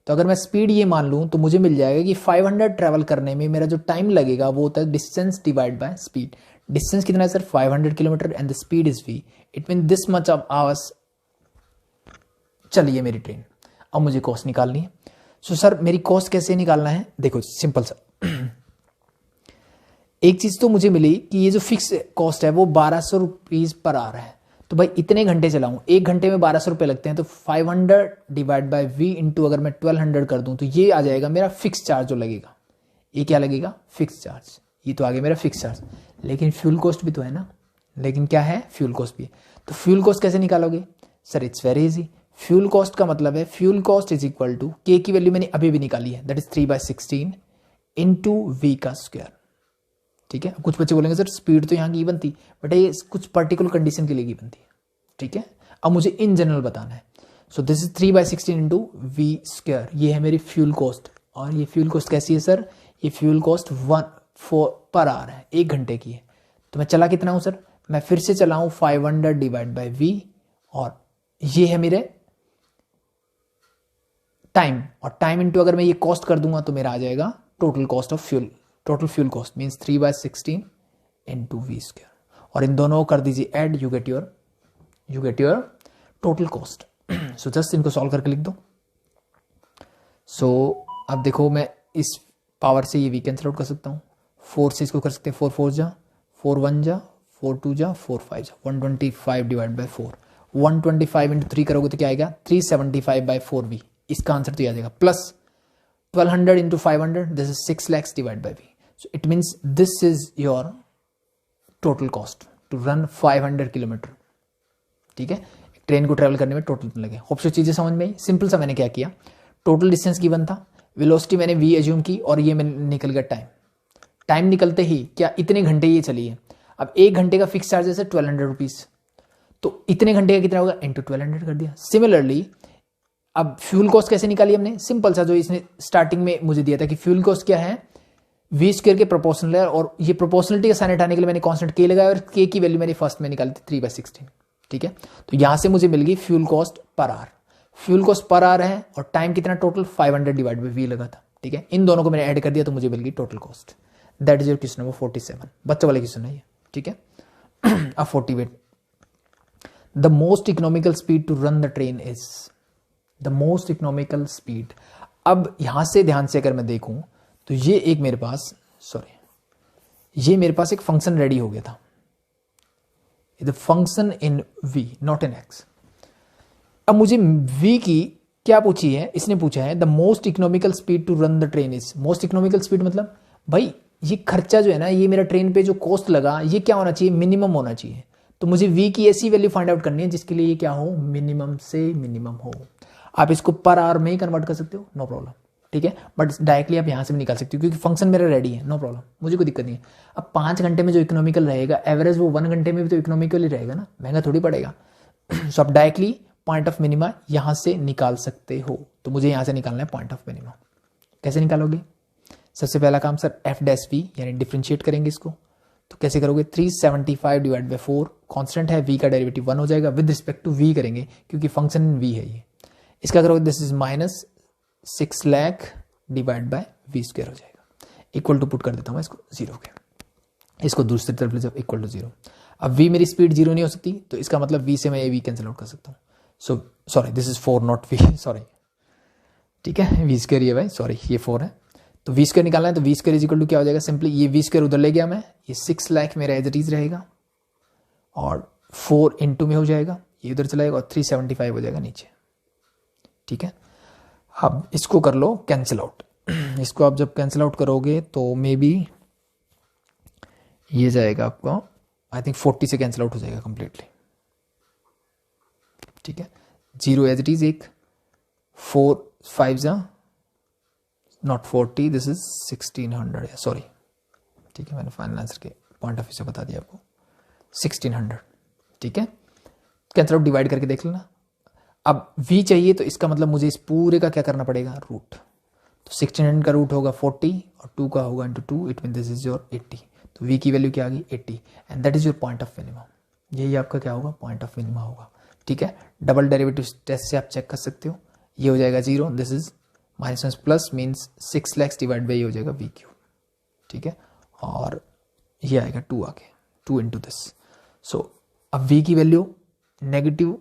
तो अगर मैं स्पीड ये मान लूं तो मुझे मिल जाएगा कि 500 ट्रैवल करने में मेरा जो टाइम लगेगा वो होता है distance divide by speed. Distance कितना है sir? 500 kilometre and the speed is v, it mean this much of hours चलिए मेरी ट्रेन। अब मुझे कॉस्ट निकालनी है। सो सर मेरी कॉस्ट कैसे निकालना है? देखो सिंपल सा एक चीज तो मुझे मिली कि ये जो फिक्स कॉस्ट है वो 1200 रुपीज पर आ रहा है। तो भाई इतने घंटे चलाऊं, एक घंटे में 1200 रुपये लगते हैं, तो 500 डिवाइड बाय वी इंटू अगर मैं 1200 कर दूं तो ये आ जाएगा मेरा फिक्स चार्ज जो लगेगा। ये क्या लगेगा? Fix charge. ये तो आ गया मेरा फिक्स चार्ज, लेकिन फ्यूल कॉस्ट भी तो है ना। लेकिन क्या है? फ्यूल कॉस्ट भी है। तो फ्यूल कॉस्ट कैसे निकालोगे? Sir it's very easy. Fuel cost का मतलब है fuel cost is equal to k की वैल्यू मैंने अभी भी निकाली है, दैट इज 3/16 इंटू वी का स्क्वायर। ठीक है, कुछ बच्चे बोलेंगे सर स्पीड तो यहाँ की गिवन थी, बट ये कुछ पर्टिकुलर कंडीशन के लिए गिवन थी। ठीक है, अब मुझे इन जनरल बताना है। So this is 3/16 into v square. ये है मेरी फ्यूल कॉस्ट। और ये फ्यूल कॉस्ट कैसी है सर? ये फ्यूल कॉस्ट 1 पर आवर है, 1 घंटे की है। तो मैं चला कितना हूं सर? मैं फिर से चला हूं 500 डिवाइड बाई वी, और ये है मेरे टाइम, और टाइम इंटू अगर मैं ये कॉस्ट कर दूंगा तो मेरा आ जाएगा total cost of fuel. Total fuel cost means 3/16 into v square, और इन दोनों को कर दीजिए add, you get your total cost. So just इनको सॉल्व करके लिख दो। सो अब देखो मैं इस पावर से ये वी कैंसिल आउट कर सकता हूँ, 4 से इसको कर सकते हैं, 4 4 जा, 4 1 जा, 4 2 जा, 4 5 जा, 125 डिवाइड बाई 4। 125 इंटू 3 करोगे तो क्या आएगा? 375/4v। इसका आंसर तो आ जाएगा, plus 1200 into 500, this is 6 lakhs divide by v. So it means this is your total cost to run 500 kilometre. ठीक है, ट्रेन को ट्रेवल करने में टोटल लगे। होप सो चीजें समझ में आई। सिंपल सा मैंने क्या किया, टोटल डिस्टेंस गिवन था, वेलोसिटी मैंने वी एज्यूम की, और ये मैंने निकल गया टाइम। टाइम निकलते ही क्या इतने घंटे ये चली है। अब 1 घंटे का फिक्स चार्जेस है 1200 रुपीज, तो इतने घंटे का कितना होगा? इंटू 1200 कर दिया। सिमिलरली अब फ्यूल कॉस्ट कैसे निकाली हमने? सिंपल सा, जो इसने स्टार्टिंग में मुझे दिया था कि फ्यूल कॉस्ट क्या है, वी स्क्वायर के प्रोपोर्शनल है, और ये प्रोपोर्शनलिटी का साइन हटाने के लिए मैंने कांस्टेंट के लगाया, और के की वैल्यू मैंने फर्स्ट में निकाली थी 3/16। ठीक है, तो यहां से मुझे मिल गई fuel cost per our. Fuel cost per our है, और टाइम कितना टोटल? 500 डिवाइड बाई वी लगा था। ठीक है, इन दोनों को मैंने ऐड कर दिया तो मुझे मिल गई total cost. That is your question number 47, बच्चों वाले क्वेश्चन है ये। ठीक है, अब 48, the most economical speed to run the train is, the most economical speed. अब यहां से ध्यान से अगर मैं देखूं तो ये एक मेरे पास, ये मेरे पास एक फंक्शन रेडी हो गया था, the function in v not in x। अब मुझे v की क्या पूछी है? इसने पूछा है the most economical speed to run the train is. Most economical speed मतलब भाई ये खर्चा जो है ना, ये मेरा ट्रेन पे जो कॉस्ट लगा, ये क्या होना चाहिए? मिनिमम होना चाहिए। तो मुझे v की ऐसी वैल्यू फाइंड आउट करनी है जिसके लिए ये क्या हो? मिनिमम से मिनिमम हो। आप इसको पर आवर में ही कन्वर्ट कर सकते हो, नो प्रॉब्लम। ठीक है, बट डायरेक्टली आप यहां से भी निकाल सकते हो क्योंकि फंक्शन मेरा रेडी है, नो प्रॉब्लम, मुझे कोई दिक्कत नहीं है। अब 5 घंटे में जो इकोनॉमिकल रहेगा एवरेज, वो 1 घंटे में भी तो इकोनॉमिकल ही रहेगा ना, महंगा थोड़ी पड़ेगा। सो आप डायरेक्टली पॉइंट ऑफ मिनिमा यहां से निकाल सकते हो। तो मुझे यहां से निकालना है पॉइंट ऑफ मिनिमा। कैसे निकालोगे? सबसे पहला काम सर f' यानी डिफ्रेंशिएट करेंगे इसको। तो कैसे करोगे? 375 डिवाइड बाई 4, कॉन्स्टेंट है, v का डेरिवेटिव 1 हो जाएगा, विद रिस्पेक्ट टू v करेंगे क्योंकि फंक्शन v है ये। इसका करोगे this is minus 6 lakh divide by v square हो जाएगा। इक्वल टू पुट कर देता हूं इसको 0 के, इसको दूसरी तरफ ले जाओ, इक्वल टू 0। अब v मेरी स्पीड 0 नहीं हो सकती, तो इसका मतलब v से मैं ये v कैंसिल आउट कर सकता हूँ। So sorry this is 4 not v, sorry. ठीक है, वी स्क्वायर ये भाई, सॉरी ये 4 है। तो वी स्क्वायर निकालना है, तो v square is equal to क्या हो जाएगा? सिंपली ये वी स्क्वायर उधर ले गया मैं, ये 6 लाख मेरा एज इट इज रहेगा, और 4 इंटू में हो जाएगा, ये उधर चलाएगा, और 375 हो जाएगा नीचे। ठीक है, अब इसको कर लो कैंसिल आउट। इसको आप जब कैंसिल आउट करोगे तो मे बी ये जाएगा आपको, आई थिंक 40 से कैंसिल आउट हो जाएगा कंप्लीटली। ठीक है, 0 एज इट इज, एक 4 5 जा, नॉट 40, दिस इज 1600 है, सॉरी। ठीक है, मैंने फाइनल आंसर के पॉइंट ऑफ व्यू से बता दिया आपको 1600। ठीक है, कैंसिल आउट डिवाइड करके देख लेना। अब v चाहिए तो इसका मतलब मुझे इस पूरे का क्या करना पड़ेगा, रूट। तो 1600 का रूट होगा 40 और 2 का होगा into 2, it mean this is your 80। तो v की वैल्यू क्या आ गई 80 and that is your point of minimum. यही आपका क्या होगा, पॉइंट ऑफ मिनिमम होगा। ठीक है, डबल डेरिवेटिव टेस्ट से आप चेक कर सकते हो। ये हो जाएगा 0, this is minus plus means 6 lakhs divide by ये हो जाएगा v क्यू। ठीक है, और ये आएगा 2 आगे, 2 इंटू दिस। सो अब v की वैल्यू नेगेटिव,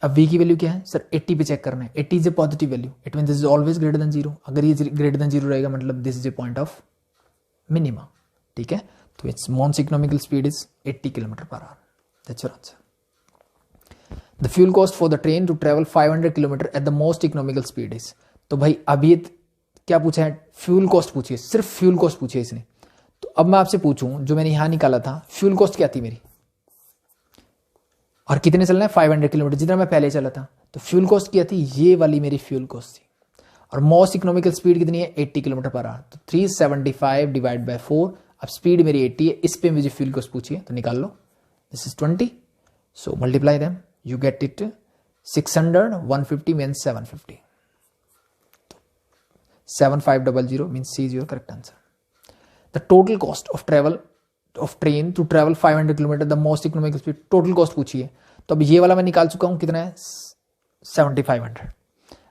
अब v की वैल्यू क्या है सर, 80 पे चेक करना है। 80 is a positive value, it mean this is always greater than 0। अगर ये ग्रेटर देन 0 रहेगा मतलब this is a point of minima. ठीक है, तो it's most economical speed is 80 kilometre per hour. That's your answer. The fuel cost for the train to travel 500 kilometre at the most economical speed is. तो भाई अभी क्या पूछा है, फ्यूल कॉस्ट पूछी है, सिर्फ फ्यूल कॉस्ट पूछी है इसने। तो अब मैं आपसे पूछूं, जो मैंने यहां निकाला था फ्यूल कॉस्ट क्या थी मेरी, और कितने चलना है 500 किलोमीटर, जितना मैं पहले चला था। तो फ्यूल कॉस्ट क्या थी, ये वाली मेरी फ्यूल कॉस्ट थी। और मोस्ट इकोनॉमिकल स्पीड कितनी है 80 किलोमीटर पर आवर। तो 375 डिवाइड बाय 4। अब स्पीड मेरी 80 है, इस पे मुझे फ्यूल कॉस्ट पूछी है तो निकाल लो। This is 20, so multiply them, you get it 600, 150 means 750। 7500 means C is your correct answer. The total cost of travel of train to travel 500 kilometre the most economical speed, total cost पूछी है। तो अब ये वाला मैं निकाल चुका हूं, कितना है 7500।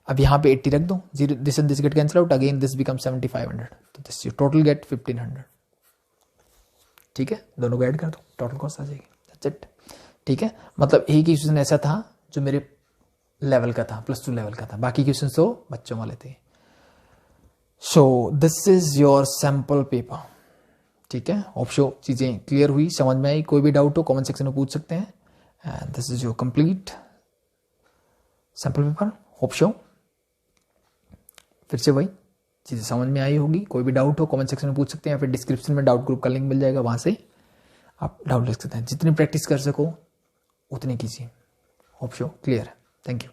अब यहाँ पे 80 रख दो, zero this and this get cancel out, again this become 7500। तो दिस यू टोटल गेट 1500। ठीक है, दोनों को ऐड कर दो, टोटल कॉस्ट आ जाएगी। That's it. ठीक है, मतलब एक क्वेश्चन ऐसा था जो मेरे लेवल का था, +2 लेवल का था, बाकी क्वेश्चन तो बच्चों वाले थे। सो this is your sample paper. ठीक है, होप शो चीजें क्लियर हुई, समझ में आई। कोई भी डाउट हो कमेंट सेक्शन में पूछ सकते हैं। And this is your complete sample paper. Hope show फिर से वही चीजें समझ में आई होगी। कोई भी डाउट हो कमेंट सेक्शन में पूछ सकते हैं, या फिर डिस्क्रिप्शन में डाउट ग्रुप का लिंक मिल जाएगा, वहां से आप डाउट लिख सकते हैं। जितनी प्रैक्टिस कर सको उतनी कीजिए। होप शो क्लियर है। Thank you.